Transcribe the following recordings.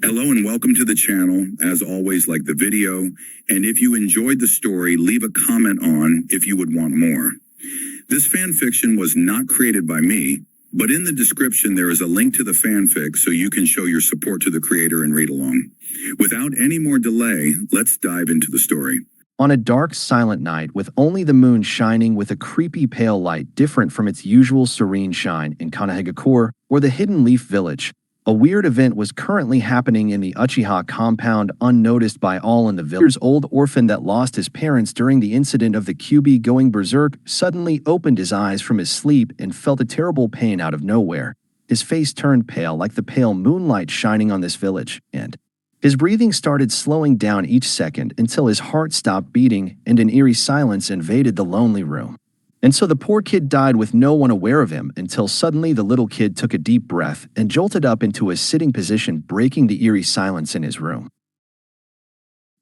Hello and welcome to the channel. As always, like the video, and if you enjoyed the story, leave a comment on if you would want more. This fan fiction was not created by me, but in the description there is a link to the fanfic so you can show your support to the creator and read along. Without any more delay, let's dive into the story. On a dark, silent night with only the moon shining with a creepy pale light different from its usual serene shine in Kanahegakure or the Hidden Leaf Village, a weird event was currently happening in the Uchiha compound unnoticed by all in the village. Old orphan that lost his parents during the incident of the QB going berserk suddenly opened his eyes from his sleep and felt a terrible pain out of nowhere. His face turned pale like the pale moonlight shining on this village, and his breathing started slowing down each second until his heart stopped beating and an eerie silence invaded the lonely room. And so the poor kid died with no one aware of him until suddenly the little kid took a deep breath and jolted up into a sitting position, breaking the eerie silence in his room.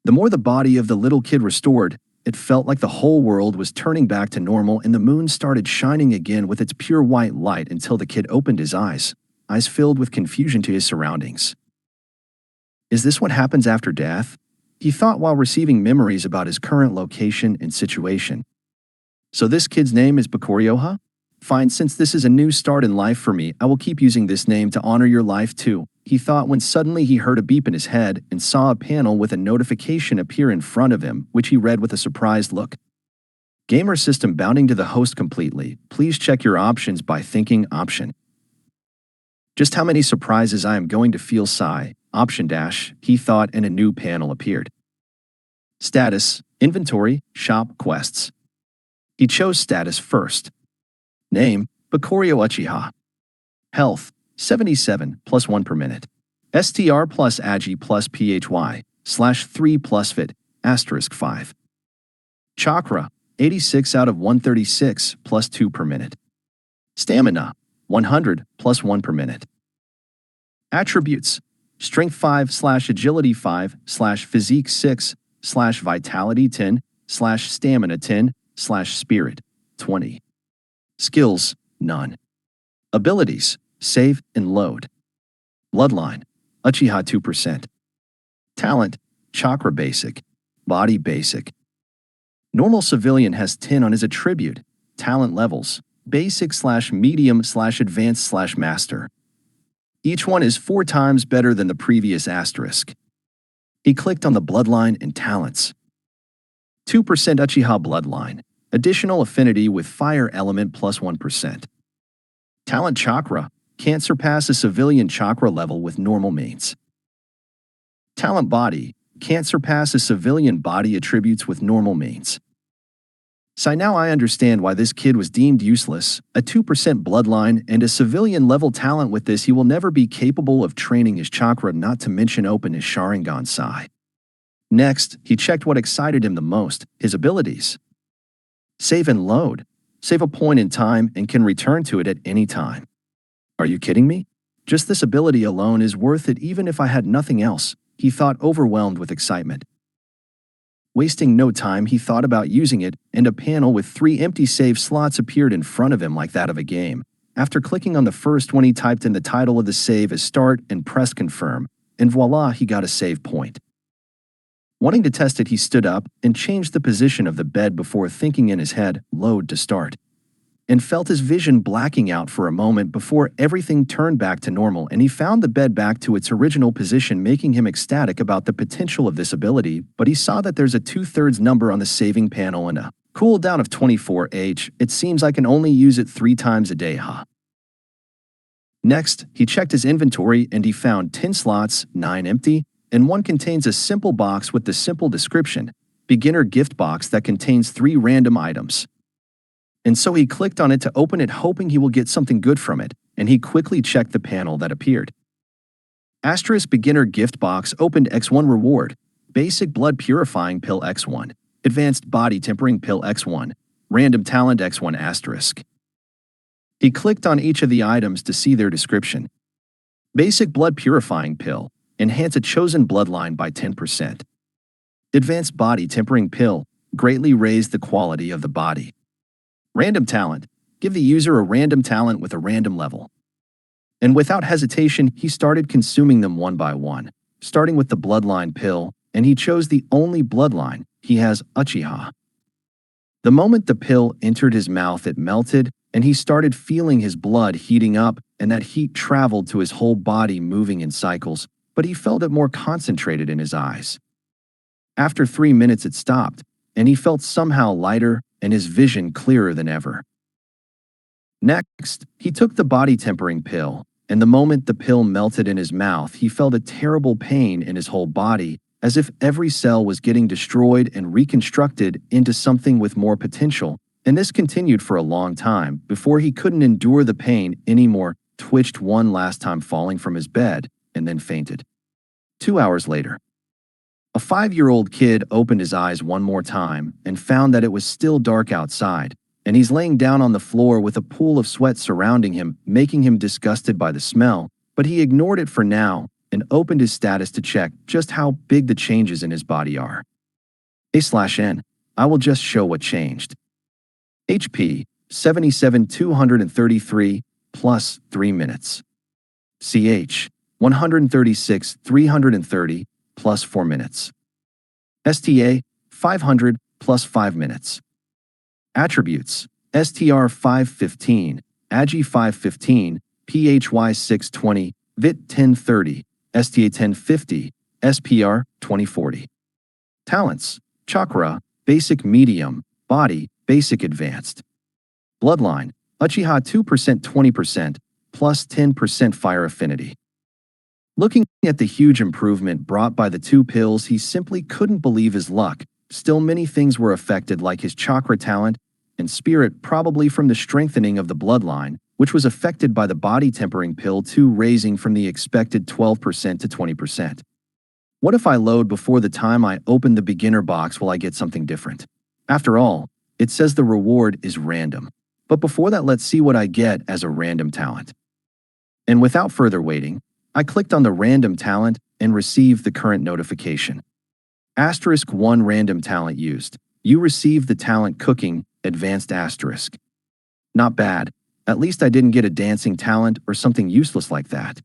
The more the body of the little kid restored, it felt like the whole world was turning back to normal and the moon started shining again with its pure white light until the kid opened his eyes filled with confusion to his surroundings. Is this what happens after death? He thought while receiving memories about his current location and situation. So this kid's name is Bakorio, huh? Fine, since this is a new start in life for me, I will keep using this name to honor your life too, he thought when suddenly he heard a beep in his head and saw a panel with a notification appear in front of him, which he read with a surprised look. Gamer system bounding to the host completely. Please check your options by thinking option. Just how many surprises I am going to feel, sigh. Option dash, he thought, and a new panel appeared. Status, inventory, shop, quests. He chose status first. Name, Bakorio Uchiha. Health, 77, plus 1 per minute. STR plus Agi plus PHY, /3 plus fit, *5. Chakra, 86 out of 136, plus 2 per minute. Stamina, 100, plus 1 per minute. Attributes, Strength 5/Agility 5/Physique 6/Vitality 10/Stamina 10/Spirit 20. Skills, none. Abilities, save and load. Bloodline, Uchiha 2%. Talent, Chakra Basic, Body Basic. Normal civilian has 10 on his attribute. Talent levels, Basic/Medium/Advanced/Master. Each one is 4 times better than the previous asterisk. He clicked on the bloodline and talents. 2% Uchiha bloodline. Additional affinity with fire element plus 1%. Talent chakra. Can't surpass a civilian chakra level with normal means. Talent body. Can't surpass a civilian body attributes with normal means. So now I understand why this kid was deemed useless, a 2% bloodline and a civilian level talent. With this he will never be capable of training his chakra, not to mention open his Sharingan Sai. Next, he checked what excited him the most, his abilities. Save and load. Save a point in time and can return to it at any time. Are you kidding me? Just this ability alone is worth it even if I had nothing else, he thought, overwhelmed with excitement. Wasting no time, he thought about using it, and a panel with 3 empty save slots appeared in front of him like that of a game. After clicking on the first one, he typed in the title of the save as start and pressed confirm, and voila, he got a save point. Wanting to test it, he stood up and changed the position of the bed before thinking in his head, load to start, and felt his vision blacking out for a moment before everything turned back to normal and he found the bed back to its original position, making him ecstatic about the potential of this ability. But he saw that there's a 2/3 number on the saving panel and a cooldown of 24H. It seems I can only use it 3 times a day, huh? Next, he checked his inventory and he found 10 slots, 9 empty, and 1 contains a simple box with the simple description, beginner gift box, that contains 3 random items. And so he clicked on it to open it, hoping he will get something good from it, and he quickly checked the panel that appeared. Asterisk beginner gift box opened. X1 reward, basic blood purifying pill X1, advanced body tempering pill X1, random talent X1 asterisk. He clicked on each of the items to see their description. Basic blood purifying pill, enhance a chosen bloodline by 10%. Advanced body tempering pill, greatly raise the quality of the body. Random talent, give the user a random talent with a random level. And without hesitation, he started consuming them one by one. starting with the bloodline pill, and he chose the only bloodline he has, Uchiha. The moment the pill entered his mouth, it melted, and he started feeling his blood heating up, and that heat traveled to his whole body, moving in cycles, but he felt it more concentrated in his eyes. After 3 minutes it stopped, and he felt somehow lighter and his vision clearer than ever. Next, he took the body tempering pill, and the moment the pill melted in his mouth, he felt a terrible pain in his whole body, as if every cell was getting destroyed and reconstructed into something with more potential, and this continued for a long time before he couldn't endure the pain anymore, twitched one last time, falling from his bed, and then fainted. 2 hours later, a 5-year-old kid opened his eyes one more time and found that it was still dark outside, and he's laying down on the floor with a pool of sweat surrounding him, making him disgusted by the smell, but he ignored it for now and opened his status to check just how big the changes in his body are. A/N, I will just show what changed. HP, 77,233, plus 3 minutes. CH, 136, 330, plus 4 minutes. STA, 500, plus 5 minutes. Attributes, STR 515, AGI 515, PHY 620, VIT 1030, STA 1050, SPR 2040. Talents, Chakra, Basic Medium, Body, Basic Advanced. Bloodline, Uchiha 2% 20%, plus 10% Fire Affinity. Looking at the huge improvement brought by the 2 pills, he simply couldn't believe his luck. Still, many things were affected, like his chakra talent and spirit, probably from the strengthening of the bloodline, which was affected by the body tempering pill 2, raising from the expected 12% to 20%. What if I load before the time I open the beginner box? Will I get something different? After all, it says the reward is random. But before that, let's see what I get as a random talent. And without further waiting, I clicked on the random talent and received the current notification. *1 random talent used. You received the talent Cooking, Advanced *. Not bad. At least I didn't get a dancing talent or something useless like that.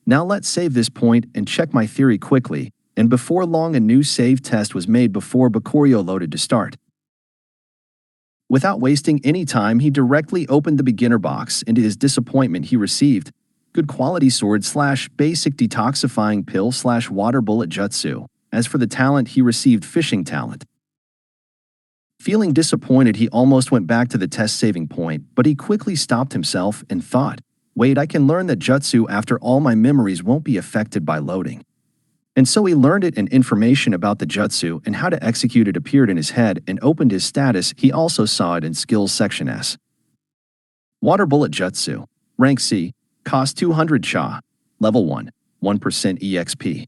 Now let's save this point and check my theory quickly, and before long a new save test was made before Bakorio loaded to start. Without wasting any time, he directly opened the beginner box, and to his disappointment he received Good Quality Sword / Basic Detoxifying Pill / Water Bullet Jutsu. As for the talent, he received Fishing Talent. Feeling disappointed, he almost went back to the test saving point, but he quickly stopped himself and thought, wait, I can learn that jutsu after all. My memories won't be affected by loading. And so he learned it, and information about the jutsu and how to execute it appeared in his head, and opened his status. He also saw it in Skills Section S. Water Bullet Jutsu. Rank C. Cost 200 Cha. Level 1. 1% EXP.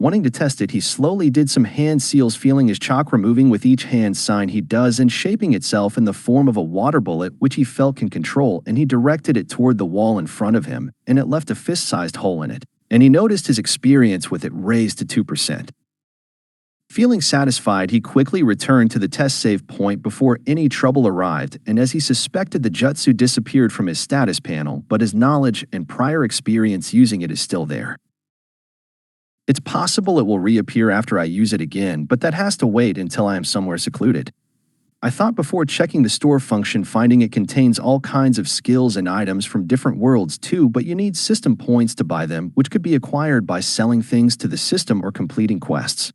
Wanting to test it, he slowly did some hand seals, feeling his chakra moving with each hand sign he does and shaping itself in the form of a water bullet, which he felt can control, and he directed it toward the wall in front of him, and it left a fist-sized hole in it, and he noticed his experience with it raised to 2%. Feeling satisfied, he quickly returned to the test save point before any trouble arrived, and as he suspected, the jutsu disappeared from his status panel, but his knowledge and prior experience using it is still there. It's possible it will reappear after I use it again, but that has to wait until I am somewhere secluded. I thought before checking the store function, finding it contains all kinds of skills and items from different worlds too, but you need system points to buy them, which could be acquired by selling things to the system or completing quests.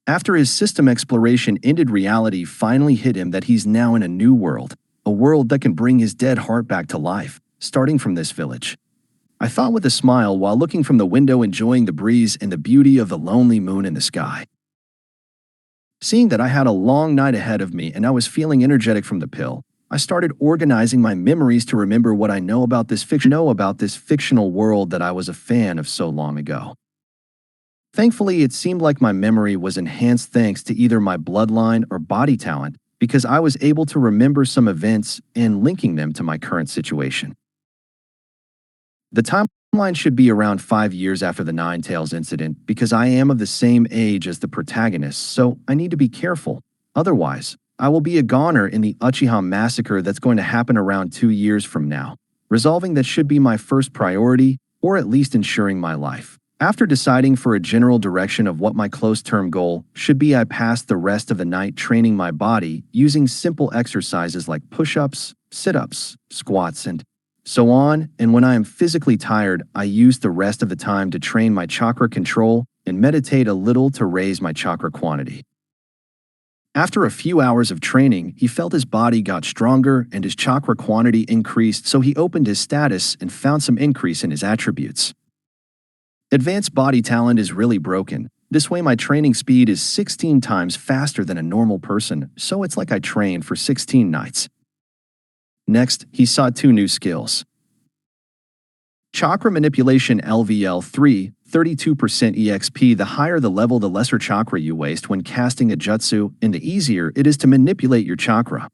After his system exploration ended, reality finally hit him that he's now in a new world, a world that can bring his dead heart back to life, starting from this village. I thought with a smile while looking from the window, enjoying the breeze and the beauty of the lonely moon in the sky. Seeing that I had a long night ahead of me and I was feeling energetic from the pill, I started organizing my memories to remember what I know about this fictional world that I was a fan of so long ago. Thankfully, it seemed like my memory was enhanced thanks to either my bloodline or body talent, because I was able to remember some events and linking them to my current situation. The timeline should be around 5 years after the Nine Tails incident, because I am of the same age as the protagonist, so I need to be careful. Otherwise, I will be a goner in the Uchiha massacre that's going to happen around 2 years from now. Resolving that should be my first priority, or at least ensuring my life. After deciding for a general direction of what my close-term goal should be, I passed the rest of the night training my body using simple exercises like push-ups, sit-ups, squats, and so on, and when I am physically tired, I use the rest of the time to train my chakra control and meditate a little to raise my chakra quantity. After a few hours of training, he felt his body got stronger and his chakra quantity increased, so he opened his status and found some increase in his attributes. Advanced body talent is really broken. This way my training speed is 16 times faster than a normal person, so it's like I trained for 16 nights. Next, he saw 2 new skills. Chakra Manipulation LVL3, 32% EXP. The higher the level, the lesser chakra you waste when casting a jutsu, and the easier it is to manipulate your chakra.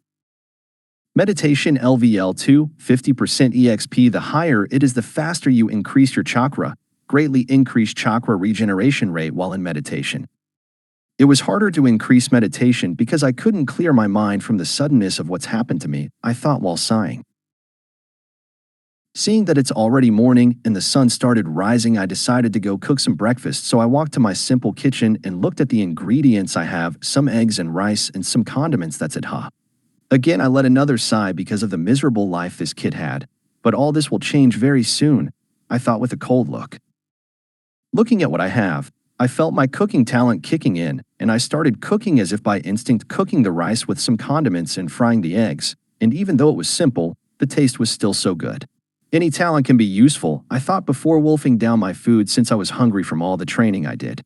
Meditation LVL2, 50% EXP. The higher it is, the faster you increase your chakra, greatly increase chakra regeneration rate while in meditation. It was harder to increase meditation because I couldn't clear my mind from the suddenness of what's happened to me, I thought while sighing. Seeing that it's already morning and the sun started rising, I decided to go cook some breakfast, so I walked to my simple kitchen and looked at the ingredients I have: some eggs and rice and some condiments. That's it, huh? Again, I let another sigh because of the miserable life this kid had. But all this will change very soon, I thought with a cold look. Looking at what I have, I felt my cooking talent kicking in, and I started cooking as if by instinct, cooking the rice with some condiments and frying the eggs, and even though it was simple, the taste was still so good. Any talent can be useful, I thought before wolfing down my food since I was hungry from all the training I did.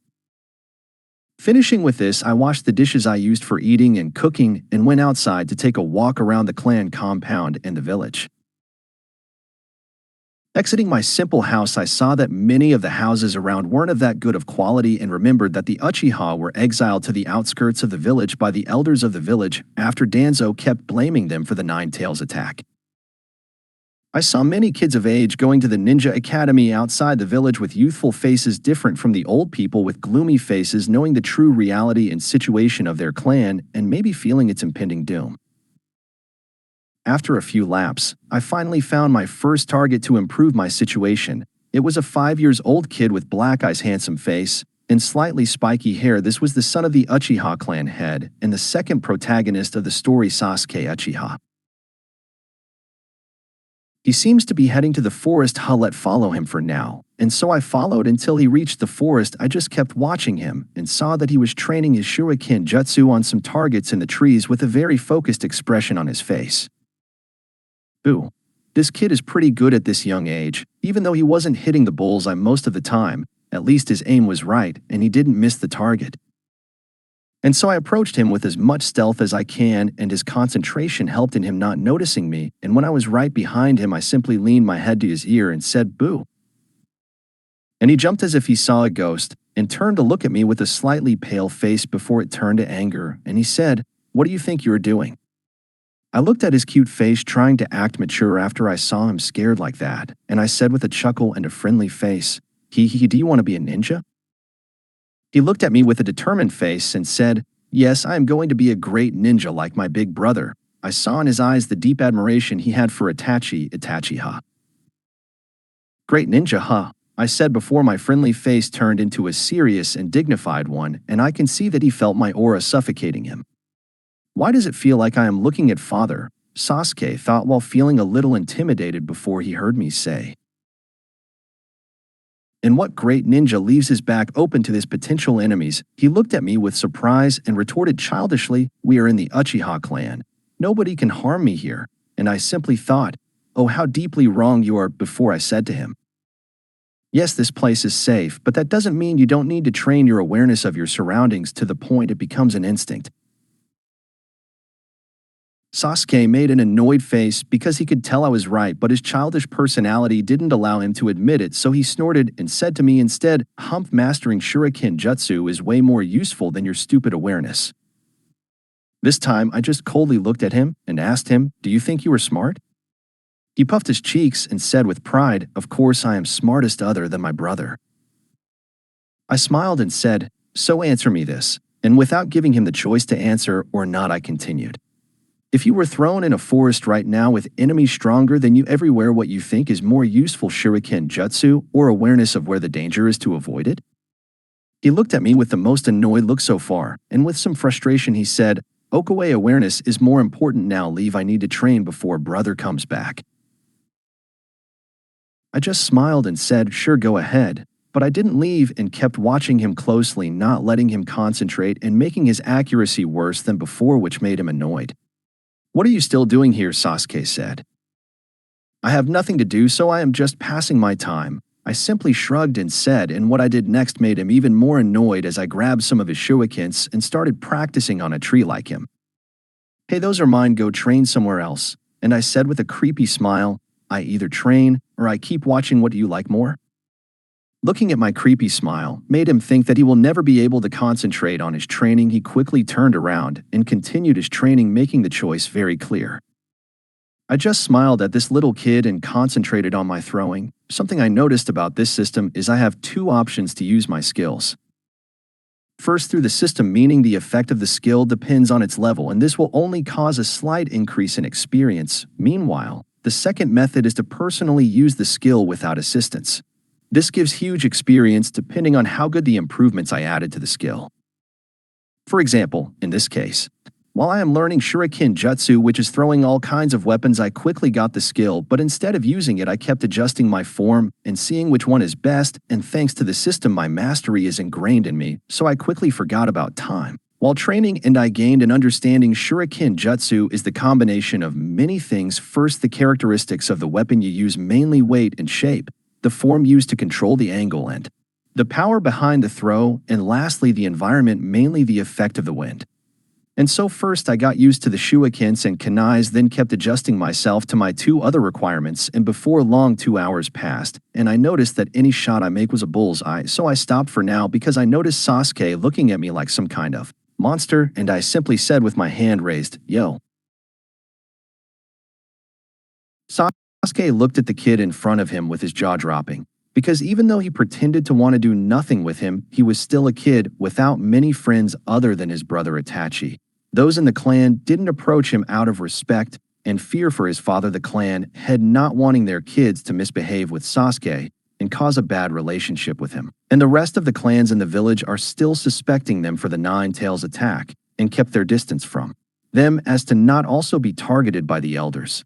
Finishing with this, I washed the dishes I used for eating and cooking and went outside to take a walk around the clan compound and the village. Exiting my simple house, I saw that many of the houses around weren't of that good of quality and remembered that the Uchiha were exiled to the outskirts of the village by the elders of the village after Danzo kept blaming them for the Nine Tails attack. I saw many kids of age going to the ninja academy outside the village with youthful faces different from the old people with gloomy faces, knowing the true reality and situation of their clan and maybe feeling its impending doom. After a few laps, I finally found my first target to improve my situation. It was a 5-year-old kid with black eyes, handsome face, and slightly spiky hair. This was the son of the Uchiha clan head and the second protagonist of the story, Sasuke Uchiha. He seems to be heading to the forest. Let's follow him for now. And so I followed until he reached the forest. I just kept watching him and saw that he was training his shuriken jutsu on some targets in the trees with a very focused expression on his face. Boo. This kid is pretty good at this young age, even though he wasn't hitting the bullseye most of the time. At least his aim was right, and he didn't miss the target. And so I approached him with as much stealth as I can, and his concentration helped in him not noticing me, and when I was right behind him, I simply leaned my head to his ear and said, "Boo." And he jumped as if he saw a ghost, and turned to look at me with a slightly pale face before it turned to anger, and he said, "What do you think you're doing?" I looked at his cute face, trying to act mature after I saw him scared like that, and I said with a chuckle and a friendly face, do you want to be a ninja?" He looked at me with a determined face and said, "Yes, I am going to be a great ninja like my big brother." I saw in his eyes the deep admiration he had for Itachi, huh? "Great ninja, huh?" I said before my friendly face turned into a serious and dignified one, and I can see that he felt my aura suffocating him. "Why does it feel like I am looking at father?" Sasuke thought while feeling a little intimidated before he heard me say. And what great ninja leaves his back open to his potential enemies? He looked at me with surprise and retorted childishly, "We are in the Uchiha clan. Nobody can harm me here." And I simply thought, "Oh, how deeply wrong you are," before I said to him, "Yes, this place is safe, but that doesn't mean you don't need to train your awareness of your surroundings to the point it becomes an instinct." Sasuke made an annoyed face because he could tell I was right, but his childish personality didn't allow him to admit it, so he snorted and said to me instead, Mastering shuriken jutsu is way more useful than your stupid awareness." This time, I just coldly looked at him and asked him, "Do you think you are smart?" He puffed his cheeks and said with pride, "Of course I am smartest other than my brother." I smiled and said, "So answer me this," and without giving him the choice to answer or not, I continued. If you were thrown in a forest right now with enemies stronger than you everywhere, what you think is more useful, shuriken jutsu or awareness of where the danger is to avoid it? He looked at me with the most annoyed look so far, and with some frustration he said, Okawe, awareness is more important now. Leave, I need to train before brother comes back. I just smiled and said, sure, go ahead. But I didn't leave and kept watching him closely, not letting him concentrate and making his accuracy worse than before, which made him annoyed. What are you still doing here? Sasuke said. I have nothing to do, so I am just passing my time. I simply shrugged and said, and what I did next made him even more annoyed as I grabbed some of his shurikens and started practicing on a tree like him. Hey, those are mine, go train somewhere else. And I said with a creepy smile, I either train or I keep watching. What do you like more? Looking at my creepy smile made him think that he will never be able to concentrate on his training. He quickly turned around and continued his training, making the choice very clear. I just smiled at this little kid and concentrated on my throwing. Something I noticed about this system is I have two options to use my skills. First, through the system, meaning the effect of the skill depends on its level, and this will only cause a slight increase in experience. Meanwhile, the second method is to personally use the skill without assistance. This gives huge experience depending on how good the improvements I added to the skill. For example, in this case, while I am learning Shuriken Jutsu, which is throwing all kinds of weapons, I quickly got the skill, but instead of using it, I kept adjusting my form and seeing which one is best, and thanks to the system, my mastery is ingrained in me, so I quickly forgot about time. While training, and I gained an understanding. Shuriken Jutsu is the combination of many things. First, the characteristics of the weapon you use, mainly weight and shape, the form used to control the angle, and the power behind the throw, and lastly, the environment, mainly the effect of the wind. And so first I got used to the shurikens and kunais, then kept adjusting myself to my two other requirements, and before long 2 hours passed, and I noticed that any shot I make was a bullseye, so I stopped for now because I noticed Sasuke looking at me like some kind of monster, and I simply said with my hand raised, yo. Sasuke looked at the kid in front of him with his jaw dropping, because even though he pretended to want to do nothing with him, he was still a kid without many friends other than his brother Itachi. Those in the clan didn't approach him out of respect and fear for his father, the clan head not wanting their kids to misbehave with Sasuke and cause a bad relationship with him. And the rest of the clans in the village are still suspecting them for the Nine Tails attack and kept their distance from them as to not also be targeted by the elders.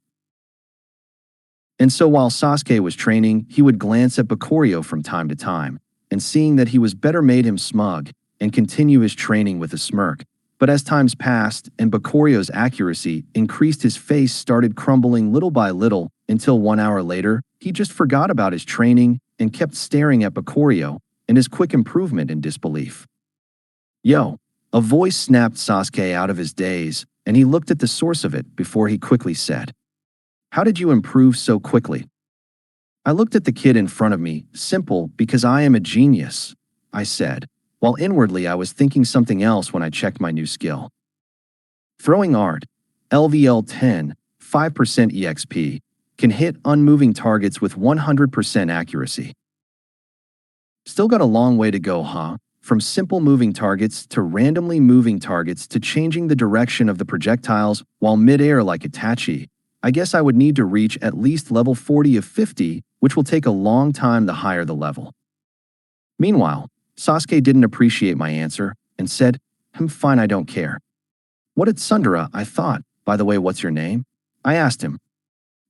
And so while Sasuke was training, he would glance at Bakorio from time to time, and seeing that he was better made him smug and continue his training with a smirk. But as times passed and Bakorio's accuracy increased, his face started crumbling little by little until 1 hour later, he just forgot about his training and kept staring at Bakorio and his quick improvement in disbelief. Yo! A voice snapped Sasuke out of his daze, and he looked at the source of it before he quickly said, how did you improve so quickly? I looked at the kid in front of me. Simple, because I am a genius, I said, while inwardly I was thinking something else when I checked my new skill. Throwing art, LVL 10, 5% EXP, can hit unmoving targets with 100% accuracy. Still got a long way to go, huh? From simple moving targets to randomly moving targets to changing the direction of the projectiles while mid-air like Itachi. I guess I would need to reach at least level 40 of 50, which will take a long time the higher the level. Meanwhile, Sasuke didn't appreciate my answer and said, fine, I don't care. What at Sundara, I thought. By the way, what's your name? I asked him.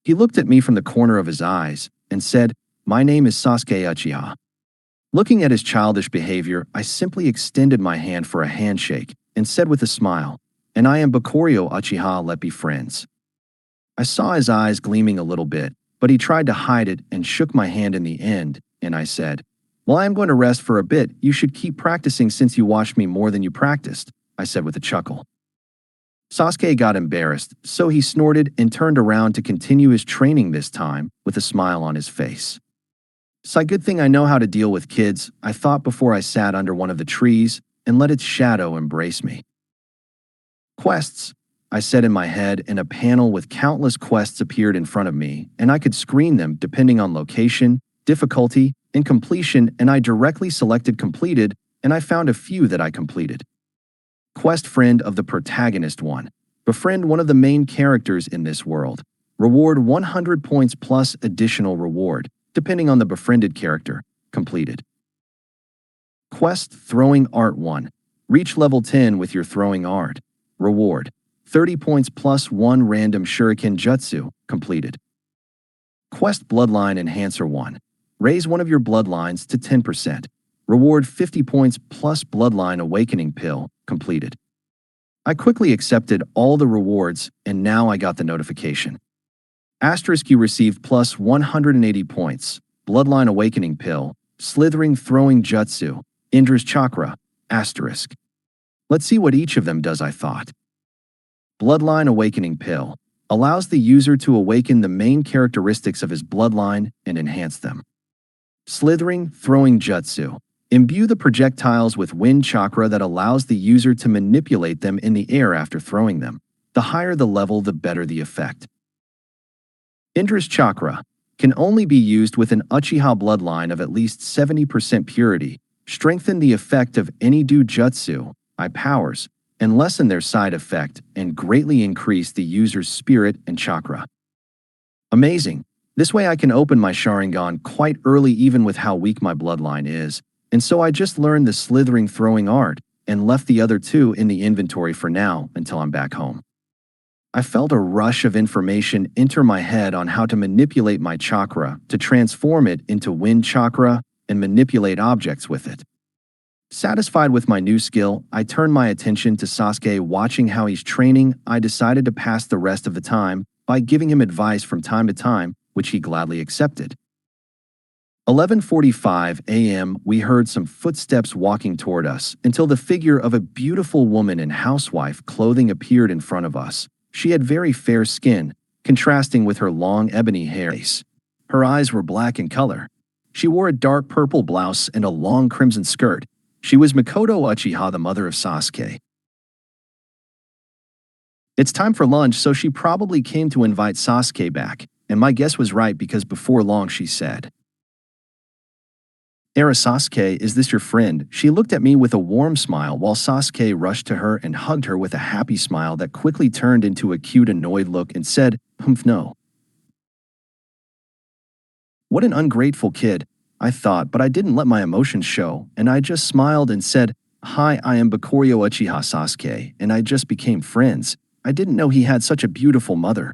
He looked at me from the corner of his eyes and said, my name is Sasuke Uchiha. Looking at his childish behavior, I simply extended my hand for a handshake and said with a smile, and I am Bakorio Uchiha, let's be friends. I saw his eyes gleaming a little bit, but he tried to hide it and shook my hand in the end, and I said, well, I am going to rest for a bit. You should keep practicing since you watched me more than you practiced, I said with a chuckle. Sasuke got embarrassed, so he snorted and turned around to continue his training, this time with a smile on his face. So good thing I know how to deal with kids, I thought before I sat under one of the trees and let its shadow embrace me. Quests, I said in my head, and a panel with countless quests appeared in front of me, and I could screen them depending on location, difficulty, and completion, and I directly selected completed, and I found a few that I completed. Quest friend of the protagonist 1. Befriend one of the main characters in this world. Reward 100 points plus additional reward, depending on the befriended character. Completed. Quest Throwing Art 1. Reach level 10 with your throwing art. Reward 30 points plus 1 random shuriken jutsu. Completed. Quest Bloodline Enhancer 1. Raise one of your bloodlines to 10%. Reward 50 points plus Bloodline Awakening Pill. Completed. I quickly accepted all the rewards, and now I got the notification. Asterisk, you received plus 180 points. Bloodline Awakening Pill. Slithering Throwing Jutsu. Indra's Chakra. Asterisk. Let's see what each of them does, I thought. Bloodline Awakening Pill. Allows the user to awaken the main characteristics of his bloodline and enhance them. Slithering Throwing Jutsu. Imbue the projectiles with wind chakra that allows the user to manipulate them in the air after throwing them. The higher the level, the better the effect. Indra's Chakra. Can only be used with an Uchiha bloodline of at least 70% purity. Strengthen the effect of any jutsu, powers, and lessen their side effect and greatly increase the user's spirit and chakra. Amazing. This way I can open my Sharingan quite early even with how weak my bloodline is, and so I just learned the slithering throwing art and left the other two in the inventory for now until I'm back home. I felt a rush of information enter my head on how to manipulate my chakra to transform it into wind chakra and manipulate objects with it. Satisfied with my new skill, I turned my attention to Sasuke. Watching how he's training, I decided to pass the rest of the time by giving him advice from time to time, which he gladly accepted. 11:45 a.m. We heard some footsteps walking toward us until the figure of a beautiful woman in housewife clothing appeared in front of us. She had very fair skin, contrasting with her long ebony hair. Her eyes were black in color. She wore a dark purple blouse and a long crimson skirt. She was Makoto Uchiha, the mother of Sasuke. It's time for lunch, so she probably came to invite Sasuke back, and my guess was right because before long she said, "Era Sasuke, is this your friend?" She looked at me with a warm smile while Sasuke rushed to her and hugged her with a happy smile that quickly turned into a cute annoyed look and said, "Humph, no." What an ungrateful kid, I thought, but I didn't let my emotions show, and I just smiled and said, "Hi, I am Bakorio Uchiha Sasuke, and I just became friends. I didn't know he had such a beautiful mother."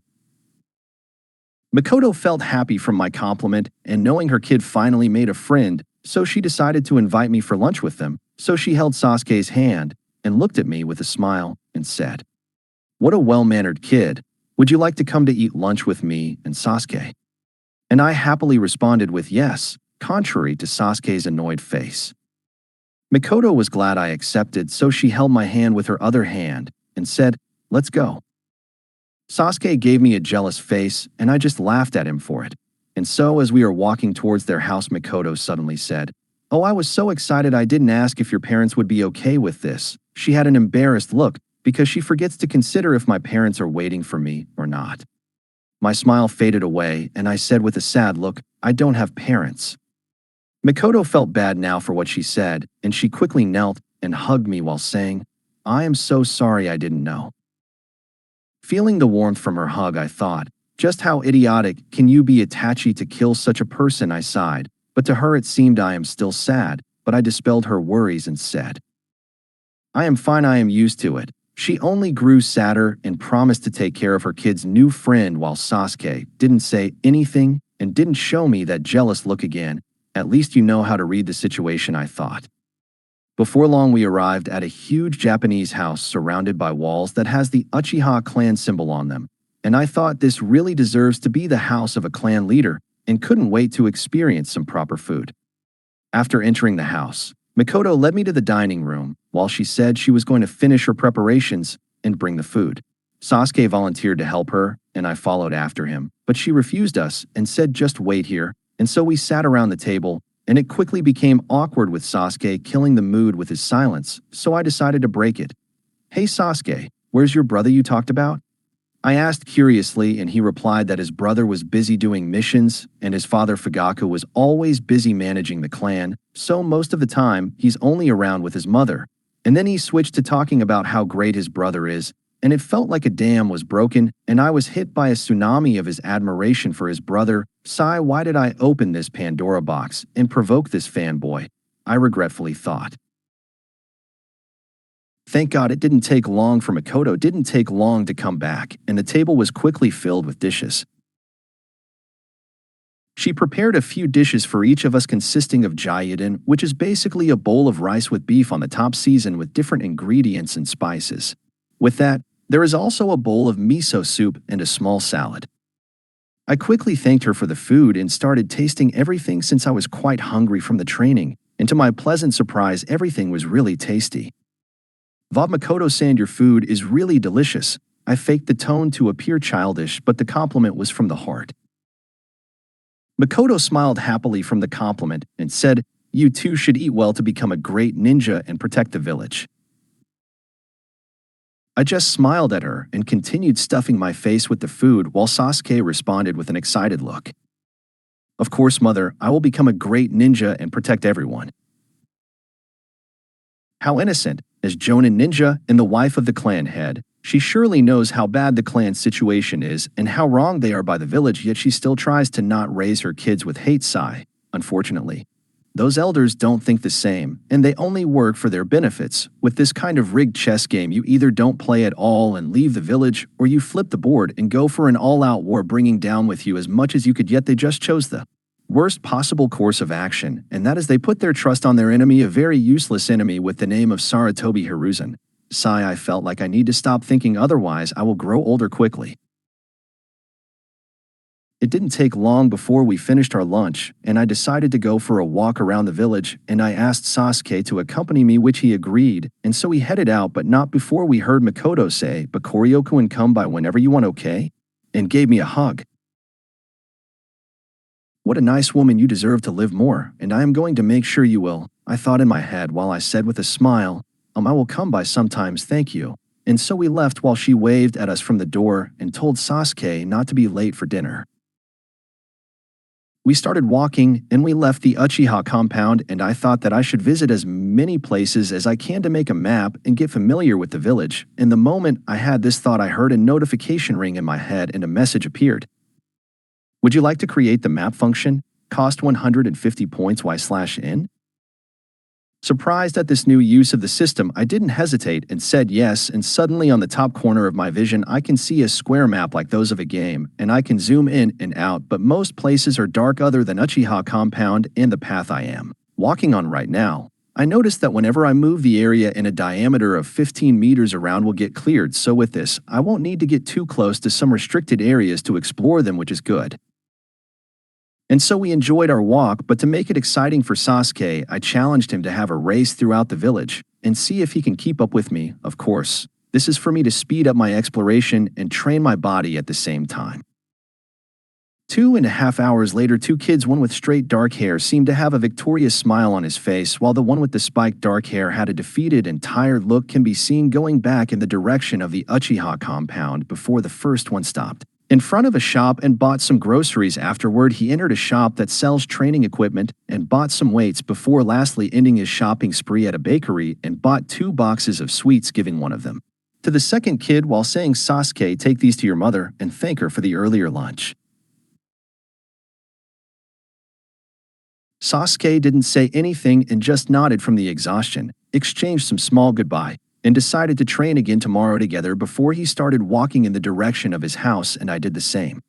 Makoto felt happy from my compliment and knowing her kid finally made a friend, so she decided to invite me for lunch with them. So she held Sasuke's hand and looked at me with a smile and said, "What a well-mannered kid. Would you like to come to eat lunch with me and Sasuke?" And I happily responded with yes, contrary to Sasuke's annoyed face. Makoto was glad I accepted, so she held my hand with her other hand and said, "Let's go." Sasuke gave me a jealous face, and I just laughed at him for it. And so as we were walking towards their house, Makoto suddenly said, "Oh, I was so excited I didn't ask if your parents would be okay with this." She had an embarrassed look because she forgets to consider if my parents are waiting for me or not. My smile faded away, and I said with a sad look, "I don't have parents." Makoto felt bad now for what she said, and she quickly knelt and hugged me while saying, "I am so sorry, I didn't know." Feeling the warmth from her hug, I thought, just how idiotic can you be, Itachi, to kill such a person? I sighed, but to her it seemed I am still sad, but I dispelled her worries and said, "I am fine, I am used to it." She only grew sadder and promised to take care of her kid's new friend while Sasuke didn't say anything and didn't show me that jealous look again. At least you know how to read the situation, I thought. Before long we arrived at a huge Japanese house surrounded by walls that has the Uchiha clan symbol on them, and I thought this really deserves to be the house of a clan leader and couldn't wait to experience some proper food. After entering the house, Makoto led me to the dining room while she said she was going to finish her preparations and bring the food. Sasuke volunteered to help her, and I followed after him, but she refused us and said just wait here, and so we sat around the table, and it quickly became awkward with Sasuke killing the mood with his silence, so I decided to break it. "Hey Sasuke, where's your brother you talked about?" I asked curiously, and he replied that his brother was busy doing missions and his father Fugaku was always busy managing the clan, so most of the time he's only around with his mother. And then he switched to talking about how great his brother is, and it felt like a dam was broken, and I was hit by a tsunami of his admiration for his brother. Sigh, why did I open this Pandora box and provoke this fanboy? I regretfully thought. Thank God it didn't take long for Makoto didn't take long to come back, and the table was quickly filled with dishes. She prepared a few dishes for each of us consisting of jayuden, which is basically a bowl of rice with beef on the top seasoned with different ingredients and spices. With that, there is also a bowl of miso soup and a small salad. I quickly thanked her for the food and started tasting everything since I was quite hungry from the training, and to my pleasant surprise everything was really tasty. Vob Makoto-san, your food is really delicious. I faked the tone to appear childish, but the compliment was from the heart. Makoto smiled happily from the compliment and said, "You too should eat well to become a great ninja and protect the village." I just smiled at her and continued stuffing my face with the food while Sasuke responded with an excited look. "Of course, mother, I will become a great ninja and protect everyone." How innocent, as Jonin ninja and the wife of the clan head, she surely knows how bad the clan's situation is and how wrong they are by the village, yet she still tries to not raise her kids with hate. Sigh. Unfortunately, those elders don't think the same, and they only work for their benefits. With this kind of rigged chess game, you either don't play at all and leave the village, or you flip the board and go for an all-out war, bringing down with you as much as you could, yet they just chose the worst possible course of action, and that is they put their trust on their enemy, a very useless enemy with the name of Saratobi Hiruzen. Sigh, I felt like I need to stop thinking, otherwise I will grow older quickly. It didn't take long before we finished our lunch, and I decided to go for a walk around the village, and I asked Sasuke to accompany me, which he agreed, and so we headed out, but not before we heard Makoto say, "Bakorio-kun, come by whenever you want, okay?" and gave me a hug. "What a nice woman, you deserve to live more, and I am going to make sure you will," I thought in my head while I said with a smile, I will come by sometimes, thank you." And so we left while she waved at us from the door and told Sasuke not to be late for dinner. We started walking and we left the Uchiha compound, and I thought that I should visit as many places as I can to make a map and get familiar with the village. And the moment I had this thought, I heard a notification ring in my head and a message appeared. "Would you like to create the map function? Cost 150 points y/n?" Surprised at this new use of the system, I didn't hesitate and said yes, and suddenly on the top corner of my vision I can see a square map like those of a game, and I can zoom in and out, but most places are dark other than Uchiha compound and the path I am walking on right now. I noticed that whenever I move, the area in a diameter of 15 meters around will get cleared, so with this, I won't need to get too close to some restricted areas to explore them, which is good. And so we enjoyed our walk, but to make it exciting for Sasuke, I challenged him to have a race throughout the village and see if he can keep up with me, of course. This is for me to speed up my exploration and train my body at the same time. 2.5 hours later, two kids, one with straight dark hair, seemed to have a victorious smile on his face, while the one with the spiked dark hair had a defeated and tired look, can be seen going back in the direction of the Uchiha compound before the first one stopped in front of a shop and bought some groceries. Afterward, he entered a shop that sells training equipment and bought some weights before lastly ending his shopping spree at a bakery and bought 2 boxes of sweets, giving one of them to the second kid while saying, "Sasuke, take these to your mother and thank her for the earlier lunch." Sasuke didn't say anything and just nodded from the exhaustion, exchanged some small goodbye, and decided to train again tomorrow together before he started walking in the direction of his house, and I did the same.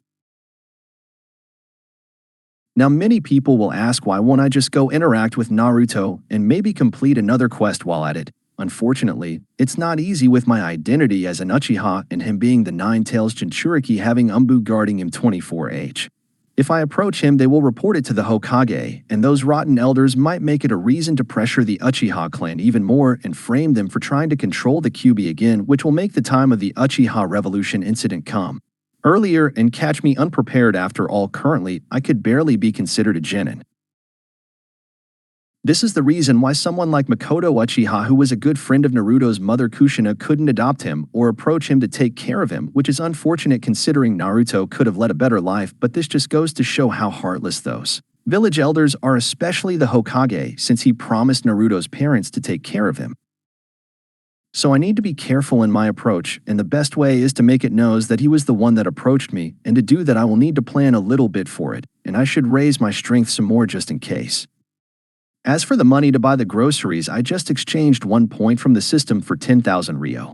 Now many people will ask, why won't I just go interact with Naruto and maybe complete another quest while at it? Unfortunately, it's not easy with my identity as an Uchiha and him being the Nine-Tails Jinchuriki, having Umbu guarding him 24h. If I approach him, they will report it to the Hokage, and those rotten elders might make it a reason to pressure the Uchiha clan even more and frame them for trying to control the Kyuubi again, which will make the time of the Uchiha Revolution incident come earlier and catch me unprepared. After all, currently, I could barely be considered a genin. This is the reason why someone like Makoto Uchiha, who was a good friend of Naruto's mother Kushina, couldn't adopt him or approach him to take care of him, which is unfortunate considering Naruto could have led a better life, but this just goes to show how heartless those village elders are, especially the Hokage, since he promised Naruto's parents to take care of him. So I need to be careful in my approach, and the best way is to make it known that he was the one that approached me, and to do that I will need to plan a little bit for it, and I should raise my strength some more just in case. As for the money to buy the groceries, I just exchanged 1 point from the system for 10,000 Rio.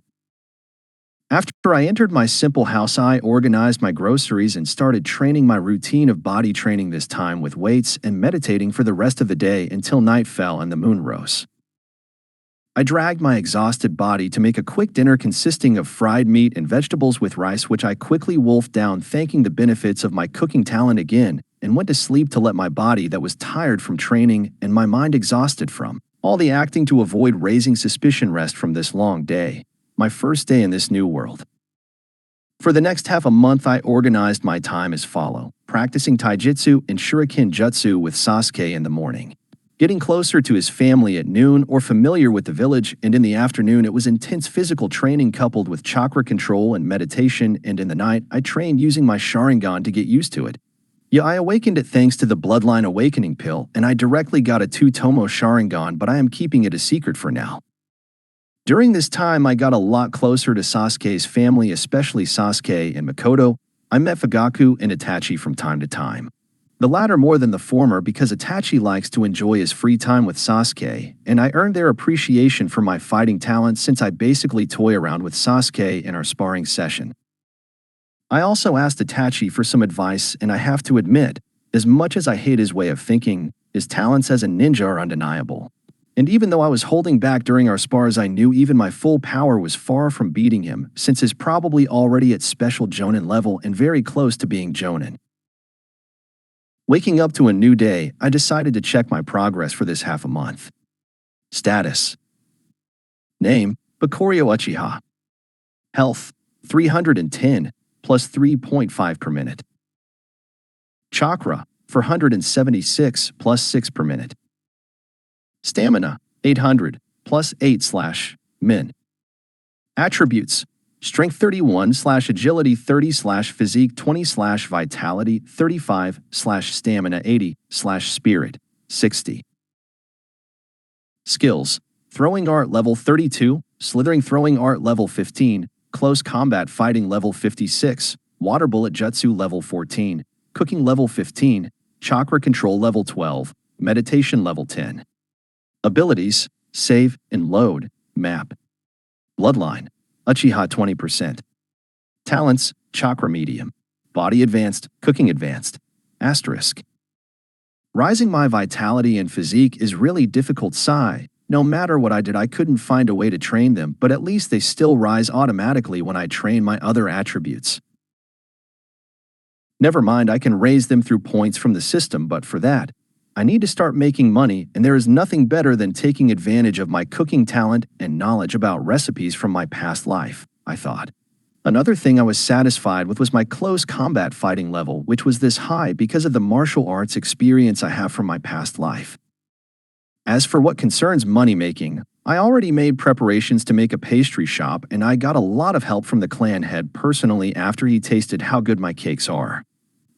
After I entered my simple house, I organized my groceries and started training my routine of body training, this time with weights and meditating for the rest of the day until night fell and the moon rose. I dragged my exhausted body to make a quick dinner consisting of fried meat and vegetables with rice, which I quickly wolfed down, thanking the benefits of my cooking talent again, and went to sleep to let my body, that was tired from training and my mind exhausted from all the acting to avoid raising suspicion, rest from this long day, my first day in this new world. For the next half a month, I organized my time as follow: practicing taijutsu and shuriken jutsu with Sasuke in the morning, getting closer to his family at noon, or familiar with the village, and in the afternoon it was intense physical training coupled with chakra control and meditation, and in the night I trained using my Sharingan to get used to it. Yeah, I awakened it thanks to the Bloodline Awakening pill, and I directly got a 2-tomo Sharingan, but I am keeping it a secret for now. During this time I got a lot closer to Sasuke's family, especially Sasuke and Makoto. I met Fugaku and Itachi from time to time. The latter more than the former because Itachi likes to enjoy his free time with Sasuke, and I earned their appreciation for my fighting talent since I basically toy around with Sasuke in our sparring session. I also asked Itachi for some advice, and I have to admit, as much as I hate his way of thinking, his talents as a ninja are undeniable. And even though I was holding back during our spars, I knew even my full power was far from beating him, since he's probably already at special Jonin level and very close to being Jonin. Waking up to a new day, I decided to check my progress for this half a month. Status: Name: Bakorio Uchiha. Health: 310, plus 3.5 per minute. Chakra: 476, plus 6 per minute. Stamina: 800, plus 8/min. Attributes: Strength 31/agility 30/physique 20/vitality 35/stamina 80/spirit 60. Skills: Throwing art level 32, Slithering throwing art level 15, Close combat fighting level 56, Water bullet jutsu level 14, Cooking level 15, Chakra control level 12, Meditation level 10. Abilities: Save and Load Map. Bloodline: Uchiha 20%. Talents: Chakra medium. Body advanced, Cooking advanced. Asterisk. Rising my vitality and physique is really difficult. Sigh. No matter what I did, I couldn't find a way to train them, but at least they still rise automatically when I train my other attributes. Never mind, I can raise them through points from the system, but for that, I need to start making money, and there is nothing better than taking advantage of my cooking talent and knowledge about recipes from my past life, I thought. Another thing I was satisfied with was my close combat fighting level, which was this high because of the martial arts experience I have from my past life. As for what concerns money making, I already made preparations to make a pastry shop, and I got a lot of help from the clan head personally after he tasted how good my cakes are.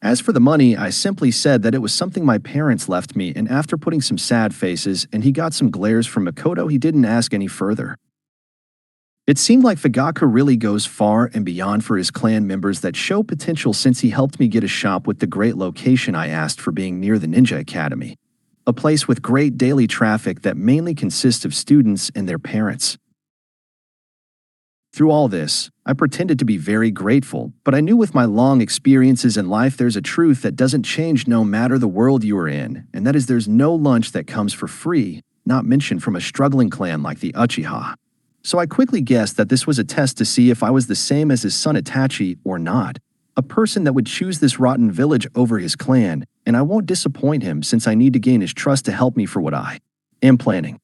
As for the money, I simply said that it was something my parents left me, and after putting some sad faces and he got some glares from Makoto, he didn't ask any further. It seemed like Fugaku really goes far and beyond for his clan members that show potential, since he helped me get a shop with the great location I asked for, being near the Ninja Academy. A place with great daily traffic that mainly consists of students and their parents. Through all this, I pretended to be very grateful, but I knew with my long experiences in life there's a truth that doesn't change no matter the world you are in, and that is there's no lunch that comes for free, not mentioned from a struggling clan like the Uchiha. So I quickly guessed that this was a test to see if I was the same as his son Itachi or not, a person that would choose this rotten village over his clan, and I won't disappoint him since I need to gain his trust to help me for what I am planning.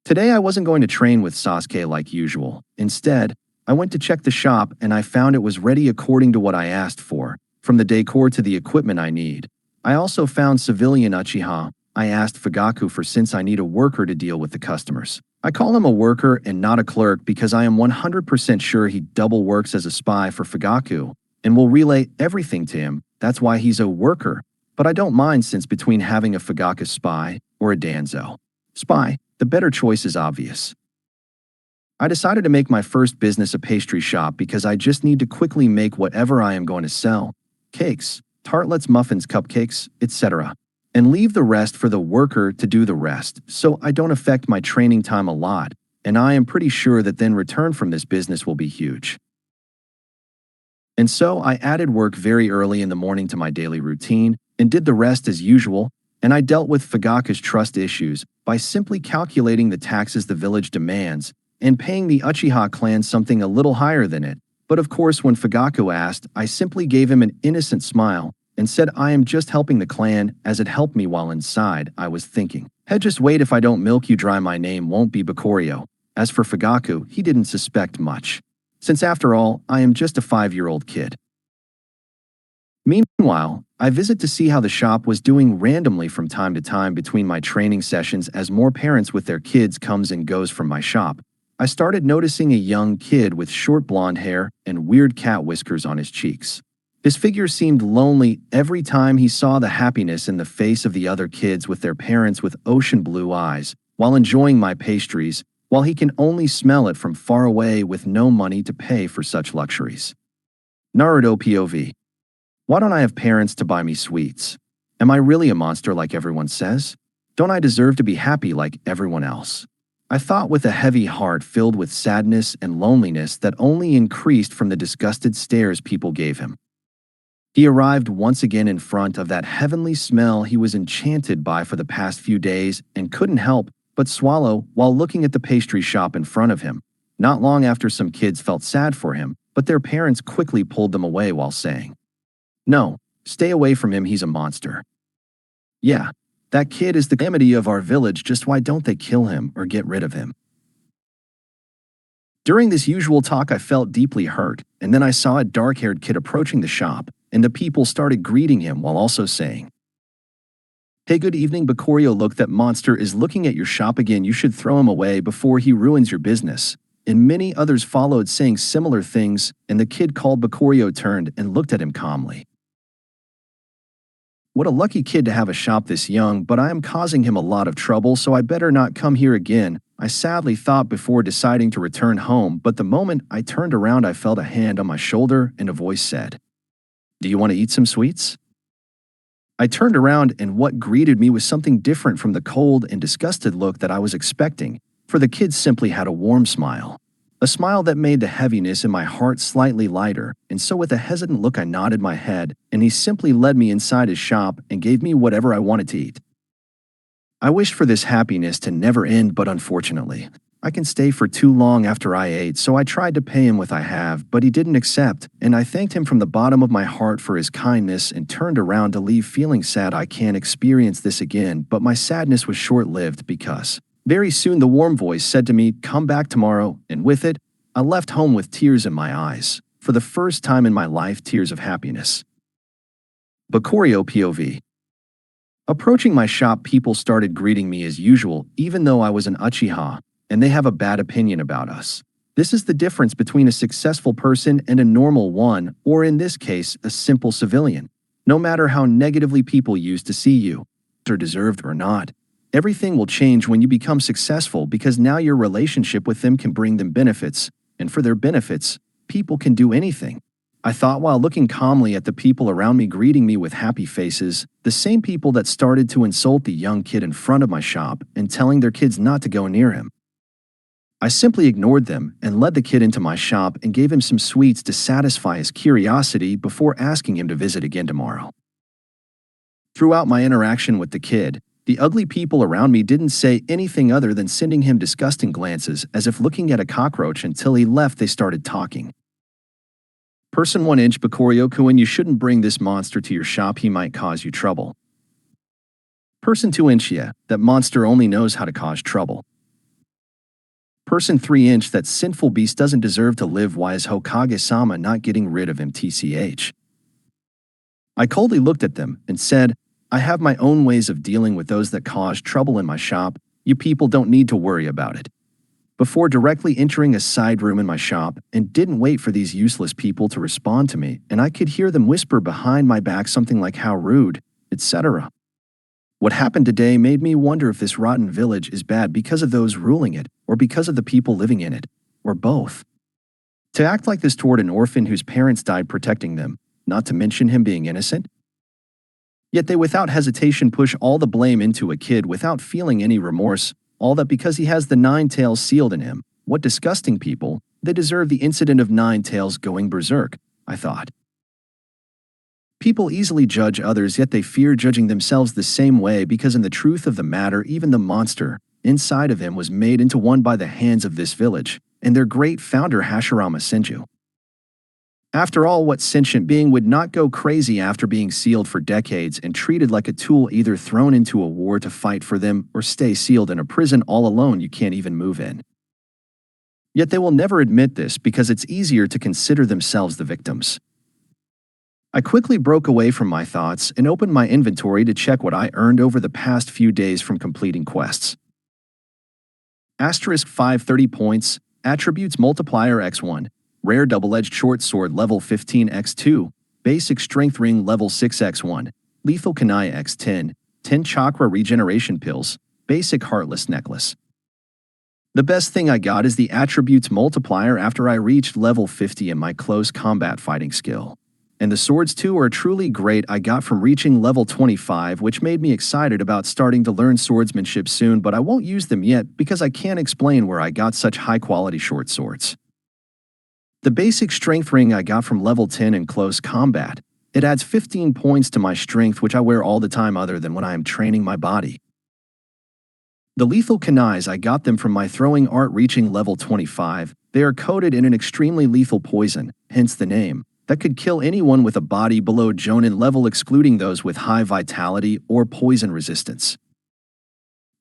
Today I wasn't going to train with Sasuke like usual. Instead, I went to check the shop and I found it was ready according to what I asked for, from the decor to the equipment I need. I also found civilian Uchiha. I asked Fugaku for, since I need a worker to deal with the customers. I call him a worker and not a clerk because I am 100% sure he double works as a spy for Fugaku and will relay everything to him. That's why he's a worker. But I don't mind, since between having a Fugaku spy or a Danzo spy, The better choice is obvious. I decided to make my first business a pastry shop because I just need to quickly make whatever I am going to sell: cakes, tartlets, muffins, cupcakes, etc. And leave the rest for the worker to do the rest, so I don't affect my training time a lot, and I am pretty sure that then return from this business will be huge. And so I added work very early in the morning to my daily routine and did the rest as usual, and I dealt with Fugaka's trust issues by simply calculating the taxes the village demands and paying the Uchiha clan something a little higher than it. But of course, when Fugaku asked, I simply gave him an innocent smile and said I am just helping the clan, as it helped me while inside. I was thinking, hey, just wait, if I don't milk you dry my name won't be Bakorio. As for Fugaku, he didn't suspect much, since after all, I am just a 5-year-old kid. Meanwhile, I visit to see how the shop was doing randomly from time to time between my training sessions. As more parents with their kids comes and goes from my shop, I started noticing a young kid with short blonde hair and weird cat whiskers on his cheeks. His figure seemed lonely every time he saw the happiness in the face of the other kids with their parents with ocean blue eyes, while enjoying my pastries, while he can only smell it from far away with no money to pay for such luxuries. Naruto POV. Why don't I have parents to buy me sweets? Am I really a monster like everyone says? Don't I deserve to be happy like everyone else? I thought with a heavy heart filled with sadness and loneliness that only increased from the disgusted stares people gave him. He arrived once again in front of that heavenly smell he was enchanted by for the past few days and couldn't help but swallow while looking at the pastry shop in front of him. Not long after, some kids felt sad for him, but their parents quickly pulled them away while saying, "No, stay away from him, he's a monster. Yeah, that kid is the calamity of our village, just why don't they kill him or get rid of him?" During this usual talk, I felt deeply hurt, and then I saw a dark-haired kid approaching the shop, and the people started greeting him while also saying, "Hey, good evening, Bakorio. Look, that monster is looking at your shop again. You should throw him away before he ruins your business." And many others followed saying similar things, and the kid called Bakorio turned and looked at him calmly. What a lucky kid to have a shop this young, but I am causing him a lot of trouble, so I better not come here again, I sadly thought before deciding to return home. But the moment I turned around, I felt a hand on my shoulder and a voice said, "Do you want to eat some sweets?" I turned around, and what greeted me was something different from the cold and disgusted look that I was expecting, for the kid simply had a warm smile. A smile that made the heaviness in my heart slightly lighter, and so with a hesitant look I nodded my head, and he simply led me inside his shop and gave me whatever I wanted to eat. I wished for this happiness to never end, but unfortunately, I can stay for too long after I ate, so I tried to pay him with I have, but he didn't accept, and I thanked him from the bottom of my heart for his kindness and turned around to leave feeling sad I can't experience this again. But my sadness was short-lived because very soon the warm voice said to me, "Come back tomorrow," and with it, I left home with tears in my eyes. For the first time in my life, tears of happiness. Bakorio POV. Approaching my shop, people started greeting me as usual, even though I was an Uchiha, and they have a bad opinion about us. This is the difference between a successful person and a normal one, or in this case, a simple civilian. No matter how negatively people used to see you, or deserved or not, everything will change when you become successful, because now your relationship with them can bring them benefits, and for their benefits, people can do anything. I thought while looking calmly at the people around me greeting me with happy faces, the same people that started to insult the young kid in front of my shop and telling their kids not to go near him. I simply ignored them and led the kid into my shop and gave him some sweets to satisfy his curiosity before asking him to visit again tomorrow. Throughout my interaction with the kid, the ugly people around me didn't say anything other than sending him disgusting glances as if looking at a cockroach. Until he left, they started talking. Person 1-inch Bakorio-kun, you shouldn't bring this monster to your shop, he might cause you trouble. Person 2-inch, yeah, that monster only knows how to cause trouble. Person 3-inch, that sinful beast doesn't deserve to live, why is Hokage-sama not getting rid of him, tch? I coldly looked at them and said, I have my own ways of dealing with those that cause trouble in my shop, you people don't need to worry about it. Before directly entering a side room in my shop, and didn't wait for these useless people to respond to me, and I could hear them whisper behind my back something like how rude, etc. What happened today made me wonder if this rotten village is bad because of those ruling it, or because of the people living in it, or both. To act like this toward an orphan whose parents died protecting them, not to mention him being innocent? Yet they without hesitation push all the blame into a kid without feeling any remorse, all that because he has the 9 tails sealed in him. What disgusting people, they deserve the incident of 9 tails going berserk, I thought. People easily judge others, yet they fear judging themselves the same way because in the truth of the matter, even the monster inside of him was made into one by the hands of this village, and their great founder Hashirama Senju. After all, what sentient being would not go crazy after being sealed for decades and treated like a tool, either thrown into a war to fight for them or stay sealed in a prison all alone you can't even move in? Yet they will never admit this because it's easier to consider themselves the victims. I quickly broke away from my thoughts and opened my inventory to check what I earned over the past few days from completing quests. Asterisk 530 points, attributes multiplier x1, rare double-edged short sword level 15 x2, basic strength ring level 6 x1, lethal kunai x10, 10 chakra regeneration pills, basic heartless necklace. The best thing I got is the attributes multiplier after I reached level 50 in my close combat fighting skill. And the swords too are truly great I got from reaching level 25, which made me excited about starting to learn swordsmanship soon, but I won't use them yet because I can't explain where I got such high quality short swords. The basic strength ring I got from level 10 in close combat. It adds 15 points to my strength, which I wear all the time other than when I am training my body. The lethal kunais I got them from my throwing art reaching level 25. They are coated in an extremely lethal poison, hence the name, that could kill anyone with a body below Jonin level, excluding those with high vitality or poison resistance.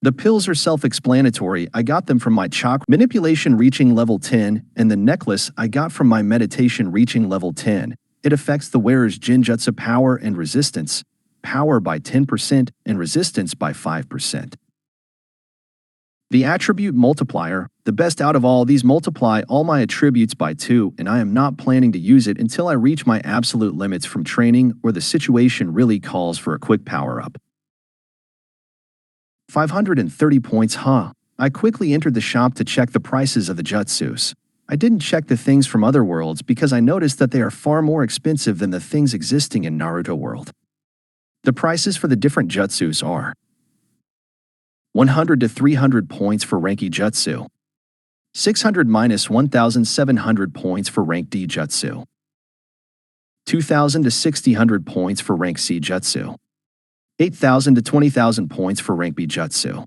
The pills are self-explanatory. I got them from my chakra manipulation reaching level 10, and the necklace I got from my meditation reaching level 10. It affects the wearer's Jinjutsu power and resistance, power by 10% and resistance by 5%. The attribute multiplier, the best out of all these, multiply all my attributes by 2, and I am not planning to use it until I reach my absolute limits from training or the situation really calls for a quick power-up. 530 points, huh? I quickly entered the shop to check the prices of the jutsus. I didn't check the things from other worlds because I noticed that they are far more expensive than the things existing in Naruto world. The prices for the different jutsus are 100 to 300 points for rank E jutsu, 600 minus 1,700 points for rank D jutsu, 2,000 to 6,000 points for rank C jutsu, 8,000 to 20,000 points for rank B jutsu,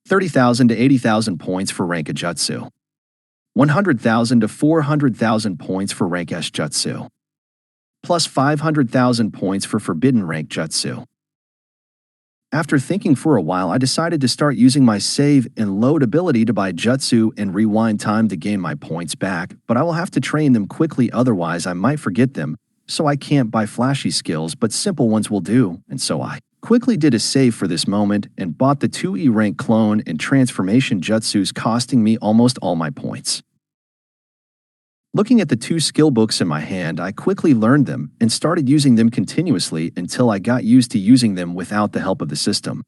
30,000 to 80,000 points for rank A jutsu, 100,000 to 400,000 points for rank S jutsu, plus 500,000 points for forbidden rank jutsu. After thinking for a while, I decided to start using my save and load ability to buy jutsu and rewind time to gain my points back, but I will have to train them quickly, otherwise I might forget them, so I can't buy flashy skills, but simple ones will do, and so I quickly did a save for this moment and bought the 2E rank clone and transformation jutsus, costing me almost all my points. Looking at the 2 skill books in my hand, I quickly learned them and started using them continuously until I got used to using them without the help of the system.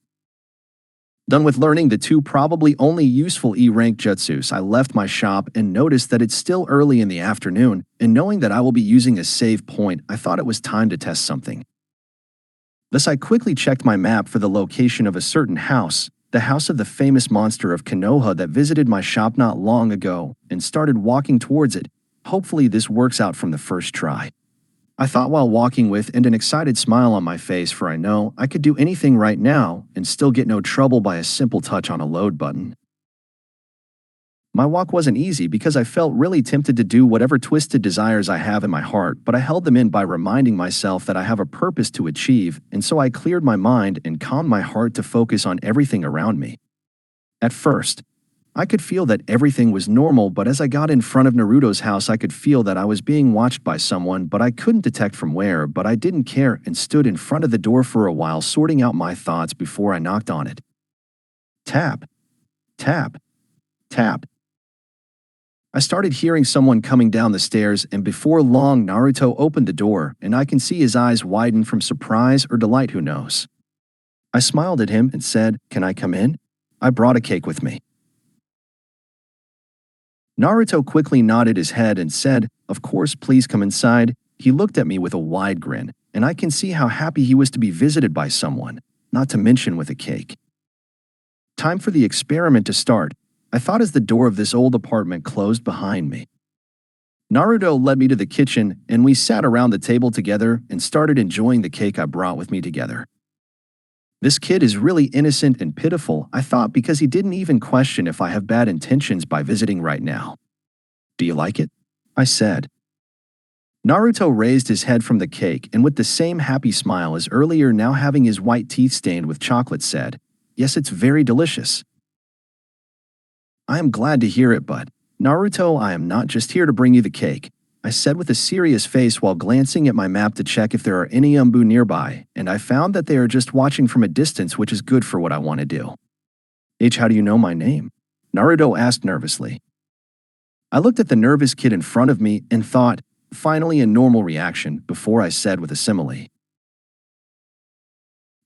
Done with learning the 2 probably only useful E-rank jutsus, I left my shop and noticed that it's still early in the afternoon, and knowing that I will be using a save point, I thought it was time to test something. Thus I quickly checked my map for the location of a certain house, the house of the famous monster of Konoha that visited my shop not long ago, and started walking towards it. Hopefully this works out from the first try, I thought while walking with an excited smile on my face, for I know I could do anything right now and still get no trouble by a simple touch on a load button. My walk wasn't easy because I felt really tempted to do whatever twisted desires I have in my heart, but I held them in by reminding myself that I have a purpose to achieve, and so I cleared my mind and calmed my heart to focus on everything around me. At first, I could feel that everything was normal, but as I got in front of Naruto's house, I could feel that I was being watched by someone, but I couldn't detect from where, but I didn't care and stood in front of the door for a while, sorting out my thoughts before I knocked on it. Tap, tap, tap. I started hearing someone coming down the stairs, and before long Naruto opened the door, and I can see his eyes widen from surprise or delight, who knows. I smiled at him and said, "Can I come in? I brought a cake with me." Naruto quickly nodded his head and said, "Of course, please come inside." He looked at me with a wide grin, and I can see how happy he was to be visited by someone, not to mention with a cake. Time for the experiment to start, I thought as the door of this old apartment closed behind me. Naruto led me to the kitchen, and we sat around the table together and started enjoying the cake I brought with me together. This kid is really innocent and pitiful, I thought, because he didn't even question if I have bad intentions by visiting right now. "Do you like it?" I said. Naruto raised his head from the cake and with the same happy smile as earlier, now having his white teeth stained with chocolate, said, "Yes, it's very delicious." "I am glad to hear it, but Naruto, I am not just here to bring you the cake," I said with a serious face while glancing at my map to check if there are any Umbu nearby, and I found that they are just watching from a distance, which is good for what I want to do. "How do you know my name?" Naruto asked nervously. I looked at the nervous kid in front of me and thought, finally a normal reaction, before I said with a simile,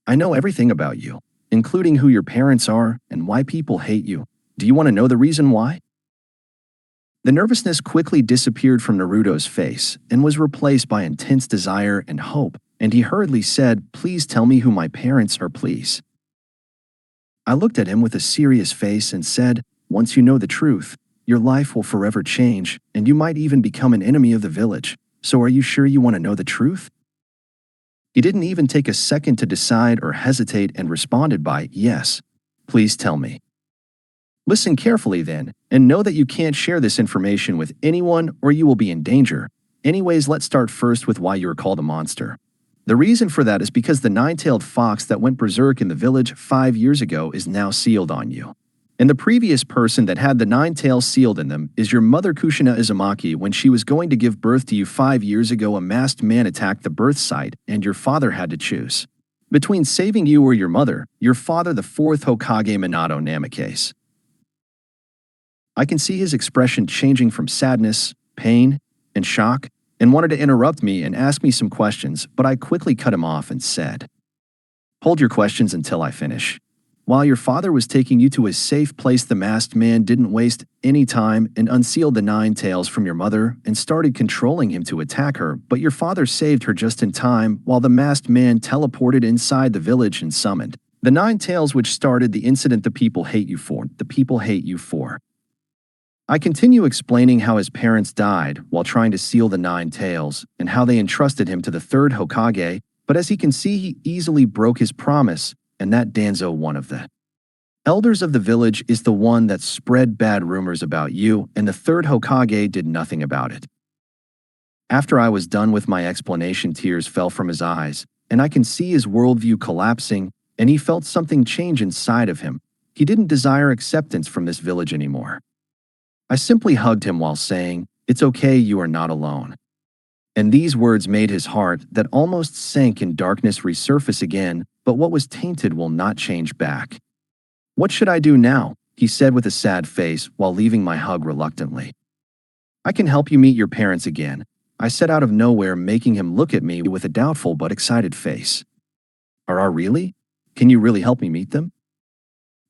"I know everything about you, including who your parents are and why people hate you. Do you want to know the reason why?" The nervousness quickly disappeared from Naruto's face and was replaced by intense desire and hope, and he hurriedly said, "Please tell me who my parents are, please." I looked at him with a serious face and said, "Once you know the truth, your life will forever change, and you might even become an enemy of the village. So are you sure you want to know the truth?" He didn't even take a second to decide or hesitate and responded by, "Yes, please tell me." "Listen carefully then, and know that you can't share this information with anyone or you will be in danger. Anyways, let's start first with why you are called a monster. The reason for that is because the nine-tailed fox that went berserk in the village 5 years ago is now sealed on you. And the previous person that had the 9 tails sealed in them is your mother Kushina Izumaki. When she was going to give birth to you 5 years ago, a masked man attacked the birth site, and your father had to choose between saving you or your mother, your father, the 4th Hokage Minato Namikaze." I can see his expression changing from sadness, pain, and shock, and wanted to interrupt me and ask me some questions, but I quickly cut him off and said, "Hold your questions until I finish. While your father was taking you to a safe place, the masked man didn't waste any time and unsealed the 9 tails from your mother and started controlling him to attack her, but your father saved her just in time while the masked man teleported inside the village and summoned the 9 tails, which started the incident the people hate you for. The people hate you for." I continue explaining how his parents died while trying to seal the 9 tails and how they entrusted him to the 3rd Hokage, but as he can see, he easily broke his promise, and that Danzo, one of the elders of the village, is the one that spread bad rumors about you, and the 3rd Hokage did nothing about it. After I was done with my explanation, tears fell from his eyes, and I can see his worldview collapsing, and he felt something change inside of him. He didn't desire acceptance from this village anymore. I simply hugged him while saying, "It's okay, you are not alone." And these words made his heart that almost sank in darkness resurface again, but what was tainted will not change back. "What should I do now?" he said with a sad face while leaving my hug reluctantly. "I can help you meet your parents again," I said out of nowhere, making him look at me with a doubtful but excited face. Really? Can you really help me meet them?"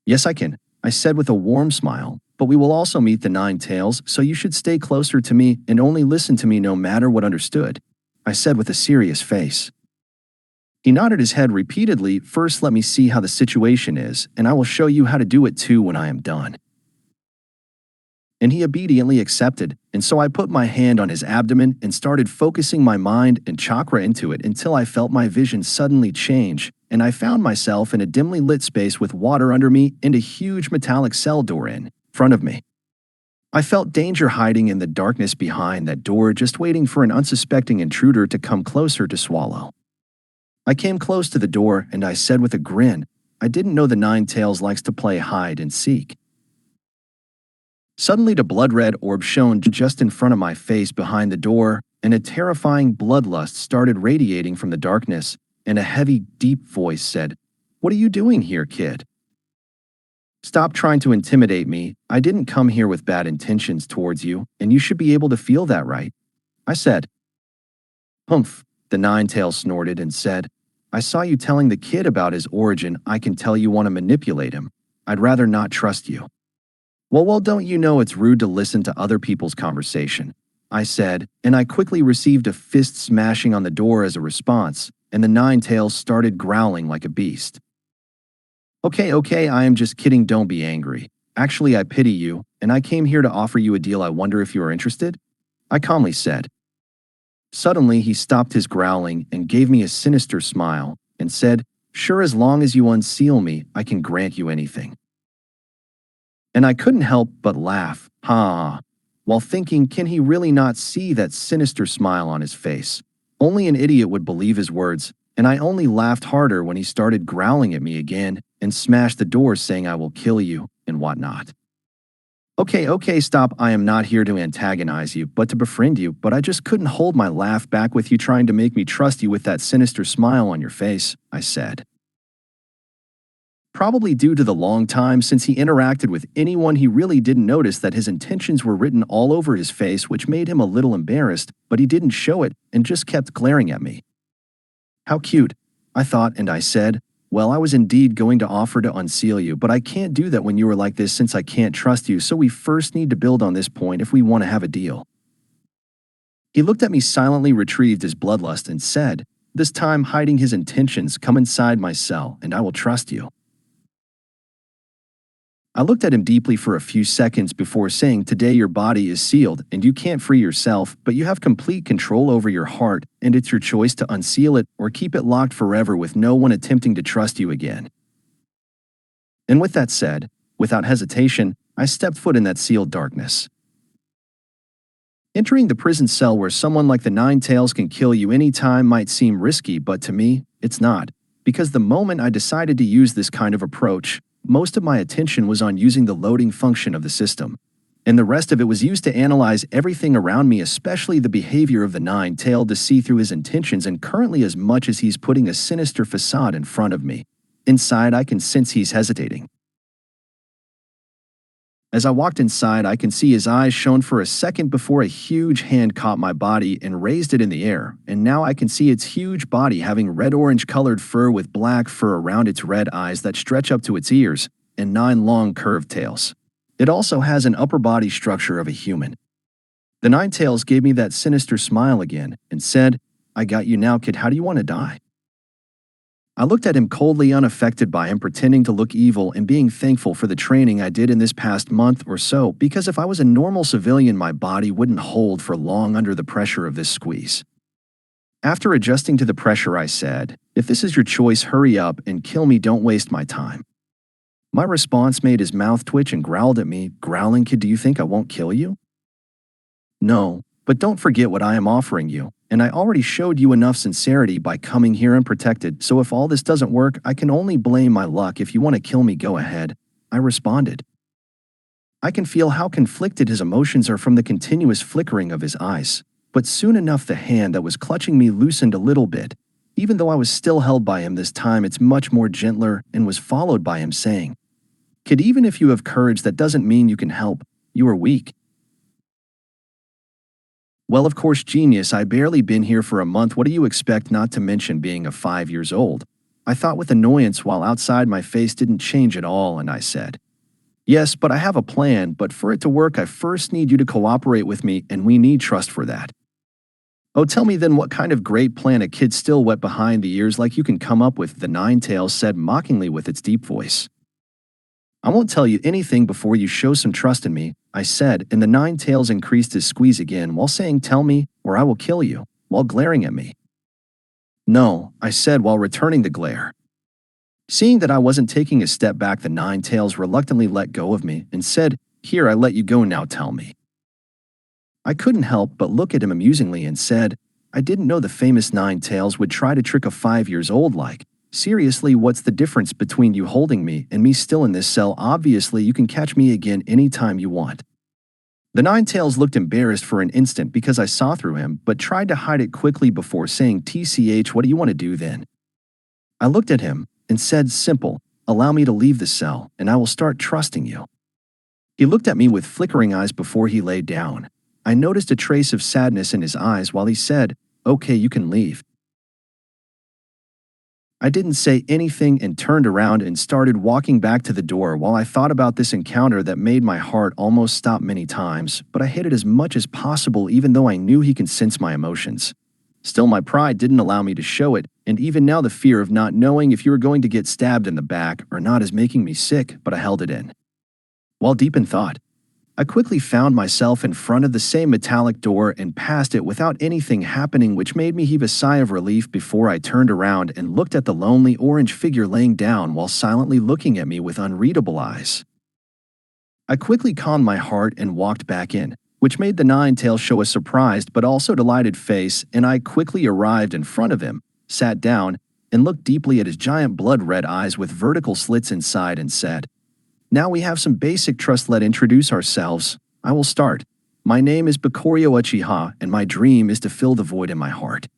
"Yes, I can," I said with a warm smile, "but we will also meet the 9 tails, so you should stay closer to me and only listen to me no matter what." "Understood," I said with a serious face. He nodded his head repeatedly. "First, let me see how the situation is, and I will show you how to do it too when I am done." And he obediently accepted, and so I put my hand on his abdomen and started focusing my mind and chakra into it until I felt my vision suddenly change, and I found myself in a dimly lit space with water under me and a huge metallic cell door in front of me. I felt danger hiding in the darkness behind that door, just waiting for an unsuspecting intruder to come closer to swallow. I came close to the door and I said with a grin, "I didn't know the 9 tails likes to play hide and seek." Suddenly, the blood-red orb shone just in front of my face behind the door, and a terrifying bloodlust started radiating from the darkness, and a heavy, deep voice said, "What are you doing here, kid? Stop trying to intimidate me. I didn't come here with bad intentions towards you, and you should be able to feel that, right?" I said. "Humph," the 9 tails snorted and said, I saw you telling the kid about his origin. I can tell you want to manipulate him. I'd rather not trust you." Well, don't you know it's rude to listen to other people's conversation?" I said, and I quickly received a fist smashing on the door as a response, and the nine tails started growling like a beast. Okay, I am just kidding, don't be angry. Actually, I pity you, and I came here to offer you a deal. I wonder if you are interested?" I calmly said. Suddenly, he stopped his growling and gave me a sinister smile and said, "Sure, as long as you unseal me, I can grant you anything." And I couldn't help but laugh, while thinking, can he really not see that sinister smile on his face? Only an idiot would believe his words, and I only laughed harder when he started growling at me again and smashed the door saying I will kill you and whatnot. Okay, stop. I am not here to antagonize you, but to befriend you, but I just couldn't hold my laugh back with you trying to make me trust you with that sinister smile on your face, I said. Probably due to the long time since he interacted with anyone, he really didn't notice that his intentions were written all over his face, which made him a little embarrassed, but he didn't show it and just kept glaring at me. How cute, I thought, and I said, "Well, I was indeed going to offer to unseal you, but I can't do that when you are like this since I can't trust you, so we first need to build on this point if we want to have a deal." He looked at me silently, retrieved his bloodlust, and said, this time hiding his intentions, "Come inside my cell, and I will trust you." I looked at him deeply for a few seconds before saying, "Today your body is sealed, and you can't free yourself, but you have complete control over your heart, and it's your choice to unseal it or keep it locked forever with no one attempting to trust you again." And with that said, without hesitation, I stepped foot in that sealed darkness. Entering the prison cell where someone like the Nine Tails can kill you anytime might seem risky, but to me, it's not, because the moment I decided to use this kind of approach, most of my attention was on using the loading function of the system, and the rest of it was used to analyze everything around me, especially the behavior of the nine-tailed, to see through his intentions, and currently as much as he's putting a sinister facade in front of me, inside I can sense he's hesitating. As I walked inside, I can see his eyes shone for a second before a huge hand caught my body and raised it in the air, and now I can see its huge body having red-orange colored fur with black fur around its red eyes that stretch up to its ears, and 9 long curved tails. It also has an upper body structure of a human. The Nine Tails gave me that sinister smile again and said, "I got you now, kid. How do you want to die?" I looked at him coldly, unaffected by him pretending to look evil and being thankful for the training I did in this past month or so, because if I was a normal civilian, my body wouldn't hold for long under the pressure of this squeeze. After adjusting to the pressure, I said, "If this is your choice, hurry up and kill me. Don't waste my time." My response made his mouth twitch and growled at me, growling, "Kid, do you think I won't kill you?" "No, but don't forget what I am offering you, and I already showed you enough sincerity by coming here unprotected, so if all this doesn't work, I can only blame my luck. If you want to kill me, go ahead," I responded. I can feel how conflicted his emotions are from the continuous flickering of his eyes, but soon enough the hand that was clutching me loosened a little bit. Even though I was still held by him, this time it's much more gentler, and was followed by him saying, "Kid, even if you have courage, that doesn't mean you can help. You are weak." Well, of course, genius, I barely been here for a month. What do you expect, not to mention being a 5 years old? I thought with annoyance, while outside my face didn't change at all, and I said, "Yes, but I have a plan, but for it to work, I first need you to cooperate with me, and we need trust for that." "Oh, tell me then, what kind of great plan, a kid still wet behind the ears like you can come up with," the Nine Tails said mockingly with its deep voice. "I won't tell you anything before you show some trust in me," I said, and the Nine Tails increased his squeeze again while saying, "Tell me, or I will kill you," while glaring at me. "No," I said while returning the glare. Seeing that I wasn't taking a step back, the Nine Tails reluctantly let go of me and said, "Here, I let you go, now tell me." I couldn't help but look at him amusingly and said, "I didn't know the famous Nine Tails would try to trick a 5 years old like. Seriously, what's the difference between you holding me and me still in this cell? Obviously, you can catch me again anytime you want." The Nine Tails looked embarrassed for an instant because I saw through him, but tried to hide it quickly before saying, "TCH, what do you want to do then?" I looked at him and said, "Simple, allow me to leave the cell, and I will start trusting you." He looked at me with flickering eyes before he lay down. I noticed a trace of sadness in his eyes while he said, "Okay, you can leave." I didn't say anything and turned around and started walking back to the door while I thought about this encounter that made my heart almost stop many times, but I hid it as much as possible even though I knew he can sense my emotions. Still, my pride didn't allow me to show it, and even now the fear of not knowing if you were going to get stabbed in the back or not is making me sick, but I held it in. While deep in thought, I quickly found myself in front of the same metallic door and passed it without anything happening, which made me heave a sigh of relief before I turned around and looked at the lonely orange figure laying down while silently looking at me with unreadable eyes. I quickly calmed my heart and walked back in, which made the nine-tail show a surprised but also delighted face, and I quickly arrived in front of him, sat down, and looked deeply at his giant blood-red eyes with vertical slits inside and said, "Now we have some basic trust. Let's introduce ourselves. I will start. My name is Bakorio Uchiha, and my dream is to fill the void in my heart."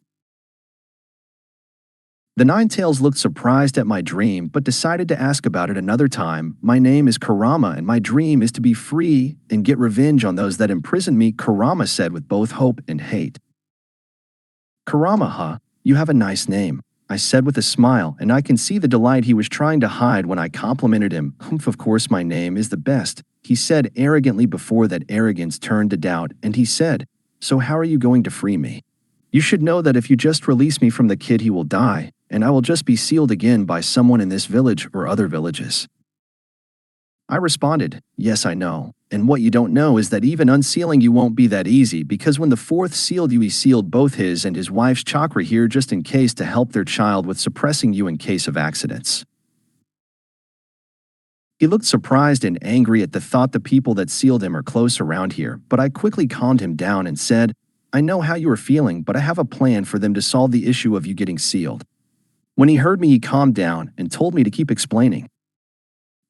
The Nine-Tails looked surprised at my dream, but decided to ask about it another time. "My name is Kurama, and my dream is to be free and get revenge on those that imprisoned me," Kurama said with both hope and hate. "Kurama, huh? You have a nice name," I said with a smile, and I can see the delight he was trying to hide when I complimented him. "Humph, of course my name is the best," he said arrogantly before that arrogance turned to doubt, and he said, "So how are you going to free me? You should know that if you just release me from the kid, he will die, and I will just be sealed again by someone in this village or other villages." I responded, "Yes, I know. And what you don't know is that even unsealing you won't be that easy, because when the fourth sealed you, he sealed both his and his wife's chakra here just in case to help their child with suppressing you in case of accidents." He looked surprised and angry at the thought the people that sealed him are close around here, but I quickly calmed him down and said, "I know how you are feeling, but I have a plan for them to solve the issue of you getting sealed." When he heard me, he calmed down and told me to keep explaining.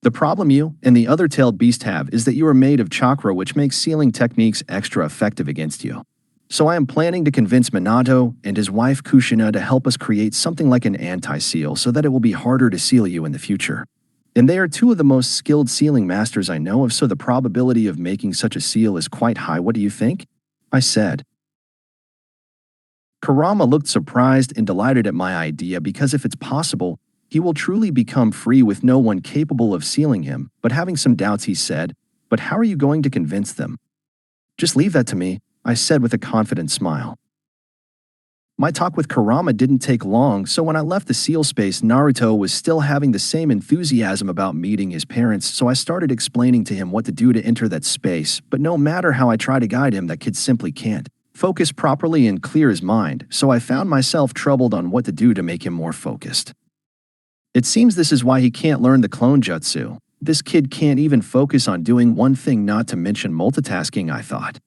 "The problem you and the other tailed beast have is that you are made of chakra, which makes sealing techniques extra effective against you. So I am planning to convince Minato and his wife Kushina to help us create something like an anti-seal so that it will be harder to seal you in the future. And they are two of the most skilled sealing masters I know of, so the probability of making such a seal is quite high. What do you think?" I said. Kurama looked surprised and delighted at my idea because if it's possible, he will truly become free with no one capable of sealing him, but having some doubts he said, "But how are you going to convince them?" "Just leave that to me," I said with a confident smile. My talk with Kurama didn't take long, so when I left the seal space, Naruto was still having the same enthusiasm about meeting his parents, so I started explaining to him what to do to enter that space, but no matter how I try to guide him, that kid simply can't focus properly and clear his mind, so I found myself troubled on what to do to make him more focused. It seems this is why he can't learn the clone jutsu. This kid can't even focus on doing one thing, not to mention multitasking, I thought.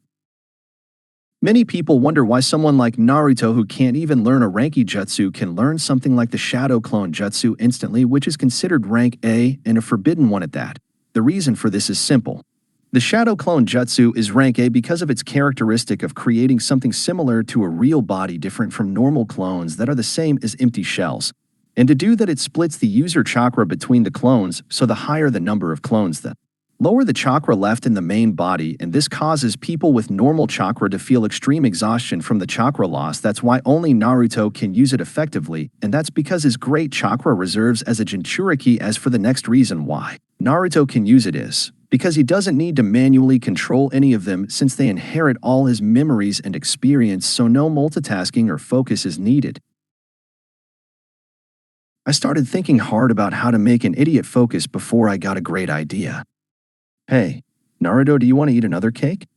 Many people wonder why someone like Naruto, who can't even learn a Ranki jutsu, can learn something like the Shadow Clone Jutsu instantly, which is considered rank A and a forbidden one at that. The reason for this is simple. The Shadow Clone Jutsu is rank A because of its characteristic of creating something similar to a real body different from normal clones that are the same as empty shells. And to do that, it splits the user chakra between the clones, so the higher the number of clones, the lower the chakra left in the main body, and this causes people with normal chakra to feel extreme exhaustion from the chakra loss. That's why only Naruto can use it effectively, and that's because his great chakra reserves as a Jinchuriki. As for the next reason why Naruto can use it is because he doesn't need to manually control any of them, since they inherit all his memories and experience, so no multitasking or focus is needed. I started thinking hard about how to make an idiot focus before I got a great idea. "Hey, Naruto, do you want to eat another cake?"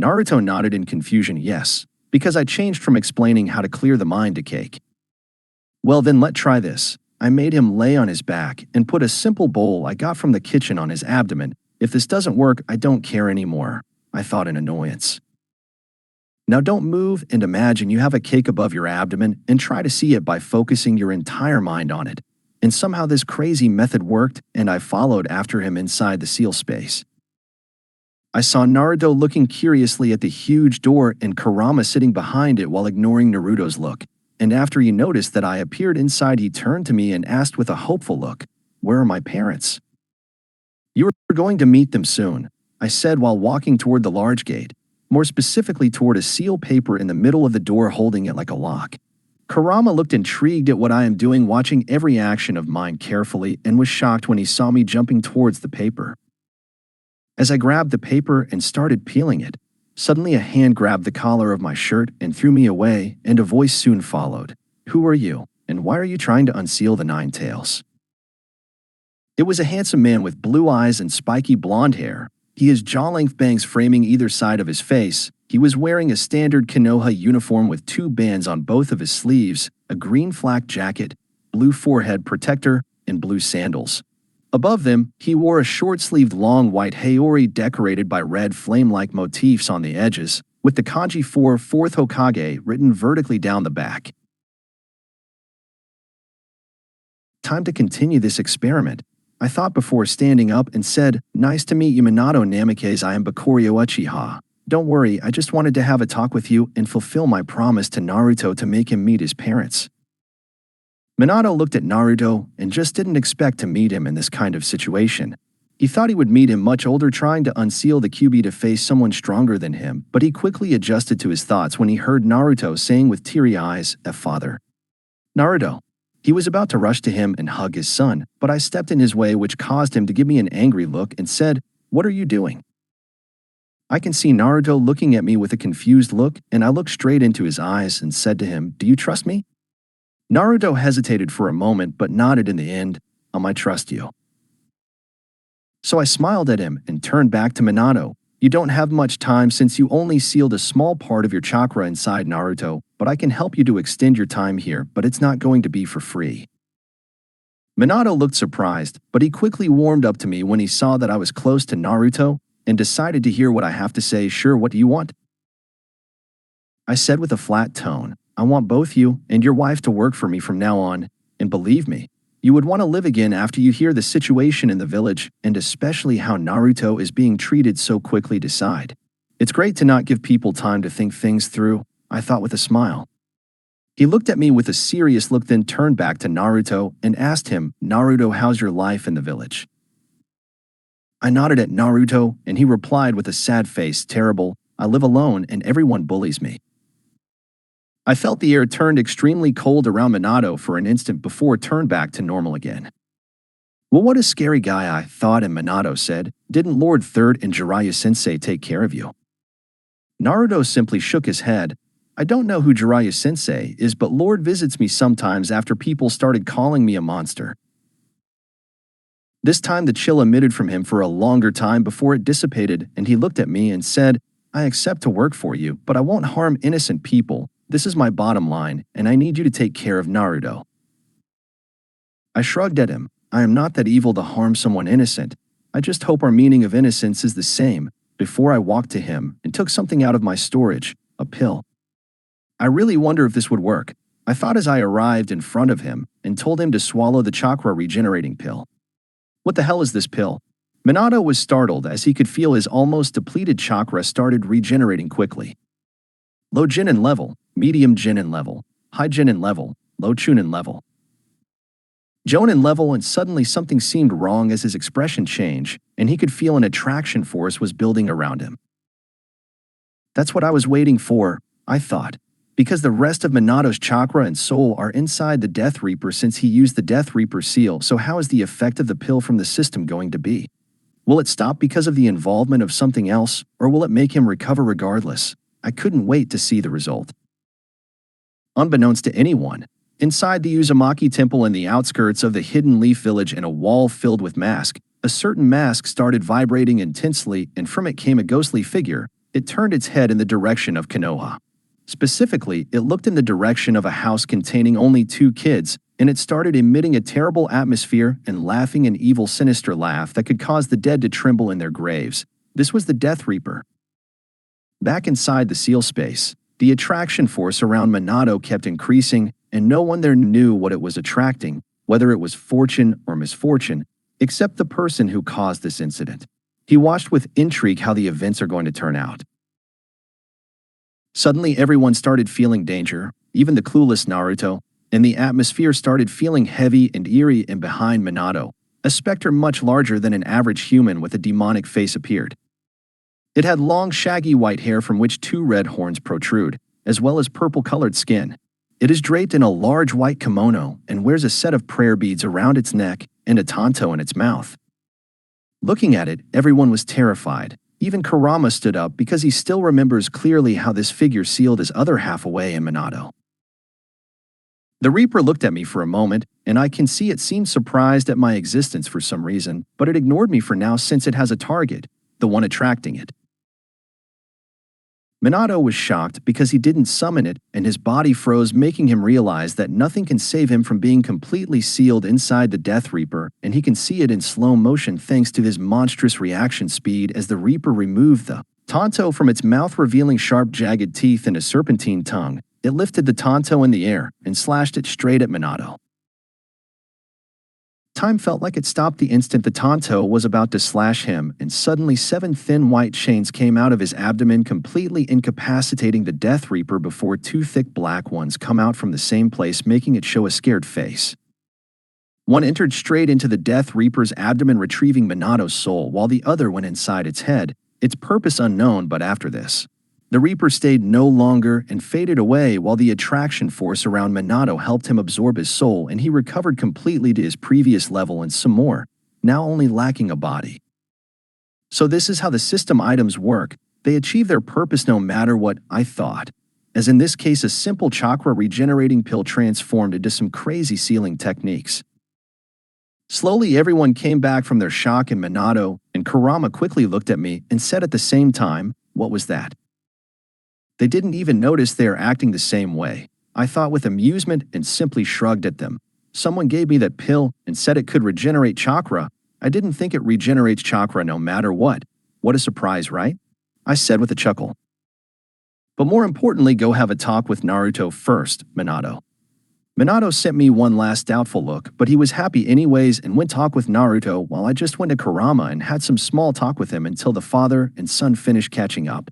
Naruto nodded in confusion, yes, because I changed from explaining how to clear the mind to cake. "Well then, let's try this." I made him lay on his back and put a simple bowl I got from the kitchen on his abdomen. "If this doesn't work, I don't care anymore," I thought in annoyance. Now don't move and imagine you have a cake above your abdomen and try to see it by focusing your entire mind on it. And somehow this crazy method worked, and I followed after him inside the seal space. I saw Naruto looking curiously at the huge door and Kurama sitting behind it while ignoring Naruto's look. And after he noticed that I appeared inside, he turned to me and asked with a hopeful look, "Where are my parents?" "You are going to meet them soon," I said while walking toward the large gate, more specifically toward a seal paper in the middle of the door holding it like a lock. Kurama looked intrigued at what I am doing, watching every action of mine carefully, and was shocked when he saw me jumping towards the paper. As I grabbed the paper and started peeling it, suddenly a hand grabbed the collar of my shirt and threw me away, and a voice soon followed. "Who are you, and why are you trying to unseal the nine tails?" It was a handsome man with blue eyes and spiky blonde hair. He had jaw-length bangs framing either side of his face. He was wearing a standard Konoha uniform with two bands on both of his sleeves, a green flak jacket, blue forehead protector, and blue sandals. Above them, he wore a short-sleeved long white haori decorated by red flame-like motifs on the edges, with the kanji for Fourth Hokage written vertically down the back. Time to continue this experiment, I thought before standing up, and said, "Nice to meet you, Minato Namikaze. I am Bakorio Uchiha. Don't worry, I just wanted to have a talk with you and fulfill my promise to Naruto to make him meet his parents." Minato looked at Naruto and just didn't expect to meet him in this kind of situation. He thought he would meet him much older, trying to unseal the QB to face someone stronger than him, but he quickly adjusted to his thoughts when he heard Naruto saying with teary eyes, "Father." Naruto. He was about to rush to him and hug his son, but I stepped in his way, which caused him to give me an angry look and said, "What are you doing?" I can see Naruto looking at me with a confused look, and I looked straight into his eyes and said to him, "Do you trust me?" Naruto hesitated for a moment but nodded in the end, "I trust you." So I smiled at him and turned back to Minato. "You don't have much time since you only sealed a small part of your chakra inside, Naruto, but I can help you to extend your time here, but it's not going to be for free." Minato looked surprised, but he quickly warmed up to me when he saw that I was close to Naruto and decided to hear what I have to say. "Sure, what do you want?" I said with a flat tone, "I want both you and your wife to work for me from now on, and believe me, you would want to live again after you hear the situation in the village, and especially how Naruto is being treated so quickly. Decide. It's great to not give people time to think things through," I thought with a smile. He looked at me with a serious look, then turned back to Naruto and asked him, "Naruto, how's your life in the village?" I nodded at Naruto, and he replied with a sad face, "Terrible. I live alone and everyone bullies me." I felt the air turned extremely cold around Minato for an instant before it turned back to normal again. "Well, what a scary guy," I thought, and Minato said, "Didn't Lord Third and Jiraiya-sensei take care of you?" Naruto simply shook his head. "I don't know who Jiraiya-sensei is, but Lord visits me sometimes after people started calling me a monster." This time the chill emitted from him for a longer time before it dissipated, and he looked at me and said, "I accept to work for you, but I won't harm innocent people. This is my bottom line, and I need you to take care of Naruto." I shrugged at him. "I am not that evil to harm someone innocent. I just hope our meaning of innocence is the same." Before I walked to him and took something out of my storage, a pill. I really wonder if this would work, I thought as I arrived in front of him and told him to swallow the chakra regenerating pill. "What the hell is this pill?" Minato was startled as he could feel his almost depleted chakra started regenerating quickly. Low Jinin level, medium Jinin level, high Jinin level, low Chunin level. Jonin level, and suddenly something seemed wrong as his expression changed, and he could feel an attraction force was building around him. That's what I was waiting for, I thought, because the rest of Minato's chakra and soul are inside the Death Reaper since he used the Death Reaper seal, so how is the effect of the pill from the system going to be? Will it stop because of the involvement of something else, or will it make him recover regardless? I couldn't wait to see the result. Unbeknownst to anyone, inside the Uzumaki temple in the outskirts of the Hidden Leaf Village, in a wall filled with masks, a certain mask started vibrating intensely, and from it came a ghostly figure. It turned its head in the direction of Konoha. Specifically, it looked in the direction of a house containing only 2 kids, and it started emitting a terrible atmosphere and laughing an evil, sinister laugh that could cause the dead to tremble in their graves. This was the Death Reaper. Back inside the seal space, the attraction force around Minato kept increasing, and no one there knew what it was attracting, whether it was fortune or misfortune, except the person who caused this incident. He watched with intrigue how the events are going to turn out. Suddenly everyone started feeling danger, even the clueless Naruto, and the atmosphere started feeling heavy and eerie, and behind Minato, a specter much larger than an average human with a demonic face appeared. It had long shaggy white hair from which 2 red horns protrude, as well as purple-colored skin. It is draped in a large white kimono and wears a set of prayer beads around its neck and a tanto in its mouth. Looking at it, everyone was terrified. Even Kurama stood up because he still remembers clearly how this figure sealed his other half away in Minato. The Reaper looked at me for a moment, and I can see it seemed surprised at my existence for some reason, but it ignored me for now since it has a target, the one attracting it. Minato was shocked because he didn't summon it, and his body froze, making him realize that nothing can save him from being completely sealed inside the Death Reaper, and he can see it in slow motion thanks to his monstrous reaction speed as the Reaper removed the tanto from its mouth, revealing sharp, jagged teeth and a serpentine tongue. It lifted the tanto in the air and slashed it straight at Minato. Time felt like it stopped the instant the tanto was about to slash him, and suddenly 7 thin white chains came out of his abdomen, completely incapacitating the Death Reaper before 2 thick black ones come out from the same place, making it show a scared face. One entered straight into the Death Reaper's abdomen, retrieving Minato's soul, while the other went inside its head, its purpose unknown. But after this, the Reaper stayed no longer and faded away, while the attraction force around Minato helped him absorb his soul, and he recovered completely to his previous level and some more, now only lacking a body. So this is how the system items work. They achieve their purpose no matter what, I thought. As in this case, a simple chakra regenerating pill transformed into some crazy sealing techniques. Slowly everyone came back from their shock, and Minato and Kurama quickly looked at me and said at the same time, "What was that?" They didn't even notice they are acting the same way, I thought with amusement, and simply shrugged at them. Someone gave me that pill and said it could regenerate chakra. I didn't think it regenerates chakra no matter what. What a surprise, right? I said with a chuckle. But more importantly, go have a talk with Naruto first, Minato. Minato sent me one last doubtful look, but he was happy anyways and went talk with Naruto, while I just went to Kurama and had some small talk with him until the father and son finished catching up.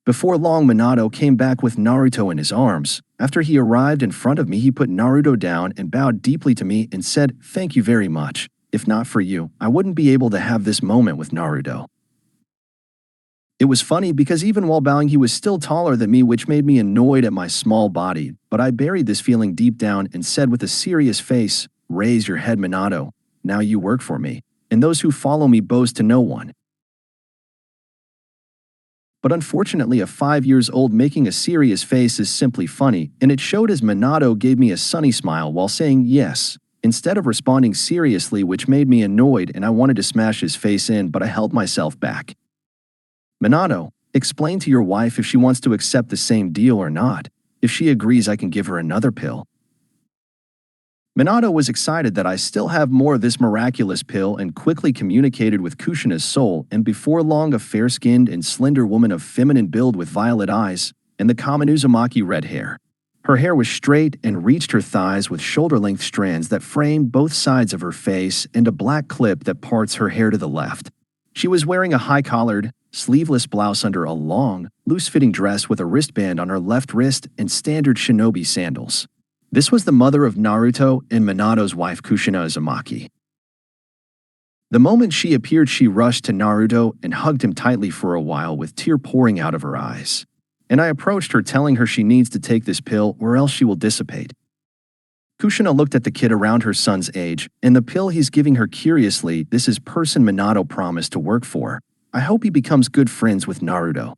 Before long, Minato came back with Naruto in his arms. After he arrived in front of me, he put Naruto down and bowed deeply to me and said, "Thank you very much. If not for you, I wouldn't be able to have this moment with Naruto." It was funny because even while bowing, he was still taller than me, which made me annoyed at my small body, but I buried this feeling deep down and said with a serious face, "Raise your head, Minato. Now you work for me, and those who follow me boast to no one." But unfortunately, a 5-year-old making a serious face is simply funny, and it showed as Minato gave me a sunny smile while saying yes, instead of responding seriously, which made me annoyed and I wanted to smash his face in, but I held myself back. "Minato, explain to your wife if she wants to accept the same deal or not. If she agrees, I can give her another pill." Minato was excited that I still have more of this miraculous pill and quickly communicated with Kushina's soul, and before long a fair-skinned and slender woman of feminine build with violet eyes and the common Uzumaki red hair. Her hair was straight and reached her thighs with shoulder-length strands that framed both sides of her face and a black clip that parts her hair to the left. She was wearing a high-collared, sleeveless blouse under a long, loose-fitting dress with a wristband on her left wrist and standard shinobi sandals. This was the mother of Naruto and Minato's wife, Kushina Uzumaki. The moment she appeared, she rushed to Naruto and hugged him tightly for a while with tears pouring out of her eyes. And I approached her, telling her she needs to take this pill or else she will dissipate. Kushina looked at the kid around her son's age and the pill he's giving her curiously. "This is person Minato promised to work for. I hope he becomes good friends with Naruto,"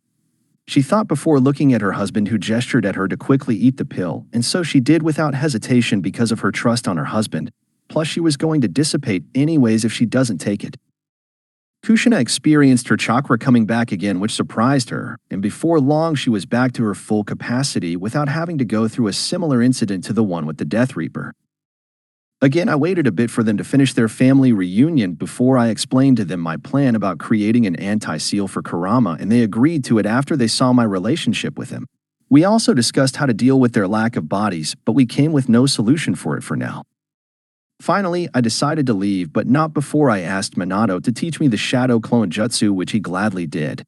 she thought before looking at her husband, who gestured at her to quickly eat the pill, and so she did without hesitation because of her trust on her husband. Plus, she was going to dissipate anyways if she doesn't take it. Kushina experienced her chakra coming back again, which surprised her, and before long she was back to her full capacity without having to go through a similar incident to the one with the Death Reaper. Again, I waited a bit for them to finish their family reunion before I explained to them my plan about creating an anti-seal for Kurama, and they agreed to it after they saw my relationship with him. We also discussed how to deal with their lack of bodies, but we came with no solution for it for now. Finally, I decided to leave, but not before I asked Minato to teach me the Shadow Clone Jutsu, which he gladly did.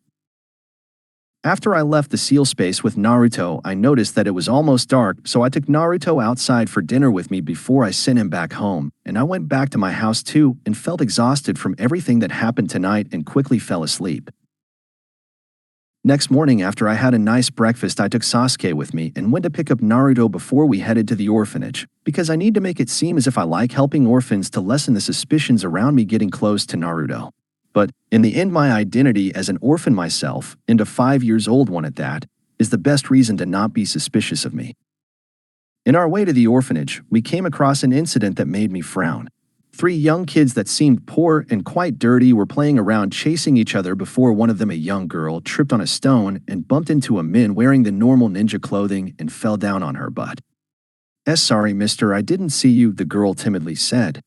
After I left the seal space with Naruto, I noticed that it was almost dark, so I took Naruto outside for dinner with me before I sent him back home, and I went back to my house too and felt exhausted from everything that happened tonight and quickly fell asleep. Next morning, after I had a nice breakfast, I took Sasuke with me and went to pick up Naruto before we headed to the orphanage, because I need to make it seem as if I like helping orphans to lessen the suspicions around me getting close to Naruto. But in the end, my identity as an orphan myself, and a 5 years old one at that, is the best reason to not be suspicious of me. In our way to the orphanage, we came across an incident that made me frown. 3 young kids that seemed poor and quite dirty were playing around chasing each other before one of them, a young girl, tripped on a stone and bumped into a man wearing the normal ninja clothing and fell down on her butt. Sorry, mister, I didn't see you," the girl timidly said.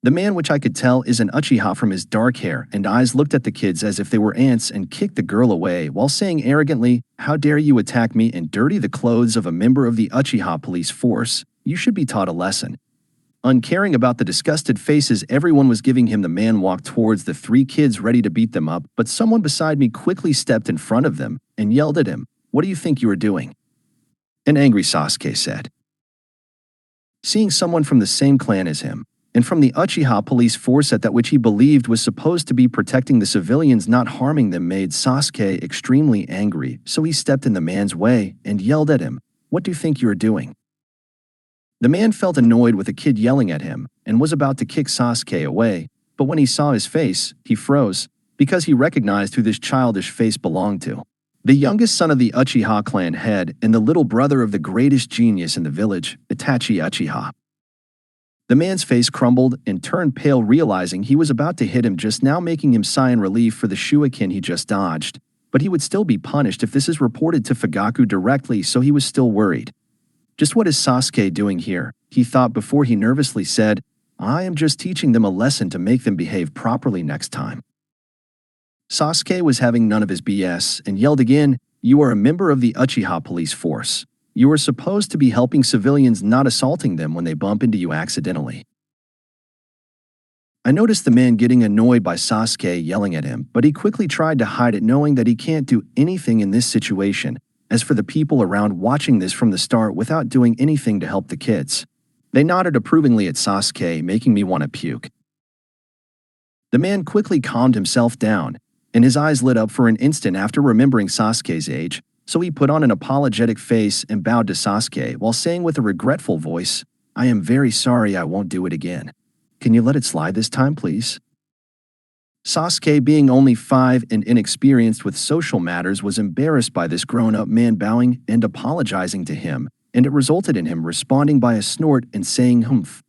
The man, which I could tell is an Uchiha from his dark hair and eyes, looked at the kids as if they were ants and kicked the girl away while saying arrogantly, "How dare you attack me and dirty the clothes of a member of the Uchiha police force? You should be taught a lesson." Uncaring about the disgusted faces everyone was giving him, the man walked towards the 3 kids ready to beat them up, but someone beside me quickly stepped in front of them and yelled at him, "What do you think you are doing?" An angry Sasuke said. Seeing someone from the same clan as him, and from the Uchiha police force at that which he believed was supposed to be protecting the civilians, not harming them, made Sasuke extremely angry, so he stepped in the man's way and yelled at him, "What do you think you are doing?" The man felt annoyed with the kid yelling at him and was about to kick Sasuke away, but when he saw his face, he froze, because he recognized who this childish face belonged to. The youngest son of the Uchiha clan head and the little brother of the greatest genius in the village, Itachi Uchiha. The man's face crumbled and turned pale, realizing he was about to hit him just now, making him sigh in relief for the shuriken he just dodged, but he would still be punished if this is reported to Fugaku directly, so he was still worried. Just what is Sasuke doing here? He thought before he nervously said, "I am just teaching them a lesson to make them behave properly next time." Sasuke was having none of his BS and yelled again, "You are a member of the Uchiha police force. You are supposed to be helping civilians, not assaulting them when they bump into you accidentally." I noticed the man getting annoyed by Sasuke yelling at him, but he quickly tried to hide it, knowing that he can't do anything in this situation. As for the people around watching this from the start without doing anything to help the kids, they nodded approvingly at Sasuke, making me want to puke. The man quickly calmed himself down, and his eyes lit up for an instant after remembering Sasuke's age, so he put on an apologetic face and bowed to Sasuke while saying with a regretful voice, "I am very sorry, I won't do it again. Can you let it slide this time, please?" Sasuke, being only 5 and inexperienced with social matters, was embarrassed by this grown-up man bowing and apologizing to him, and it resulted in him responding by a snort and saying, "Humph.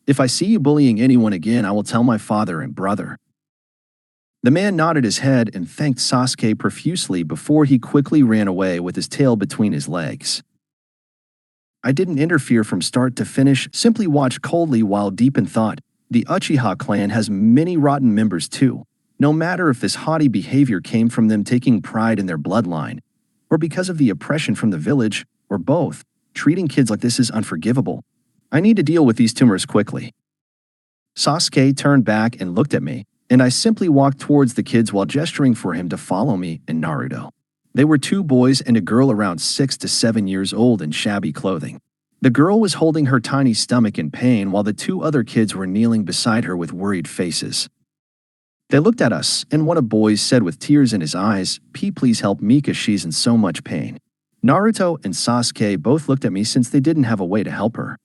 If I see you bullying anyone again, I will tell my father and brother." The man nodded his head and thanked Sasuke profusely before he quickly ran away with his tail between his legs. I didn't interfere from start to finish, simply watched coldly while deep in thought. The Uchiha clan has many rotten members too. No matter if this haughty behavior came from them taking pride in their bloodline, or because of the oppression from the village, or both, treating kids like this is unforgivable. I need to deal with these tumors quickly. Sasuke turned back and looked at me, and I simply walked towards the kids while gesturing for him to follow me and Naruto. They were 2 boys and a girl around 6 to 7 years old in shabby clothing. The girl was holding her tiny stomach in pain while the 2 other kids were kneeling beside her with worried faces. They looked at us, and one of the boys said with tears in his eyes, Please help Mika, she's in so much pain." Naruto and Sasuke both looked at me since they didn't have a way to help her.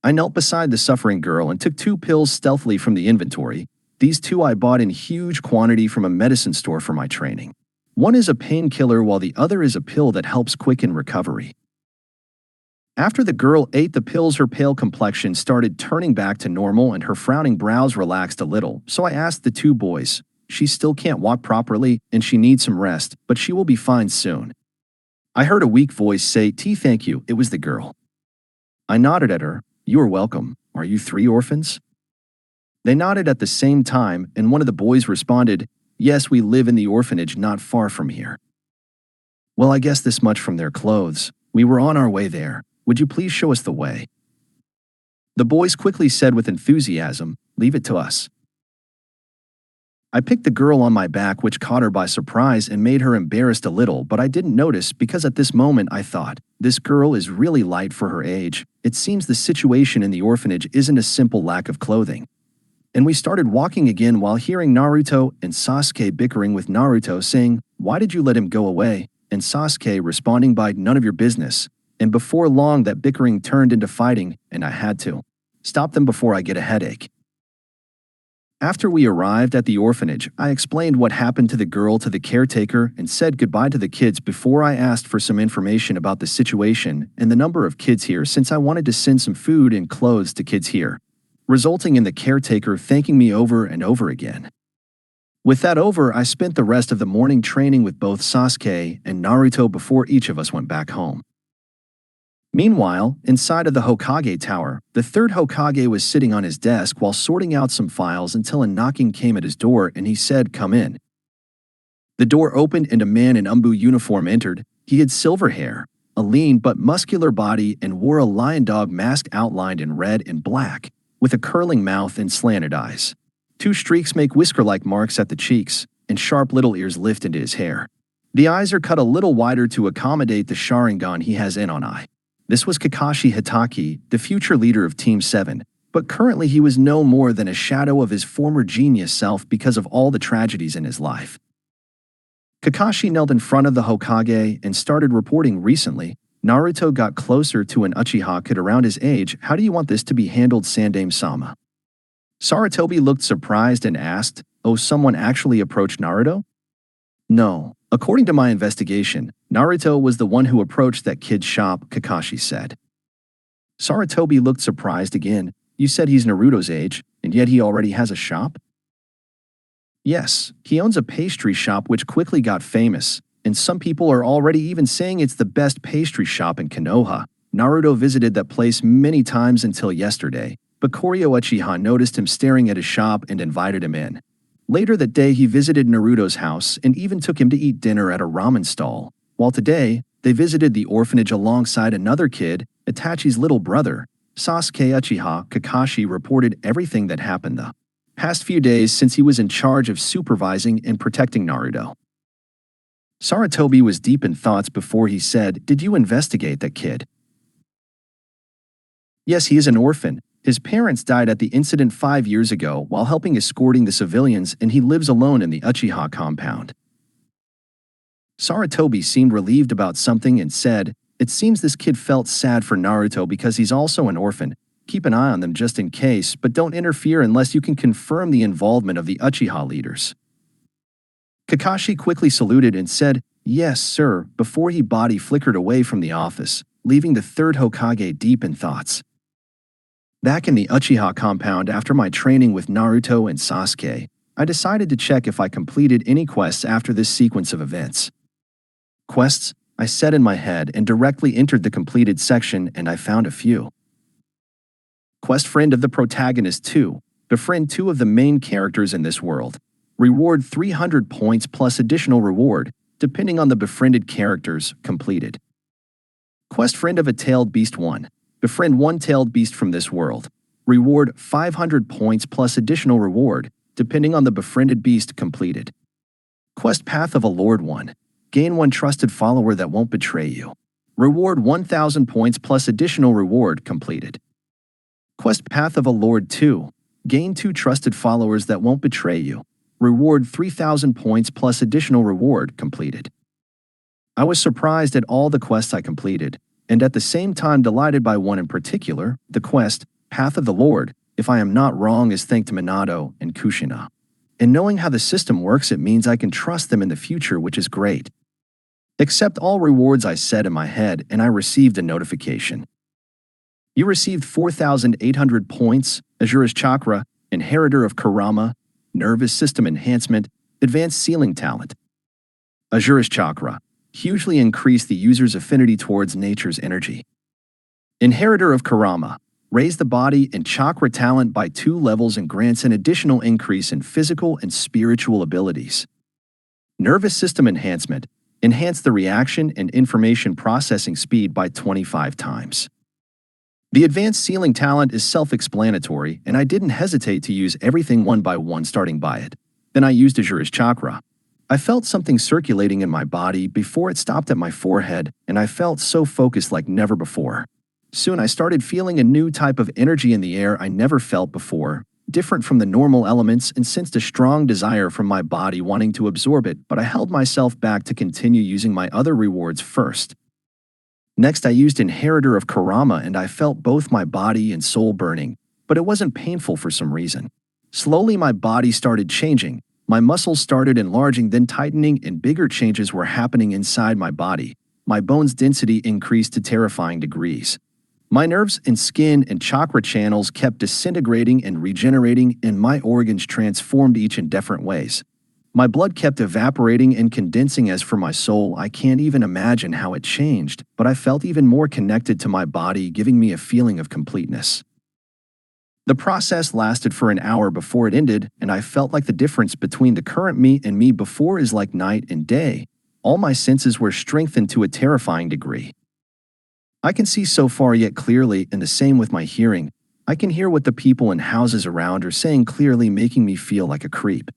I knelt beside the suffering girl and took 2 pills stealthily from the inventory. These 2 I bought in huge quantity from a medicine store for my training. One is a painkiller while the other is a pill that helps quicken recovery. After the girl ate the pills, her pale complexion started turning back to normal and her frowning brows relaxed a little, so I asked the 2 boys, "She still can't walk properly and she needs some rest, but she will be fine soon." I heard a weak voice say, Thank you." It was the girl. I nodded at her. "You are welcome. Are you 3 orphans?" They nodded at the same time, and one of the boys responded, "Yes, we live in the orphanage not far from here." Well, I guess this much from their clothes. We were on our way there. Would you please show us the way? The boys quickly said with enthusiasm, "Leave it to us." I picked the girl on my back, which caught her by surprise and made her embarrassed a little, but I didn't notice because at this moment I thought, this girl is really light for her age. It seems the situation in the orphanage isn't a simple lack of clothing. And we started walking again while hearing Naruto and Sasuke bickering with Naruto saying, "Why did you let him go away?" And Sasuke responding by, "None of your business." And before long that bickering turned into fighting and I had to stop them before I get a headache. After we arrived at the orphanage, I explained what happened to the girl to the caretaker and said goodbye to the kids before I asked for some information about the situation and the number of kids here since I wanted to send some food and clothes to kids here, resulting in the caretaker thanking me over and over again. With that over, I spent the rest of the morning training with both Sasuke and Naruto before each of us went back home. Meanwhile, inside of the Hokage Tower, the third Hokage was sitting on his desk while sorting out some files until a knocking came at his door and he said, "Come in." The door opened and a man in Umbu uniform entered. He had silver hair, a lean but muscular body, and wore a lion dog mask outlined in red and black, with a curling mouth and slanted eyes. Two streaks make whisker-like marks at the cheeks, and sharp little ears lift into his hair. The eyes are cut a little wider to accommodate the Sharingan he has in on eye. This was Kakashi Hitaki, the future leader of Team 7, but currently he was no more than a shadow of his former genius self because of all the tragedies in his life. Kakashi knelt in front of the Hokage and started reporting recently. Naruto got closer to an Uchiha kid around his age. "How do you want this to be handled, Sandame-sama?" Sarutobi looked surprised and asked, "Oh, someone actually approached Naruto?" "No. According to my investigation, Naruto was the one who approached that kid's shop," Kakashi said. Sarutobi looked surprised again. "You said he's Naruto's age, and yet he already has a shop?" "Yes, he owns a pastry shop which quickly got famous, and some people are already even saying it's the best pastry shop in Konoha. Naruto visited that place many times until yesterday. Bakorio Uchiha noticed him staring at his shop and invited him in. Later that day he visited Naruto's house and even took him to eat dinner at a ramen stall, while today they visited the orphanage alongside another kid, Itachi's little brother, Sasuke Uchiha." Kakashi reported everything that happened the past few days since he was in charge of supervising and protecting Naruto. Sarutobi was deep in thoughts before he said, "Did you investigate that kid?" "Yes, he is an orphan. His parents died at the incident 5 years ago while helping escorting the civilians, and he lives alone in the Uchiha compound." Sarutobi seemed relieved about something and said, "It seems this kid felt sad for Naruto because he's also an orphan. Keep an eye on them just in case, but don't interfere unless you can confirm the involvement of the Uchiha leaders." Kakashi quickly saluted and said, "Yes, sir," before he body flickered away from the office, leaving the third Hokage deep in thoughts. Back in the Uchiha compound after my training with Naruto and Sasuke, I decided to check if I completed any quests after this sequence of events. "Quests?" I said in my head and directly entered the completed section and I found a few. Quest Friend of the Protagonist 2. Befriend 2 of the main characters in this world. Reward 300 points plus additional reward, depending on the befriended characters, completed. Quest Friend of a Tailed Beast 1. Befriend one tailed beast from this world. Reward 500 points plus additional reward, depending on the befriended beast, completed. Quest Path of a Lord 1. Gain one trusted follower that won't betray you. Reward 1000 points plus additional reward, completed. Quest Path of a Lord 2. Gain 2 trusted followers that won't betray you. Reward 3000 points plus additional reward, completed. I was surprised at all the quests I completed, and at the same time delighted by one in particular, the quest, Path of the Lord, if I am not wrong, is thanked to Minato and Kushina. And knowing how the system works, it means I can trust them in the future, which is great. Accept all rewards, I said in my head, and I received a notification. You received 4,800 points, Azura's Chakra, Inheritor of Kurama, Nervous System Enhancement, Advanced Sealing Talent. Azura's Chakra. Hugely increase the user's affinity towards nature's energy. Inheritor of Kurama. Raise the body and chakra talent by 2 levels and grants an additional increase in physical and spiritual abilities. Nervous System Enhancement. Enhance the reaction and information processing speed by 25 times. The Advanced Sealing Talent is self-explanatory, and I didn't hesitate to use everything one by one starting by it. Then I used Azura's Chakra. I felt something circulating in my body before it stopped at my forehead, and I felt so focused like never before. Soon I started feeling a new type of energy in the air I never felt before. different from the normal elements, and sensed a strong desire from my body wanting to absorb it, but I held myself back to continue using my other rewards first. Next, I used Inheritor of Karama and I felt both my body and soul burning, but it wasn't painful for some reason. Slowly, my body started changing. My muscles started enlarging, then tightening, and bigger changes were happening inside my body. My bones' density increased to terrifying degrees. My nerves and skin and chakra channels kept disintegrating and regenerating, and my organs transformed each in different ways. My blood kept evaporating and condensing. As for my soul, I can't even imagine how it changed, but I felt even more connected to my body, giving me a feeling of completeness. The process lasted for an hour before it ended, and I felt like the difference between the current me and me before is like night and day. All my senses were strengthened to a terrifying degree. I can see so far yet clearly, and the same with my hearing. I can hear what the people in houses around are saying clearly, making me feel like a creep.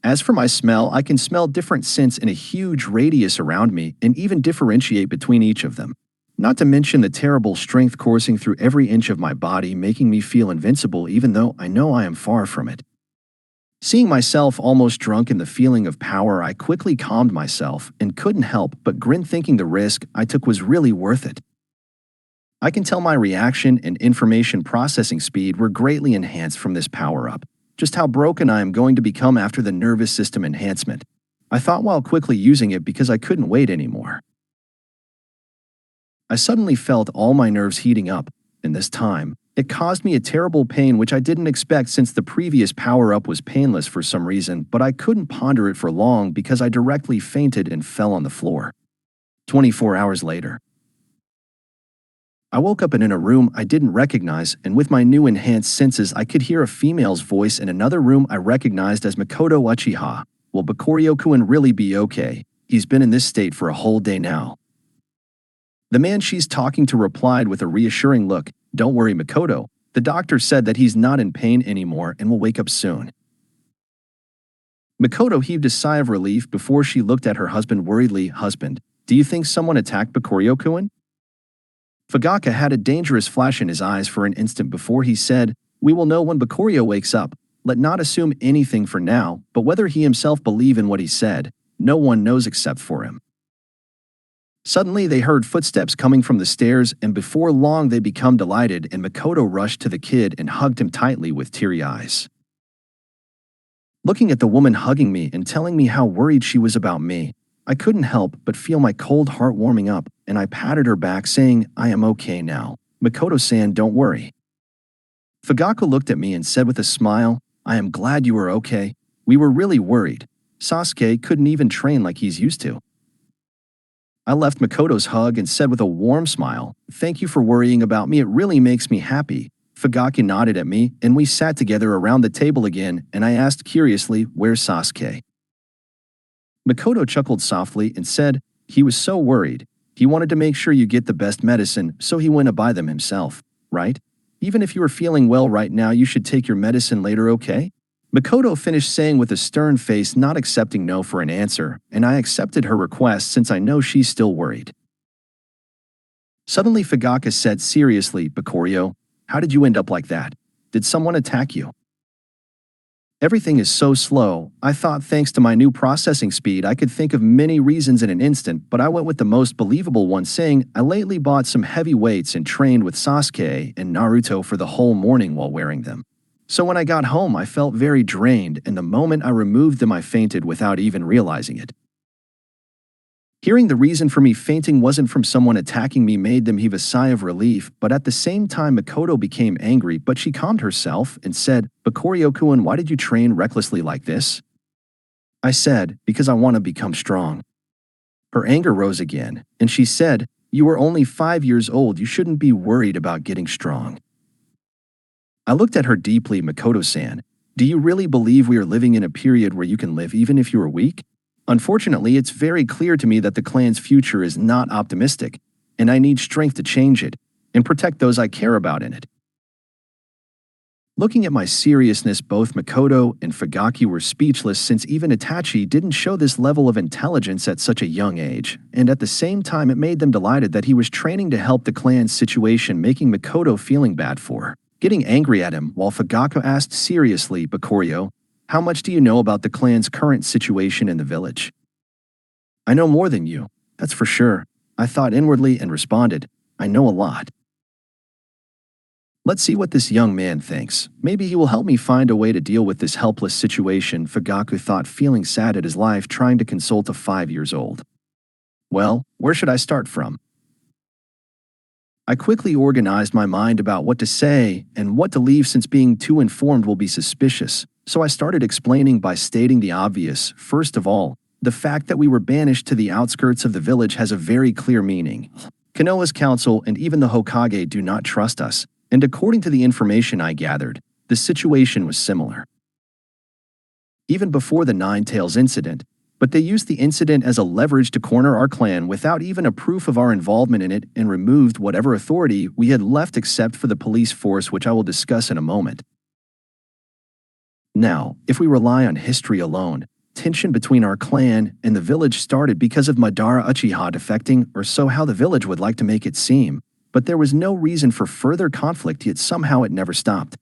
As for my smell, I can smell different scents in a huge radius around me and even differentiate between each of them. Not to mention the terrible strength coursing through every inch of my body, making me feel invincible even though I know I am far from it. Seeing myself almost drunk in the feeling of power, I quickly calmed myself and couldn't help but grin, thinking the risk I took was really worth it. I can tell my reaction and information processing speed were greatly enhanced from this power-up. Just how broken I am going to become after the nervous system enhancement, I thought while quickly using it because I couldn't wait anymore. I suddenly felt all my nerves heating up, and this time, it caused me a terrible pain which I didn't expect since the previous power-up was painless for some reason, but I couldn't ponder it for long because I directly fainted and fell on the floor. 24 hours later, I woke up in a room I didn't recognize, and with my new enhanced senses I could hear a female's voice in another room I recognized as Makoto Uchiha. Will Bakorio-kun really be okay? He's been in this state for a whole day now. The man she's talking to replied with a reassuring look, "Don't worry, Makoto. The doctor said that he's not in pain anymore and will wake up soon." Makoto heaved a sigh of relief before she looked at her husband worriedly. "Husband, do you think someone attacked Bakorio-kun?" Fugaka had a dangerous flash in his eyes for an instant before he said, "We will know when Bakorio wakes up. Let not assume anything for now, but whether he himself believe in what he said, no one knows except for him." Suddenly they heard footsteps coming from the stairs, and before long they become delighted, and Makoto rushed to the kid and hugged him tightly with teary eyes. Looking at the woman hugging me and telling me how worried she was about me, I couldn't help but feel my cold heart warming up, and I patted her back saying, "I am okay now. Makoto-san, don't worry." Fugako looked at me and said with a smile, "I am glad you are okay. We were really worried. Sasuke couldn't even train like he's used to." I left Makoto's hug and said with a warm smile, "Thank you for worrying about me, it really makes me happy." Fugaki nodded at me, and we sat together around the table again, and I asked curiously, "Where's Sasuke?" Makoto chuckled softly and said, "He was so worried. He wanted to make sure you get the best medicine, so he went to buy them himself, right? Even if you are feeling well right now, you should take your medicine later, okay?" Makoto finished saying with a stern face, not accepting no for an answer, and I accepted her request since I know she's still worried. Suddenly Fugaka said seriously, "Bakorio, how did you end up like that? Did someone attack you?" Everything is so slow. I thought thanks to my new processing speed I could think of many reasons in an instant, but I went with the most believable one, saying I lately bought some heavy weights and trained with Sasuke and Naruto for the whole morning while wearing them. So when I got home I felt very drained, and the moment I removed them I fainted without even realizing it. Hearing the reason for me fainting wasn't from someone attacking me made them heave a sigh of relief, but at the same time Makoto became angry, but she calmed herself and said, "Bakorio-kun, why did you train recklessly like this?" I said, "Because I want to become strong." Her anger rose again, and she said, "You are only 5 years old, you shouldn't be worried about getting strong." I looked at her deeply. "Makoto-san, do you really believe we are living in a period where you can live even if you are weak? Unfortunately, it's very clear to me that the clan's future is not optimistic, and I need strength to change it and protect those I care about in it." Looking at my seriousness, both Makoto and Fugaki were speechless, since even Itachi didn't show this level of intelligence at such a young age, and at the same time it made them delighted that he was training to help the clan's situation, making Makoto feeling bad for her. getting angry at him while Fugaku asked seriously, Bakorio, how much do you know about the clan's current situation in the village? I know more than you, that's for sure. I thought inwardly and responded, I know a lot. Let's see what this young man thinks. Maybe he will help me find a way to deal with this helpless situation, Fugaku thought, feeling sad at his life trying to consult a 5-year-old. Well, where should I start from? I quickly organized my mind about what to say and what to leave since being too informed will be suspicious, so I started explaining by stating the obvious. First of all, the fact that we were banished to the outskirts of the village has a very clear meaning. Konoha's council and even the Hokage do not trust us, and according to the information I gathered, the situation was similar. Even before the Nine Tails incident, but they used the incident as a leverage to corner our clan without even a proof of our involvement in it and removed whatever authority we had left except for the police force, which I will discuss in a moment. Now, if we rely on history alone, tension between our clan and the village started because of Madara Uchiha defecting, or so how the village would like to make it seem, but there was no reason for further conflict, yet somehow it never stopped.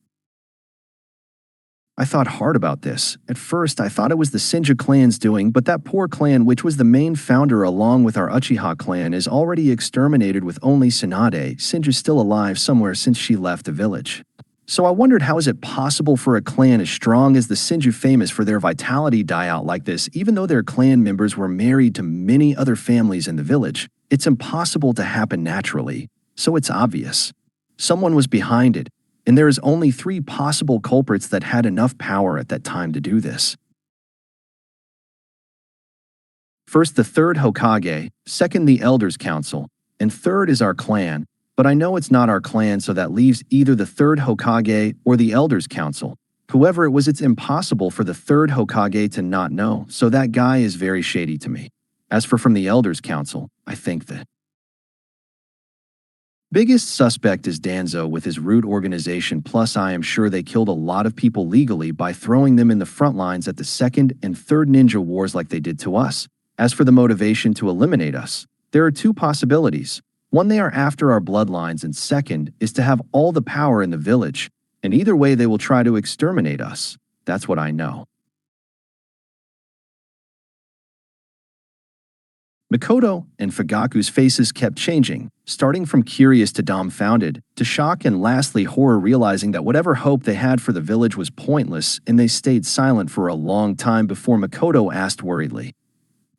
I thought hard about this. At first, I thought it was the Shinju clan's doing, but that poor clan, which was the main founder along with our Uchiha clan, is already exterminated with only Tsunade, Shinju, still alive somewhere since she left the village. So I wondered, how is it possible for a clan as strong as the Shinju, famous for their vitality, die out like this, even though their clan members were married to many other families in the village? It's impossible to happen naturally, so it's obvious. Someone was behind it, and there is only 3 possible culprits that had enough power at that time to do this. First, the 3rd Hokage, second, the Elders Council, and third is our clan, but I know it's not our clan, so that leaves either the 3rd Hokage or the Elders Council. Whoever it was, it's impossible for the 3rd Hokage to not know, so that guy is very shady to me. As for from the Elders Council, I think the biggest suspect is Danzo with his root organization, plus I am sure they killed a lot of people legally by throwing them in the front lines at the 2nd and 3rd Ninja Wars like they did to us. As for the motivation to eliminate us, there are 2 possibilities. One, they are after our bloodlines, and second is to have all the power in the village, and either way they will try to exterminate us. That's what I know. Mikoto and Fugaku's faces kept changing, starting from curious to dumbfounded, to shock, and lastly horror, realizing that whatever hope they had for the village was pointless, and they stayed silent for a long time before Mikoto asked worriedly,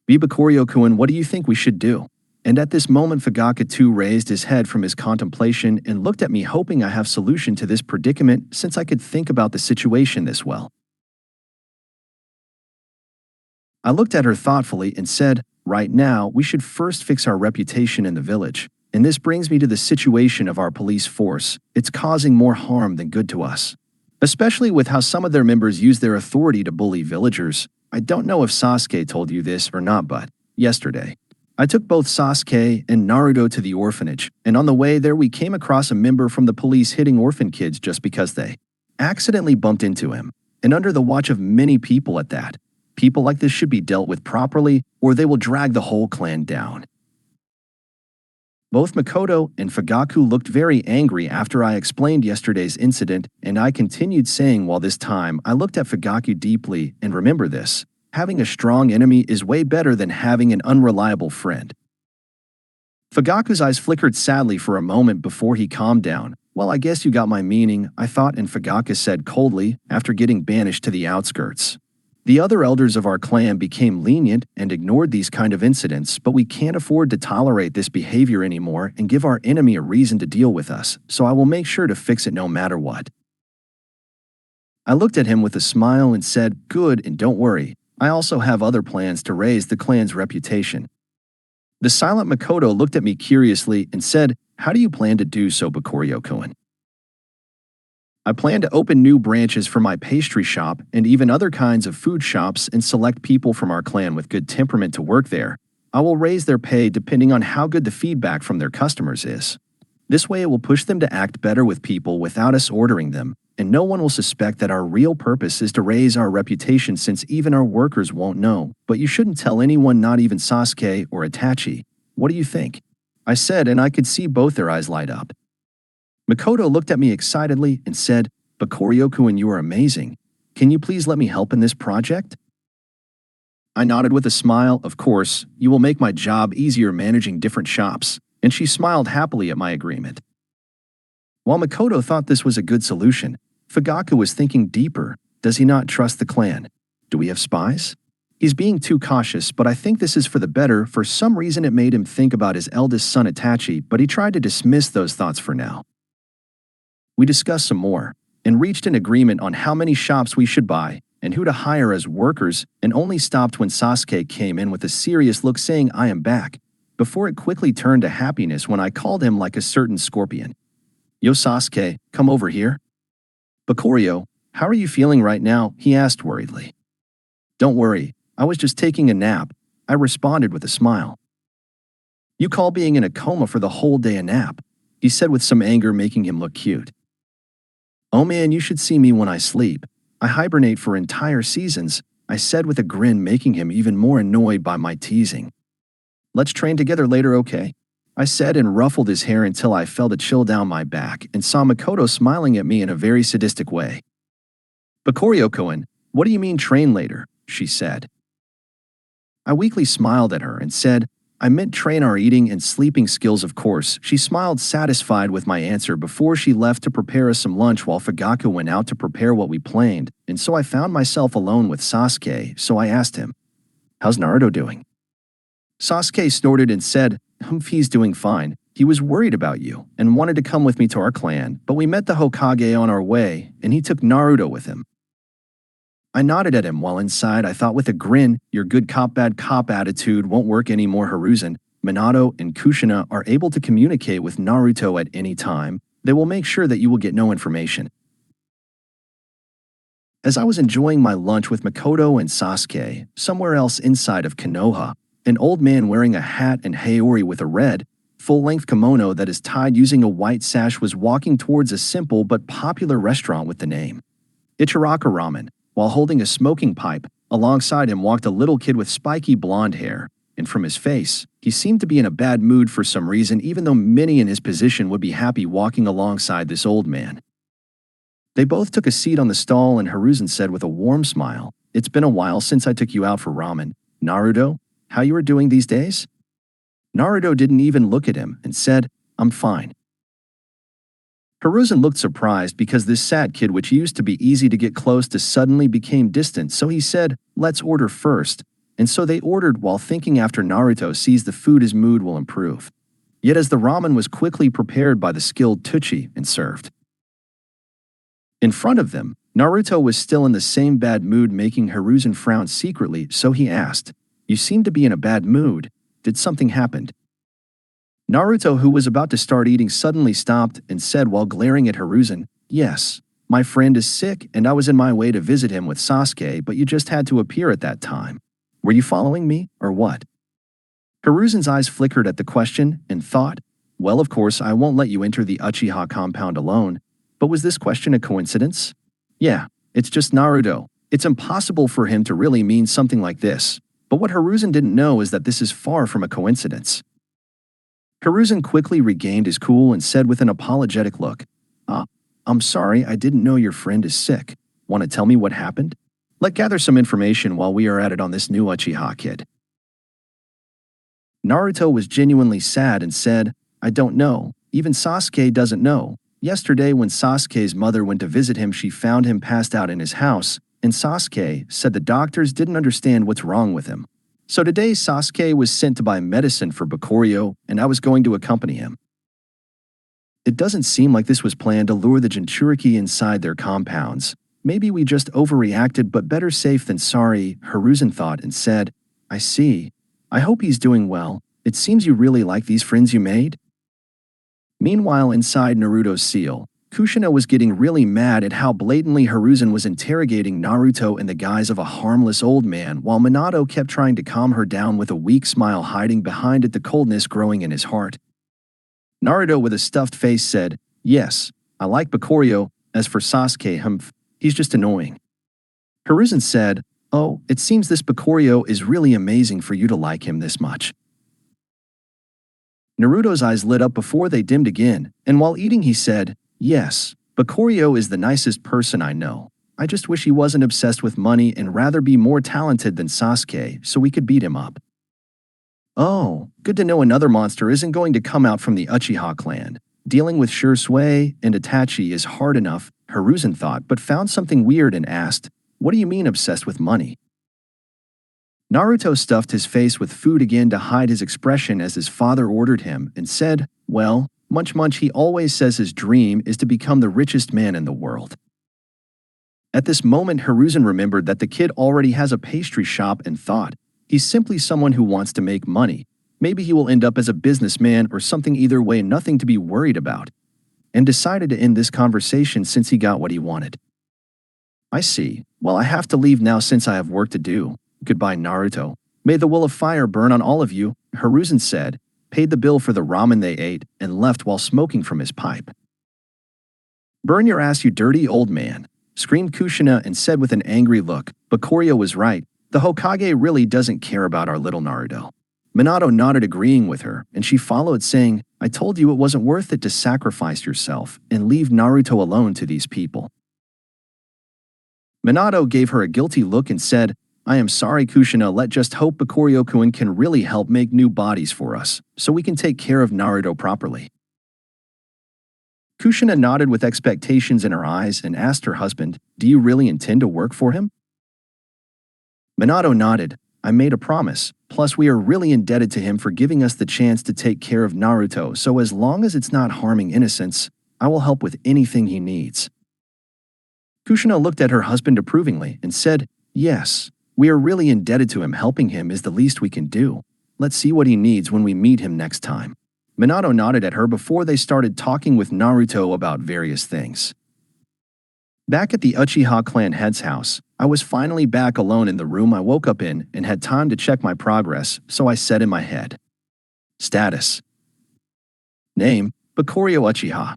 Bakorio-kun, what do you think we should do? And at this moment Fugaku too raised his head from his contemplation and looked at me, hoping I have solution to this predicament since I could think about the situation this well. I looked at her thoughtfully and said, right now, we should first fix our reputation in the village, and this brings me to the situation of our police force. It's causing more harm than good to us, especially with how some of their members use their authority to bully villagers. I don't know if Sasuke told you this or not, but yesterday, I took both Sasuke and Naruto to the orphanage, and on the way there we came across a member from the police hitting orphan kids just because they accidentally bumped into him, and under the watch of many people at that. People like this should be dealt with properly, or they will drag the whole clan down. Both Mikoto and Fugaku looked very angry after I explained yesterday's incident, and I continued saying, while this time I looked at Fugaku deeply, and remember this, having a strong enemy is way better than having an unreliable friend. Fugaku's eyes flickered sadly for a moment before he calmed down. Well, I guess you got my meaning, I thought, and Fugaku said coldly, after getting banished to the outskirts. The other elders of our clan became lenient and ignored these kind of incidents, but we can't afford to tolerate this behavior anymore and give our enemy a reason to deal with us, so I will make sure to fix it no matter what. I looked at him with a smile and said, good, and don't worry, I also have other plans to raise the clan's reputation. The silent Mikoto looked at me curiously and said, how do you plan to do so, Bakorio-kun? I plan to open new branches for my pastry shop and even other kinds of food shops and select people from our clan with good temperament to work there. I will raise their pay depending on how good the feedback from their customers is. This way it will push them to act better with people without us ordering them, and no one will suspect that our real purpose is to raise our reputation, since even our workers won't know. But you shouldn't tell anyone, not even Sasuke or Itachi. What do you think? I said, and I could see both their eyes light up. Makoto looked at me excitedly and said, Bakorio-kun, you are amazing. Can you please let me help in this project? I nodded with a smile. Of course, you will make my job easier managing different shops, and she smiled happily at my agreement. While Makoto thought this was a good solution, Fugaku was thinking deeper. Does he not trust the clan? Do we have spies? He's being too cautious, but I think this is for the better. For some reason it made him think about his eldest son Itachi, but he tried to dismiss those thoughts for now. We discussed some more, and reached an agreement on how many shops we should buy, and who to hire as workers, and only stopped when Sasuke came in with a serious look saying, I am back, before it quickly turned to happiness when I called him like a certain scorpion. Yo Sasuke, come over here. Bakorio, how are you feeling right now? He asked worriedly. Don't worry, I was just taking a nap, I responded with a smile. You call being in a coma for the whole day a nap, he said with some anger, making him look cute. Oh man, you should see me when I sleep. I hibernate for entire seasons, I said with a grin, making him even more annoyed by my teasing. Let's train together later, okay? I said and ruffled his hair until I felt a chill down my back and saw Makoto smiling at me in a very sadistic way. Bakorio-kun, what do you mean train later? She said. I weakly smiled at her and said, I meant train our eating and sleeping skills, of course. She smiled, satisfied with my answer, before she left to prepare us some lunch while Fugaku went out to prepare what we planned, and so I found myself alone with Sasuke, so I asked him, how's Naruto doing? Sasuke snorted and said, he's doing fine. He was worried about you and wanted to come with me to our clan, but we met the Hokage on our way, and he took Naruto with him. I nodded at him while inside I thought with a grin, your good cop bad cop attitude won't work anymore. Hiruzen, Minato, and Kushina are able to communicate with Naruto at any time. They will make sure that you will get no information. As I was enjoying my lunch with Makoto and Sasuke, somewhere else inside of Konoha, an old man wearing a hat and haori with a red, full-length kimono that is tied using a white sash was walking towards a simple but popular restaurant with the name Ichiraka Ramen. While holding a smoking pipe, alongside him walked a little kid with spiky blonde hair, and from his face, he seemed to be in a bad mood for some reason, even though many in his position would be happy walking alongside this old man. They both took a seat on the stall, and Hiruzen said with a warm smile, it's been a while since I took you out for ramen. Naruto, how you are doing these days? Naruto didn't even look at him and said, I'm fine. Hiruzen looked surprised because this sad kid, which used to be easy to get close to, suddenly became distant, so he said, let's order first, and so they ordered while thinking after Naruto sees the food his mood will improve. Yet as the ramen was quickly prepared by the skilled Tuchi and served. In front of them, Naruto was still in the same bad mood, making Hiruzen frown secretly, so he asked, you seem to be in a bad mood, did something happen? Naruto, who was about to start eating, suddenly stopped and said while glaring at Hiruzen, yes, my friend is sick and I was in my way to visit him with Sasuke, but you just had to appear at that time. Were you following me, or what? Hiruzen's eyes flickered at the question and thought, well, of course I won't let you enter the Uchiha compound alone, but was this question a coincidence? Yeah, it's just Naruto. It's impossible for him to really mean something like this, but what Hiruzen didn't know is that this is far from a coincidence. Hiruzen quickly regained his cool and said with an apologetic look, I'm sorry, I didn't know your friend is sick. Want to tell me what happened? Let's gather some information while we are at it on this new Uchiha kid. Naruto was genuinely sad and said, I don't know. Even Sasuke doesn't know. Yesterday when Sasuke's mother went to visit him, she found him passed out in his house, and Sasuke said the doctors didn't understand what's wrong with him. So today Sasuke was sent to buy medicine for Bakorio, and I was going to accompany him. It doesn't seem like this was planned to lure the Jinchuriki inside their compounds. Maybe we just overreacted, but better safe than sorry, Hiruzen thought and said, I see. I hope he's doing well. It seems you really like these friends you made. Meanwhile, inside Naruto's seal, Kushina was getting really mad at how blatantly Hiruzen was interrogating Naruto in the guise of a harmless old man, while Minato kept trying to calm her down with a weak smile hiding behind it, the coldness growing in his heart. Naruto with a stuffed face said, yes, I like Bakorio. As for Sasuke, he's just annoying. Hiruzen said, oh, it seems this Bakorio is really amazing for you to like him this much. Naruto's eyes lit up before they dimmed again, and while eating he said, "Yes, Bakorio is the nicest person I know. I just wish he wasn't obsessed with money and rather be more talented than Sasuke so we could beat him up." Oh, good to know another monster isn't going to come out from the Uchiha clan. Dealing with Shursui and Itachi is hard enough, Hiruzen thought, but found something weird and asked, "What do you mean obsessed with money?" Naruto stuffed his face with food again to hide his expression as his father ordered him and said, "Well, Munch he always says his dream is to become the richest man in the world." At this moment Hiruzen remembered that the kid already has a pastry shop and thought, he's simply someone who wants to make money. Maybe he will end up as a businessman or something, either way nothing to be worried about, and decided to end this conversation since he got what he wanted. "I see. Well, I have to leave now since I have work to do. Goodbye, Naruto. May the will of fire burn on all of you," Hiruzen said, paid the bill for the ramen they ate, and left while smoking from his pipe. "Burn your ass, you dirty old man," screamed Kushina and said with an angry look, "Bakorio was right. The Hokage really doesn't care about our little Naruto." Minato nodded agreeing with her, and she followed saying, "I told you it wasn't worth it to sacrifice yourself and leave Naruto alone to these people." Minato gave her a guilty look and said, "I am sorry, Kushina. Let's just hope Bakorio-kun can really help make new bodies for us, so we can take care of Naruto properly." Kushina nodded with expectations in her eyes and asked her husband, "Do you really intend to work for him?" Minato nodded. "I made a promise, plus we are really indebted to him for giving us the chance to take care of Naruto, so as long as it's not harming innocents, I will help with anything he needs." Kushina looked at her husband approvingly and said, "Yes. We are really indebted to him. Helping him is the least we can do. Let's see what he needs when we meet him next time." Minato nodded at her before they started talking with Naruto about various things. Back at the Uchiha clan head's house, I was finally back alone in the room I woke up in and had time to check my progress, so I said in my head. Status. Name, Bakorio Uchiha.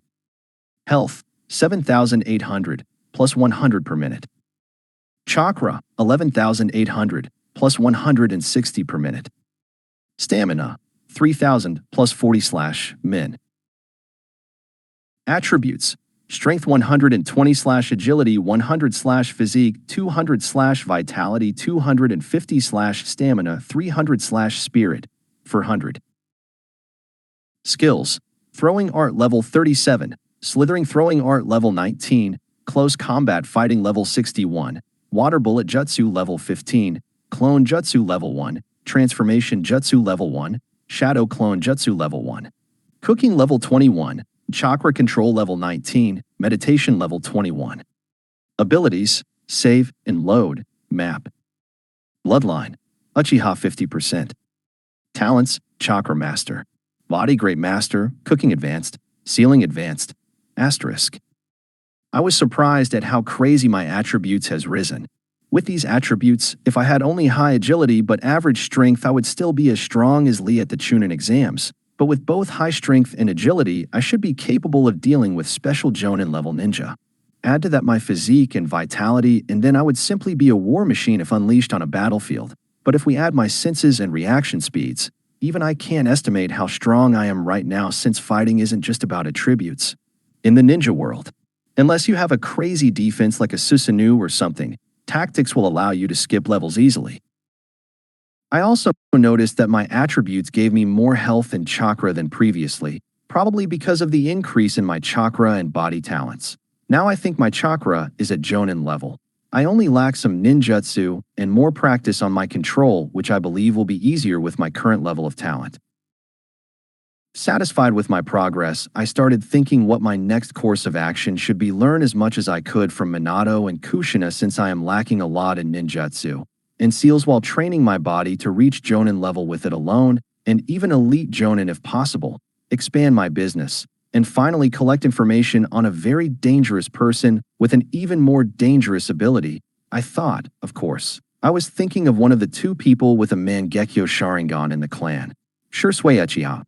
Health, 7,800, plus 100 per minute. Chakra, 11,800, plus 160 per minute. Stamina, 3,000, plus 40/min. Attributes, Strength 120/agility 100/physique 200/vitality 250/stamina 300/spirit 400. Skills, Throwing Art level 37, Slithering Throwing Art level 19, Close Combat Fighting level 61, Water Bullet Jutsu level 15, Clone Jutsu level 1, Transformation Jutsu level 1, Shadow Clone Jutsu level 1. Cooking level 21, Chakra Control level 19, Meditation level 21. Abilities, Save and Load, Map. Bloodline, Uchiha 50%. Talents, Chakra Master. Body Great Master, Cooking Advanced, Sealing Advanced, Asterisk. I was surprised at how crazy my attributes has risen. With these attributes, if I had only high agility but average strength, I would still be as strong as Lee at the Chunin exams. But with both high strength and agility, I should be capable of dealing with special Jonin level ninja. Add to that my physique and vitality, and then I would simply be a war machine if unleashed on a battlefield. But if we add my senses and reaction speeds, even I can't estimate how strong I am right now, since fighting isn't just about attributes. In the ninja world, unless you have a crazy defense like a Susanoo or something, tactics will allow you to skip levels easily. I also noticed that my attributes gave me more health and chakra than previously, probably because of the increase in my chakra and body talents. Now I think my chakra is at Jonin level. I only lack some ninjutsu and more practice on my control, which I believe will be easier with my current level of talent. Satisfied with my progress, I started thinking what my next course of action should be. Learn as much as I could from Minato and Kushina, since I am lacking a lot in ninjutsu, and seals while training my body to reach Jonin level with it alone, and even elite Jonin if possible, expand my business, and finally collect information on a very dangerous person with an even more dangerous ability. I thought, of course, I was thinking of one of the two people with a Mangekyo Sharingan in the clan, Shursui Uchiha.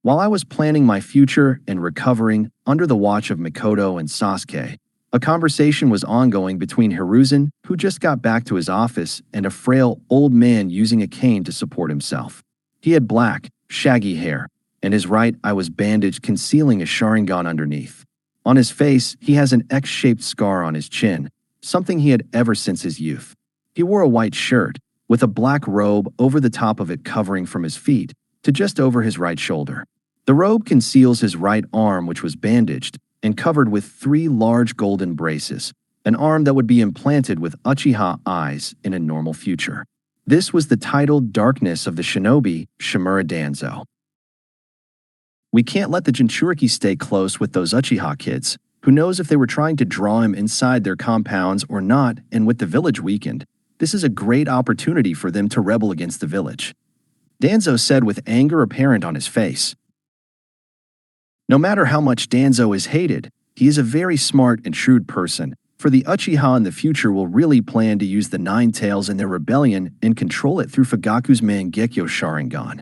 While I was planning my future and recovering under the watch of Mikoto and Sasuke, a conversation was ongoing between Hiruzen, who just got back to his office, and a frail old man using a cane to support himself. He had black, shaggy hair, and his right eye was bandaged, concealing a Sharingan underneath. On his face, he has an X-shaped scar on his chin, something he had ever since his youth. He wore a white shirt, with a black robe over the top of it covering from his feet to just over his right shoulder. The robe conceals his right arm, which was bandaged and covered with 3 large golden braces, an arm that would be implanted with Uchiha eyes in a normal future. This was the titled Darkness of the Shinobi, Shimura Danzo. We can't let the Jinchuriki stay close with those Uchiha kids. Who knows if they were trying to draw him inside their compounds or not, and with the village weakened, this is a great opportunity for them to rebel against the village. Danzo said with anger apparent on his face. No matter how much Danzo is hated, he is a very smart and shrewd person, for the Uchiha in the future will really plan to use the Nine Tails in their rebellion and control it through Fugaku's Mangekyo Sharingan.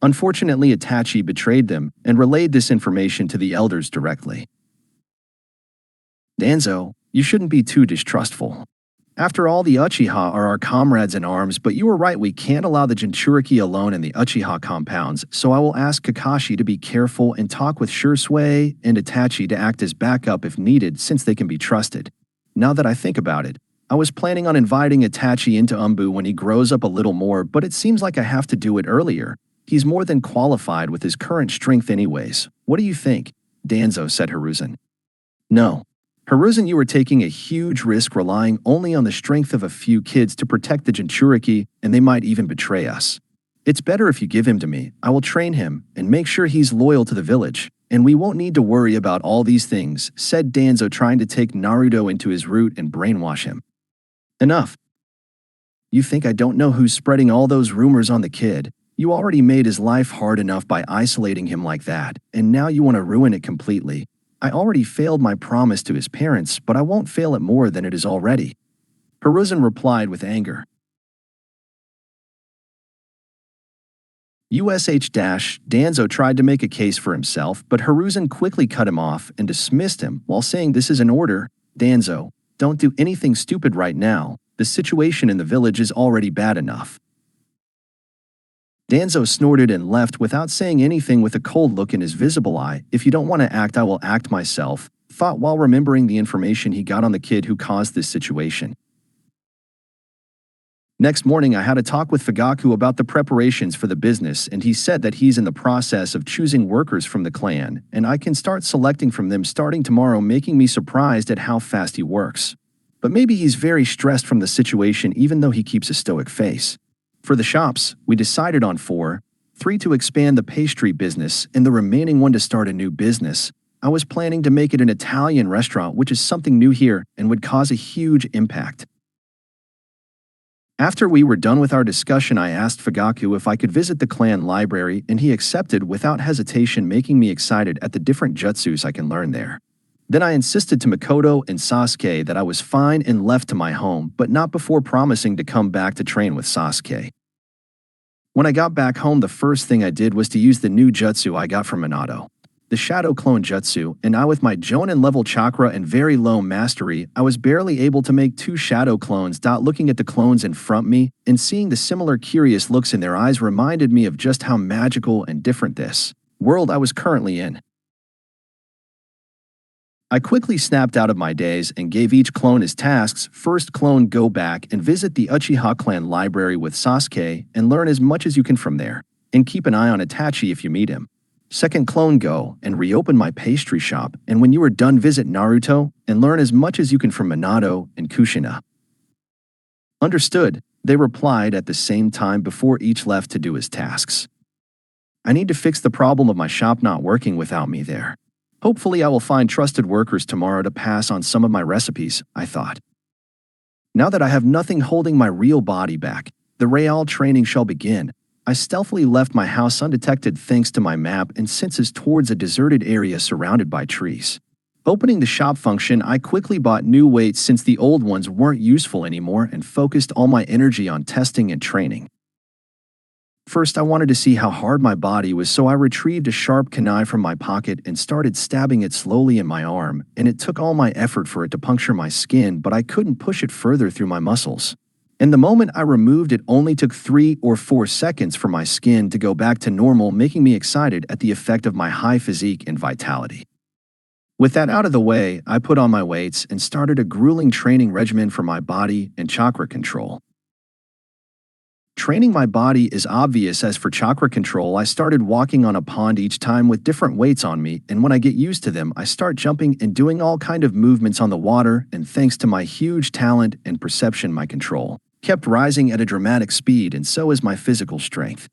Unfortunately, Itachi betrayed them and relayed this information to the elders directly. Danzo, you shouldn't be too distrustful. After all, the Uchiha are our comrades in arms, but you were right, we can't allow the Jinchuriki alone in the Uchiha compounds, so I will ask Kakashi to be careful and talk with Shursui and Itachi to act as backup if needed, since they can be trusted. Now that I think about it, I was planning on inviting Itachi into Umbu when he grows up a little more, but it seems like I have to do it earlier. He's more than qualified with his current strength anyways. What do you think? Danzo said Hiruzen. No. Hiruzen, you are taking a huge risk relying only on the strength of a few kids to protect the Jinchuriki, and they might even betray us. It's better if you give him to me. I will train him and make sure he's loyal to the village, and we won't need to worry about all these things, said Danzo, trying to take Naruto into his root and brainwash him. Enough. You think I don't know who's spreading all those rumors on the kid? You already made his life hard enough by isolating him like that, and now you want to ruin it completely. I already failed my promise to his parents, but I won't fail it more than it is already. Hiruzen replied with anger. Danzo tried to make a case for himself, but Hiruzen quickly cut him off and dismissed him while saying, "This is an order. Danzo, don't do anything stupid right now. The situation in the village is already bad enough." Danzo snorted and left without saying anything, with a cold look in his visible eye. If you don't want to act, I will act myself, thought while remembering the information he got on the kid who caused this situation. Next morning, I had a talk with Fugaku about the preparations for the business, and he said that he's in the process of choosing workers from the clan, and I can start selecting from them starting tomorrow, making me surprised at how fast he works. But maybe he's very stressed from the situation, even though he keeps a stoic face. For the shops, we decided on 4, 3 to expand the pastry business and the remaining 1 to start a new business. I was planning to make it an Italian restaurant, which is something new here and would cause a huge impact. After we were done with our discussion, I asked Fugaku if I could visit the clan library, and he accepted without hesitation, making me excited at the different jutsus I can learn there. Then I insisted to Makoto and Sasuke that I was fine and left to my home, but not before promising to come back to train with Sasuke. When I got back home, the first thing I did was to use the new jutsu I got from Minato, the Shadow Clone Jutsu, and I, with my Jonin level chakra and very low mastery, I was barely able to make 2 shadow clones. Looking at the clones in front of me and seeing the similar curious looks in their eyes reminded me of just how magical and different this world I was currently in. I quickly snapped out of my daze and gave each clone his tasks. First clone, go back and visit the Uchiha clan library with Sasuke and learn as much as you can from there, and keep an eye on Itachi if you meet him. Second clone, go and reopen my pastry shop, and when you are done, visit Naruto and learn as much as you can from Minato and Kushina. Understood, they replied at the same time before each left to do his tasks. I need to fix the problem of my shop not working without me there. Hopefully I will find trusted workers tomorrow to pass on some of my recipes, I thought. Now that I have nothing holding my real body back, the real training shall begin. I stealthily left my house undetected thanks to my map and senses towards a deserted area surrounded by trees. Opening the shop function, I quickly bought new weights since the old ones weren't useful anymore and focused all my energy on testing and training. First, I wanted to see how hard my body was, so I retrieved a sharp kunai from my pocket and started stabbing it slowly in my arm, and it took all my effort for it to puncture my skin, but I couldn't push it further through my muscles. And the moment I removed it only took 3 or 4 seconds for my skin to go back to normal, making me excited at the effect of my high physique and vitality. With that out of the way, I put on my weights and started a grueling training regimen for my body and chakra control. Training my body is obvious. As for chakra control, I started walking on a pond each time with different weights on me, and when I get used to them, I start jumping and doing all kind of movements on the water, and thanks to my huge talent and perception, my control kept rising at a dramatic speed, and so is my physical strength.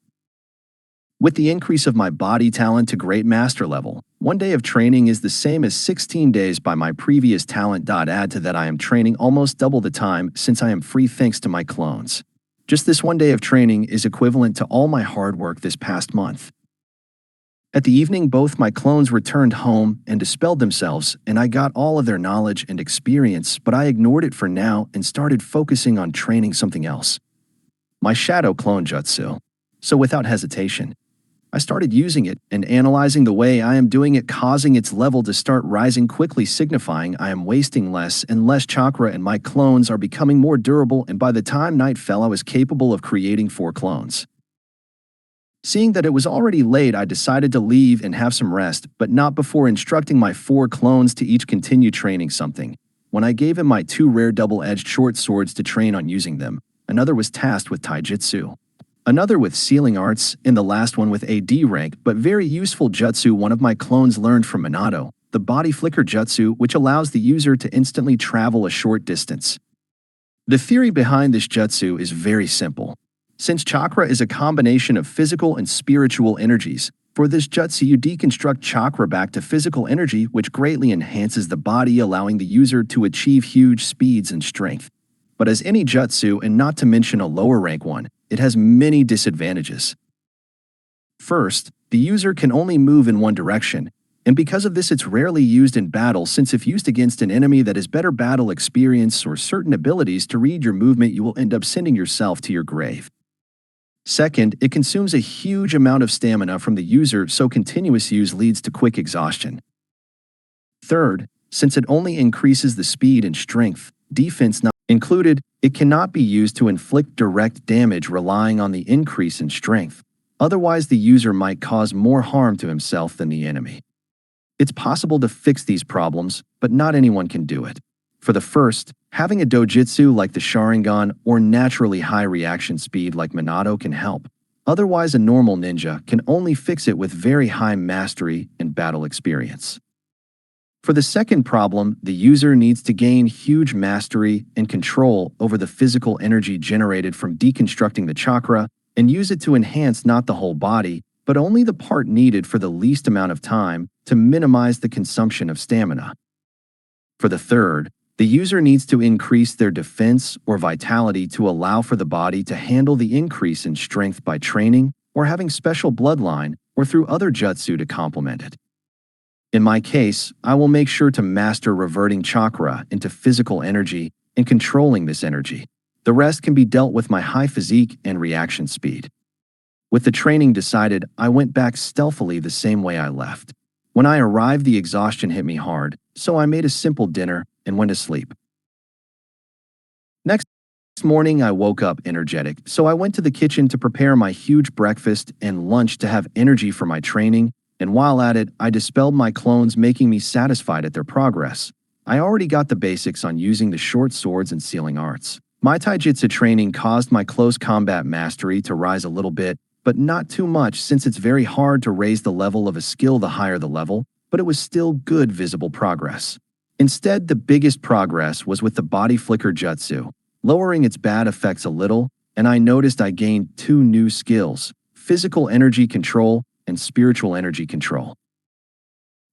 With the increase of my body talent to great master level, one day of training is the same as 16 days by my previous talent. Add to that I am training almost double the time since I am free thanks to my clones. Just this one day of training is equivalent to all my hard work this past month. At the evening, both my clones returned home and dispelled themselves, and I got all of their knowledge and experience, but I ignored it for now and started focusing on training something else. My shadow clone jutsu. So without hesitation, I started using it and analyzing the way I am doing it, causing its level to start rising quickly, signifying I am wasting less and less chakra and my clones are becoming more durable, and by the time night fell I was capable of creating 4 clones. Seeing that it was already late, I decided to leave and have some rest, but not before instructing my 4 clones to each continue training something. When I gave him my 2 rare double-edged short swords to train on using them, another was tasked with taijutsu, another with sealing arts, and the last one with a D rank but very useful jutsu one of my clones learned from Minato, the body flicker jutsu, which allows the user to instantly travel a short distance. The theory behind this jutsu is very simple. Since chakra is a combination of physical and spiritual energies, for this jutsu you deconstruct chakra back to physical energy, which greatly enhances the body, allowing the user to achieve huge speeds and strength. But as any jutsu, and not to mention a lower rank one, it has many disadvantages. First, the user can only move in one direction, and because of this it's rarely used in battle, since if used against an enemy that has better battle experience or certain abilities to read your movement, you will end up sending yourself to your grave. Second, it consumes a huge amount of stamina from the user, so continuous use leads to quick exhaustion. Third, since it only increases the speed and strength, defense not included, it cannot be used to inflict direct damage relying on the increase in strength. Otherwise, the user might cause more harm to himself than the enemy. It's possible to fix these problems, but not anyone can do it. For the first, having a dojutsu like the Sharingan or naturally high reaction speed like Minato can help. Otherwise, a normal ninja can only fix it with very high mastery and battle experience. For the second problem, the user needs to gain huge mastery and control over the physical energy generated from deconstructing the chakra and use it to enhance not the whole body, but only the part needed for the least amount of time to minimize the consumption of stamina. For the third, the user needs to increase their defense or vitality to allow for the body to handle the increase in strength by training or having special bloodline or through other jutsu to complement it. In my case, I will make sure to master reverting chakra into physical energy and controlling this energy. The rest can be dealt with my high physique and reaction speed. With the training decided, I went back stealthily the same way I left. When I arrived, the exhaustion hit me hard, so I made a simple dinner and went to sleep. Next morning, I woke up energetic, so I went to the kitchen to prepare my huge breakfast and lunch to have energy for my training, and while at it, I dispelled my clones, making me satisfied at their progress. I already got the basics on using the short swords and sealing arts. My taijutsu training caused my close combat mastery to rise a little bit, but not too much, since it's very hard to raise the level of a skill the higher the level, but it was still good visible progress. Instead, the biggest progress was with the body flicker jutsu, lowering its bad effects a little, and I noticed I gained 2 new skills: physical energy control and spiritual energy control.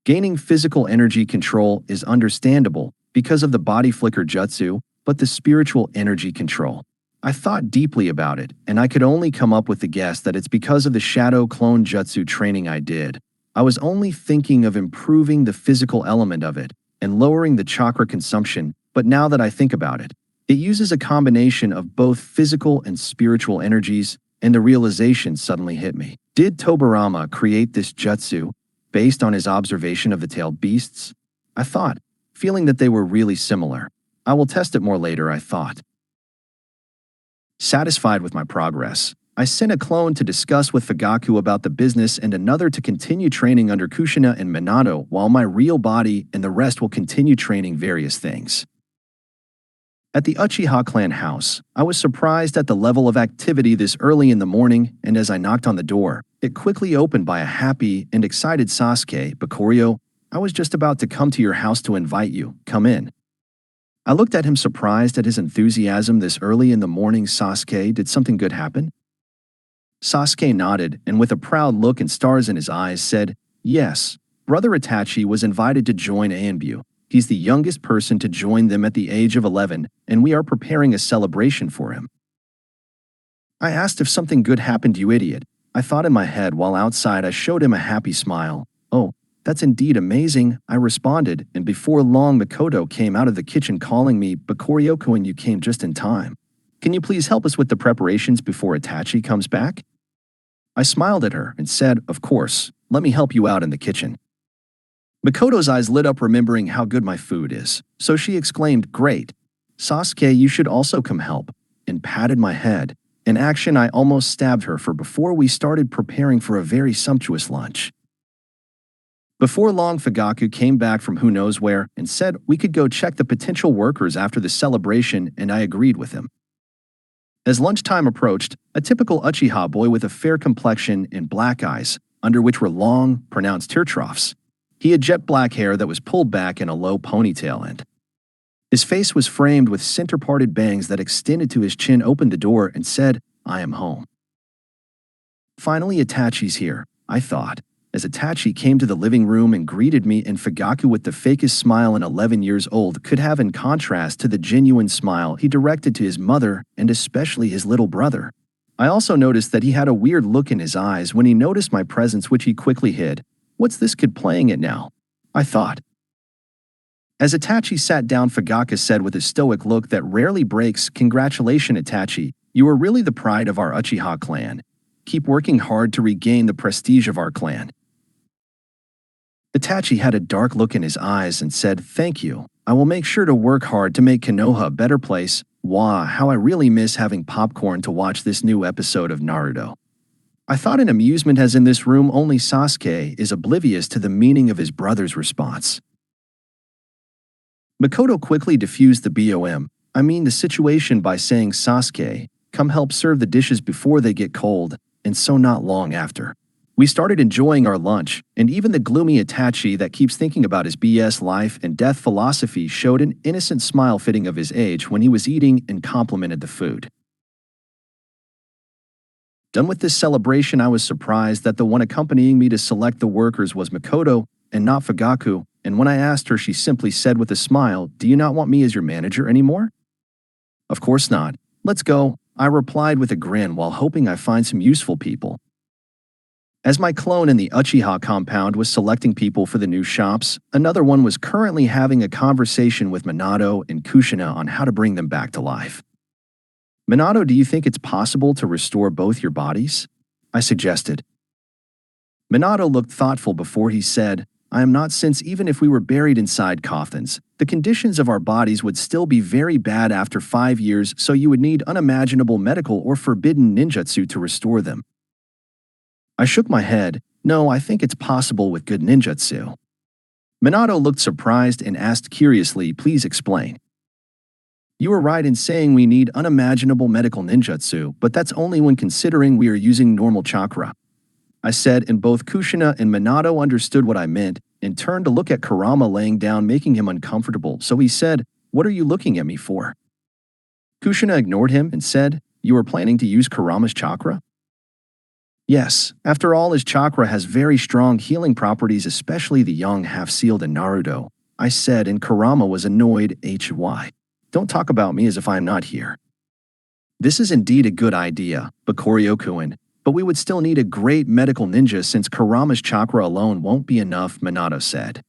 Gaining physical energy control is understandable because of the body flicker jutsu, but the spiritual energy control, I thought deeply about it, and I could only come up with the guess that it's because of the shadow clone jutsu training I did. I was only thinking of improving the physical element of it and lowering the chakra consumption, but now that I think about it, it uses a combination of both physical and spiritual energies, and the realization suddenly hit me. Did Tobirama create this jutsu based on his observation of the tailed beasts? I thought, feeling that they were really similar. I will test it more later, I thought. Satisfied with my progress, I sent a clone to discuss with Fugaku about the business and another to continue training under Kushina and Minato, while my real body and the rest will continue training various things. At the Uchiha clan house, I was surprised at the level of activity this early in the morning, and as I knocked on the door, it quickly opened by a happy and excited Sasuke. "Bakorio, I was just about to come to your house to invite you. Come in." I looked at him surprised at his enthusiasm this early in the morning. "Sasuke, did something good happen?" Sasuke nodded and with a proud look and stars in his eyes said, "Yes, Brother Itachi was invited to join Anbu. He's the youngest person to join them at the age of 11, and we are preparing a celebration for him." I asked if something good happened. "You idiot," I thought in my head while outside. I showed him a happy smile. "Oh, that's indeed amazing," I responded, and before long Makoto came out of the kitchen calling me, "Bakorio-kun, you came just in time. Can you please help us with the preparations before Itachi comes back?" I smiled at her and said, "Of course, let me help you out in the kitchen." Makoto's eyes lit up remembering how good my food is, so she exclaimed, "Great. Sasuke, you should also come help," and patted my head, an action I almost stabbed her for before we started preparing for a very sumptuous lunch. Before long, Fugaku came back from who knows where and said we could go check the potential workers after the celebration, and I agreed with him. As lunchtime approached, a typical Uchiha boy with a fair complexion and black eyes, under which were long, pronounced tear troughs. He had jet black hair that was pulled back in a low ponytail, and his face was framed with center-parted bangs that extended to his chin. Opened the door and said, "I am home." Finally, Itachi's here, I thought, as Itachi came to the living room and greeted me, and Fugaku with the fakest smile an 11 years old could have, in contrast to the genuine smile he directed to his mother and especially his little brother. I also noticed that he had a weird look in his eyes when he noticed my presence, which he quickly hid. "What's this kid playing at now?" I thought. As Itachi sat down, Fugaku said with a stoic look that rarely breaks, "Congratulations, Itachi. You are really the pride of our Uchiha clan. Keep working hard to regain the prestige of our clan." Itachi had a dark look in his eyes and said, "Thank you. I will make sure to work hard to make Konoha a better place. Wow, how I really miss having popcorn to watch this new episode of Naruto." I thought in amusement, as in this room only Sasuke is oblivious to the meaning of his brother's response. Makoto quickly diffused the situation by saying, "Sasuke, come help serve the dishes before they get cold," and so not long after, we started enjoying our lunch, and even the gloomy Itachi that keeps thinking about his BS life and death philosophy showed an innocent smile fitting of his age when he was eating and complimented the food. Done with this celebration, I was surprised that the one accompanying me to select the workers was Makoto and not Fugaku, and when I asked her, she simply said with a smile, "Do you not want me as your manager anymore?" "Of course not. Let's go," I replied with a grin while hoping I find some useful people. As my clone in the Uchiha compound was selecting people for the new shops, another one was currently having a conversation with Minato and Kushina on how to bring them back to life. "Minato, do you think it's possible to restore both your bodies?" I suggested. Minato looked thoughtful before he said, "I am not, since even if we were buried inside coffins, the conditions of our bodies would still be very bad after 5 years, so you would need unimaginable medical or forbidden ninjutsu to restore them." I shook my head. "No, I think it's possible with good ninjutsu." Minato looked surprised and asked curiously, "Please explain." "You are right in saying we need unimaginable medical ninjutsu, but that's only when considering we are using normal chakra," I said, and both Kushina and Minato understood what I meant and turned to look at Kurama laying down, making him uncomfortable, so he said, "What are you looking at me for?" Kushina ignored him and said, "You are planning to use Kurama's chakra?" "Yes, after all, his chakra has very strong healing properties, especially the young half-sealed in Naruto," I said, and Kurama was annoyed. "Why? Don't talk about me as if I am not here." "This is indeed a good idea, Bakorio-kun, but we would still need a great medical ninja since Kurama's chakra alone won't be enough," Minato said.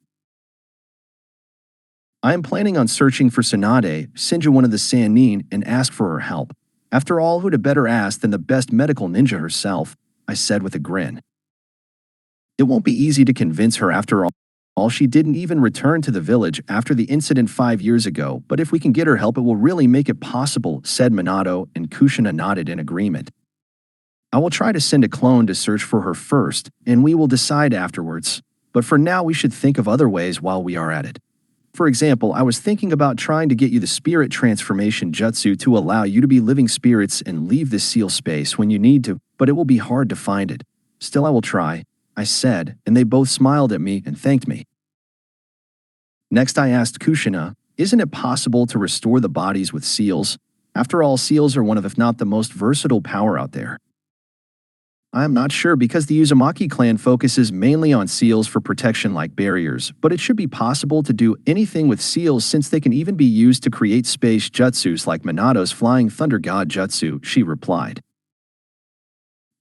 "I am planning on searching for Tsunade, Senju, one of the Sannin, and ask for her help. After all, who'd a better ask than the best medical ninja herself?" I said with a grin. "It won't be easy to convince her after all." All she didn't even return to the village after the incident 5 years ago, but if we can get her help, it will really make it possible, said Minato, and Kushina nodded in agreement. I will try to send a clone to search for her first, and we will decide afterwards. But for now, we should think of other ways while we are at it. For example, I was thinking about trying to get you the spirit transformation jutsu to allow you to be living spirits and leave this seal space when you need to, but it will be hard to find it. Still, I will try, I said, and they both smiled at me and thanked me. Next, I asked Kushina, isn't it possible to restore the bodies with seals? After all, seals are one of, if not the most versatile power out there. I am not sure because the Uzumaki clan focuses mainly on seals for protection like barriers, but it should be possible to do anything with seals since they can even be used to create space jutsus like Minato's Flying Thunder God Jutsu, she replied.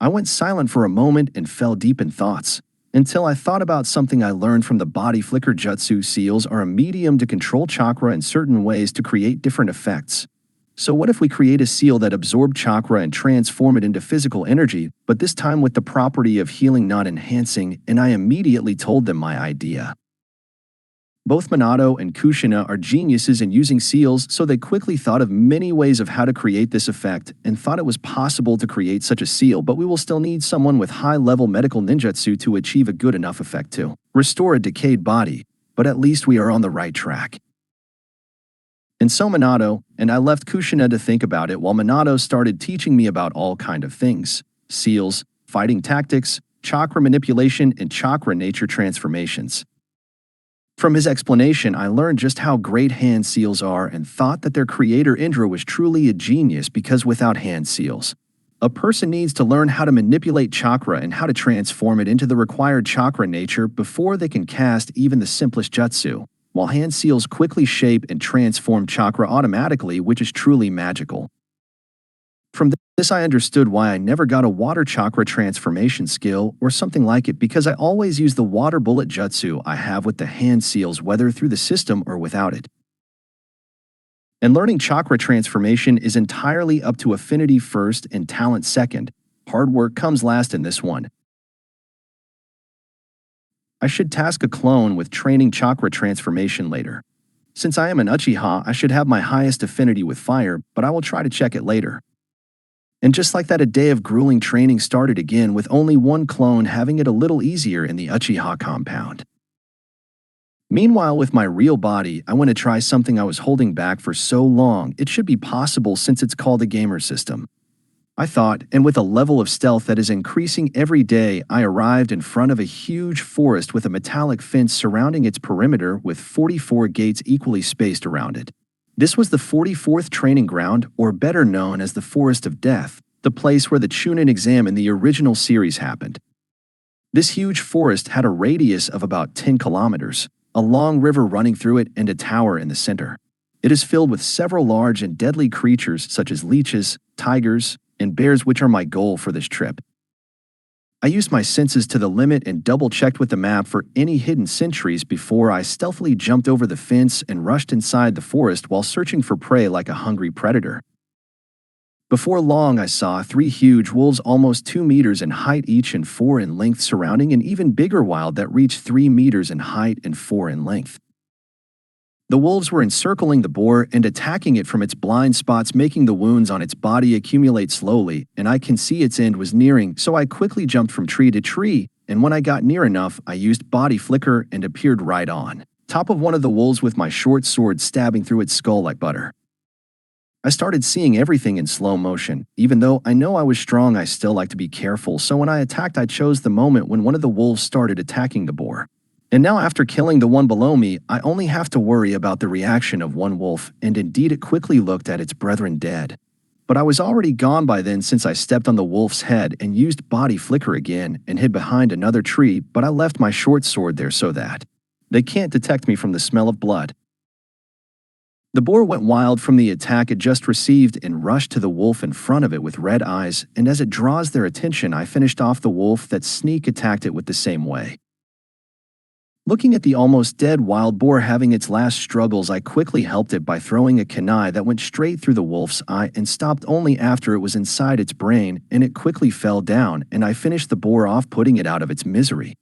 I went silent for a moment and fell deep in thoughts, until I thought about something I learned from the body flicker jutsu. Seals are a medium to control chakra in certain ways to create different effects. So what if we create a seal that absorbs chakra and transform it into physical energy, but this time with the property of healing, not enhancing, and I immediately told them my idea. Both Minato and Kushina are geniuses in using seals, so they quickly thought of many ways of how to create this effect and thought it was possible to create such a seal, but we will still need someone with high-level medical ninjutsu to achieve a good enough effect to restore a decayed body, but at least we are on the right track. And so Minato and I left Kushina to think about it while Minato started teaching me about all kind of things: seals, fighting tactics, chakra manipulation, and chakra nature transformations. From his explanation, I learned just how great hand seals are and thought that their creator Indra was truly a genius because without hand seals, a person needs to learn how to manipulate chakra and how to transform it into the required chakra nature before they can cast even the simplest jutsu, while hand seals quickly shape and transform chakra automatically, which is truly magical. From this I understood why I never got a water chakra transformation skill or something like it, because I always use the water bullet jutsu I have with the hand seals, whether through the system or without it. And learning chakra transformation is entirely up to affinity first and talent second. Hard work comes last in this one. I should task a clone with training chakra transformation later. Since I am an Uchiha, I should have my highest affinity with fire, but I will try to check it later. And just like that, a day of grueling training started again, with only one clone having it a little easier in the Uchiha compound. Meanwhile, with my real body, I want to try something I was holding back for so long. It should be possible since it's called a gamer system, I thought, and with a level of stealth that is increasing every day, I arrived in front of a huge forest with a metallic fence surrounding its perimeter with 44 gates equally spaced around it. This was the 44th training ground, or better known as the Forest of Death, the place where the Chunin exam in the original series happened. This huge forest had a radius of about 10 kilometers, a long river running through it, and a tower in the center. It is filled with several large and deadly creatures such as leeches, tigers, and bears, which are my goal for this trip. I used my senses to the limit and double-checked with the map for any hidden sentries before I stealthily jumped over the fence and rushed inside the forest while searching for prey like a hungry predator. Before long, I saw 3 huge wolves almost 2 meters in height each and 4 in length surrounding an even bigger wild that reached 3 meters in height and 4 in length. The wolves were encircling the boar and attacking it from its blind spots, making the wounds on its body accumulate slowly, and I can see its end was nearing, so I quickly jumped from tree to tree, and when I got near enough, I used body flicker and appeared right on top of one of the wolves with my short sword stabbing through its skull like butter. I started seeing everything in slow motion. Even though I know I was strong, I still like to be careful, so when I attacked, I chose the moment when one of the wolves started attacking the boar. And now after killing the one below me, I only have to worry about the reaction of one wolf, and indeed it quickly looked at its brethren dead. But I was already gone by then since I stepped on the wolf's head and used body flicker again and hid behind another tree, but I left my short sword there so that they can't detect me from the smell of blood. The boar went wild from the attack it just received and rushed to the wolf in front of it with red eyes, and as it draws their attention, I finished off the wolf that sneak attacked it with the same way. Looking at the almost dead wild boar having its last struggles, I quickly helped it by throwing a kunai that went straight through the wolf's eye and stopped only after it was inside its brain, and it quickly fell down, and I finished the boar off, putting it out of its misery.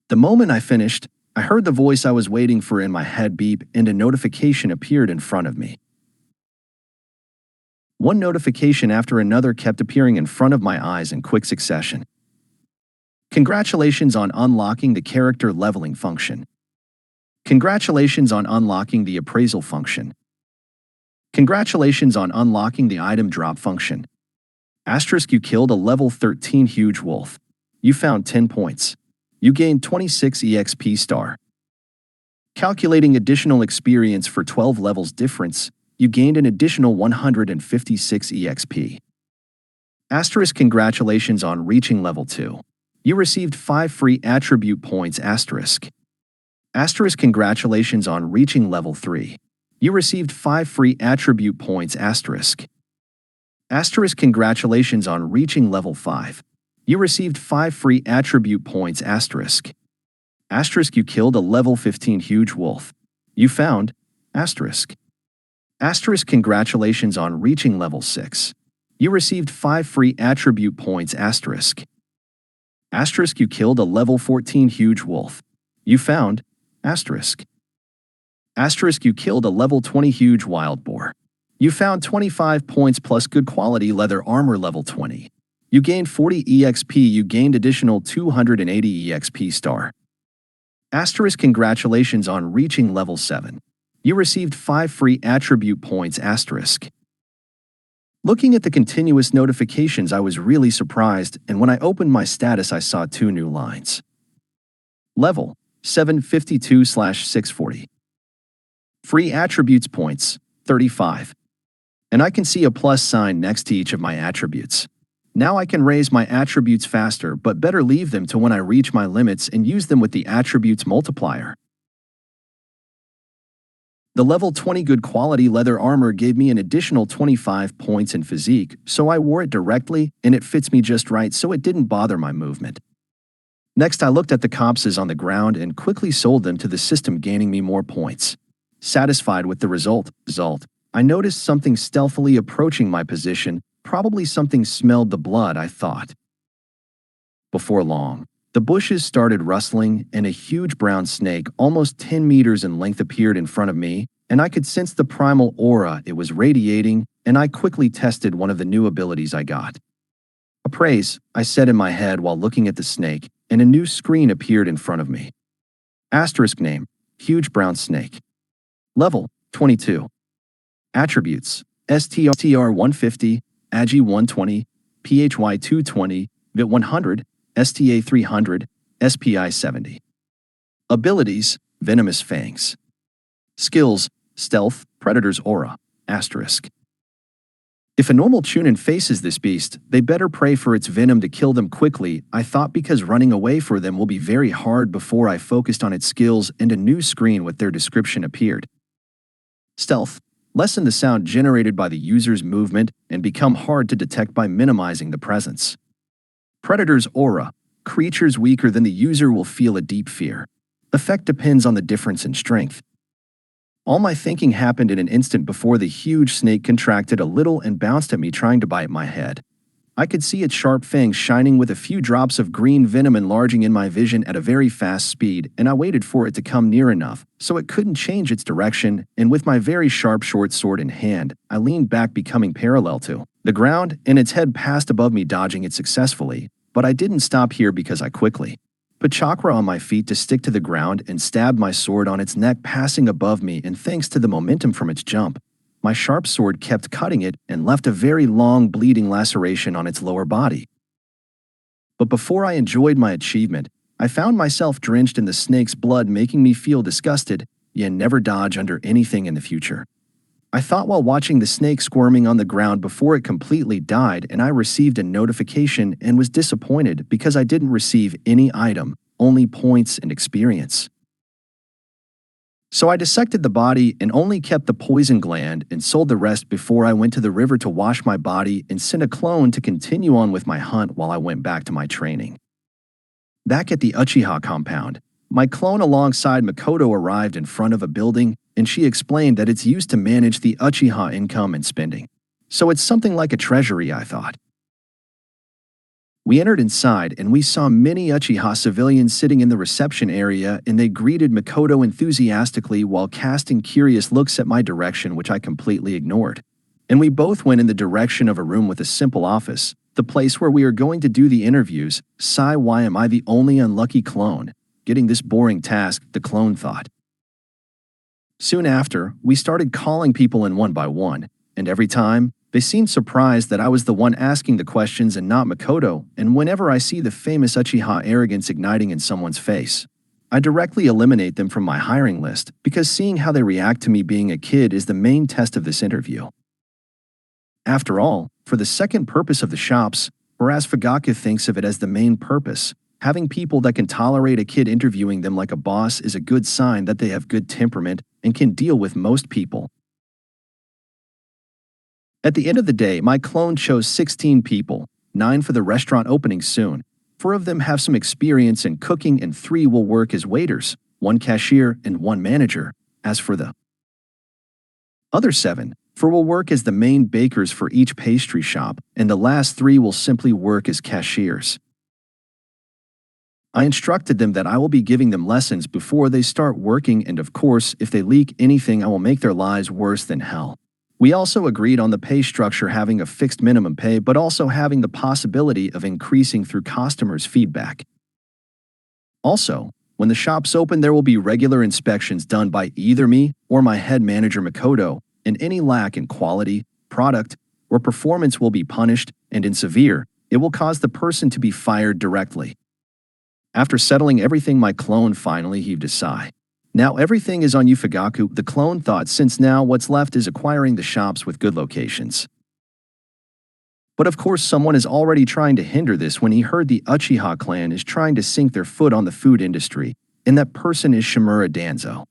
The moment I finished, I heard the voice I was waiting for in my head beep, and a notification appeared in front of me. One notification after another kept appearing in front of my eyes in quick succession. Congratulations on unlocking the character leveling function. Congratulations on unlocking the appraisal function. Congratulations on unlocking the item drop function. Asterisk, you killed a level 13 huge wolf. You found 10 points. You gained 26 EXP star. Calculating additional experience for 12 levels difference, you gained an additional 156 EXP. Asterisk, congratulations on reaching level 2. You received 5 free attribute points asterisk. Asterisk, congratulations on reaching level 3. You received 5 free attribute points asterisk. Asterisk, congratulations on reaching level 5. You received 5 free attribute points asterisk. Asterisk, you killed a level 15 huge wolf. You found asterisk. Asterisk, congratulations on reaching level 6. You received 5 free attribute points asterisk. Asterisk, you killed a level 14 huge wolf. You found asterisk. Asterisk, you killed a level 20 huge wild boar. You found 25 points plus good quality leather armor level 20. You gained 40 EXP. You gained additional 280 EXP star. Asterisk, congratulations on reaching level 7. You received 5 free attribute points asterisk. Looking at the continuous notifications, I was really surprised, and when I opened my status I saw 2 new lines. Level 752/640. Free attributes points 35. And I can see a plus sign next to each of my attributes. Now I can raise my attributes faster, but better leave them to when I reach my limits and use them with the attributes multiplier. The level 20 good quality leather armor gave me an additional 25 points in physique, so I wore it directly and it fits me just right, so it didn't bother my movement. Next, I looked at the corpses on the ground and quickly sold them to the system, gaining me more points. Satisfied with the result, I noticed something stealthily approaching my position. Probably something smelled the blood, I thought. Before long, the bushes started rustling and a huge brown snake almost 10 meters in length appeared in front of me, and I could sense the primal aura it was radiating, and I quickly tested one of the new abilities I got. Appraise, I said in my head while looking at the snake, and a new screen appeared in front of me. Asterisk name, huge brown snake. Level, 22. Attributes, STR 150, Agi 120, PHY 220, VIT 100, STA 300, SPI 70. Abilities, Venomous Fangs. Skills, Stealth, Predator's Aura, asterisk. If a normal Chunin faces this beast, they better pray for its venom to kill them quickly, I thought, because running away for them will be very hard. Before I focused on its skills, and a new screen with their description appeared. Stealth. Lessen the sound generated by the user's movement and become hard to detect by minimizing the presence. Predator's Aura. Creatures weaker than the user will feel a deep fear. Effect depends on the difference in strength. All my thinking happened in an instant before the huge snake contracted a little and bounced at me, trying to bite my head. I could see its sharp fangs shining with a few drops of green venom enlarging in my vision at a very fast speed, and I waited for it to come near enough so it couldn't change its direction, and with my very sharp short sword in hand, I leaned back, becoming parallel to the ground, and its head passed above me, dodging it successfully. But I didn't stop here because I quickly put chakra on my feet to stick to the ground and stabbed my sword on its neck, passing above me, and thanks to the momentum from its jump, my sharp sword kept cutting it and left a very long bleeding laceration on its lower body. But before I enjoyed my achievement, I found myself drenched in the snake's blood, making me feel disgusted, yet never dodge under anything in the future. I thought while watching the snake squirming on the ground before it completely died, and I received a notification and was disappointed because I didn't receive any item, only points and experience. So I dissected the body and only kept the poison gland and sold the rest before I went to the river to wash my body and sent a clone to continue on with my hunt while I went back to my training. Back at the Uchiha compound, my clone alongside Makoto arrived in front of a building, and she explained that it's used to manage the Uchiha income and spending. So it's something like a treasury, I thought. We entered inside and we saw many Uchiha civilians sitting in the reception area, and they greeted Makoto enthusiastically while casting curious looks at my direction, which I completely ignored. And we both went in the direction of a room with a simple office, the place where we are going to do the interviews. Sigh, why am I the only unlucky clone getting this boring task, the clone thought. Soon after, we started calling people in one by one, and every time, they seemed surprised that I was the one asking the questions and not Makoto, and whenever I see the famous Uchiha arrogance igniting in someone's face, I directly eliminate them from my hiring list, because seeing how they react to me being a kid is the main test of this interview. After all, for the second purpose of the shops, whereas Fugaku thinks of it as the main purpose, having people that can tolerate a kid interviewing them like a boss is a good sign that they have good temperament and can deal with most people. At the end of the day, my clone chose 16 people, 9 for the restaurant opening soon. 4 of them have some experience in cooking and 3 will work as waiters, 1 cashier and 1 manager. As for the other 7, 4 will work as the main bakers for each pastry shop, and the last 3 will simply work as cashiers. I instructed them that I will be giving them lessons before they start working, and of course, if they leak anything, I will make their lives worse than hell. We also agreed on the pay structure having a fixed minimum pay but also having the possibility of increasing through customers' feedback. Also, when the shops open, there will be regular inspections done by either me or my head manager Makoto, and any lack in quality, product, or performance will be punished, and in severe, it will cause the person to be fired directly. After settling everything, my clone finally heaved a sigh. Now everything is on you, Fugaku, the clone thought, since now what's left is acquiring the shops with good locations. But of course someone is already trying to hinder this when he heard the Uchiha clan is trying to sink their foot on the food industry, and that person is Shimura Danzo.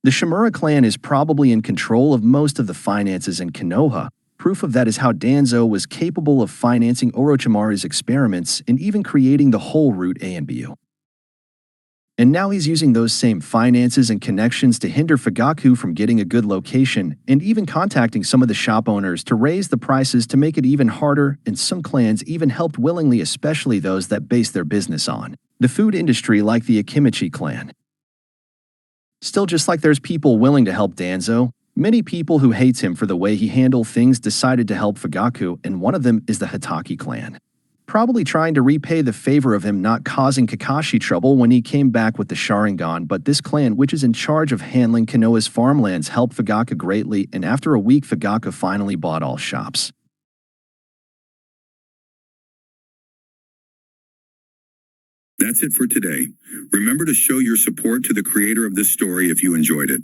The Shimura clan is probably in control of most of the finances in Konoha. Proof of that is how Danzo was capable of financing Orochimaru's experiments and even creating the whole route A and B. And now he's using those same finances and connections to hinder Fugaku from getting a good location, and even contacting some of the shop owners to raise the prices to make it even harder, and some clans even helped willingly, especially those that base their business on the food industry like the Akimichi clan. Still, just like there's people willing to help Danzo, many people who hates him for the way he handled things decided to help Fugaku, and one of them is the Hitaki clan. Probably trying to repay the favor of him not causing Kakashi trouble when he came back with the Sharingan, but this clan, which is in charge of handling Konoha's farmlands, helped Fugaku greatly, and after a week Fugaku finally bought all shops. That's it for today. Remember to show your support to the creator of this story if you enjoyed it.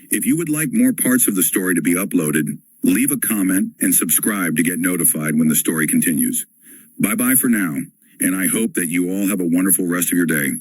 If you would like more parts of the story to be uploaded, leave a comment and subscribe to get notified when the story continues. Bye-bye for now, and I hope that you all have a wonderful rest of your day.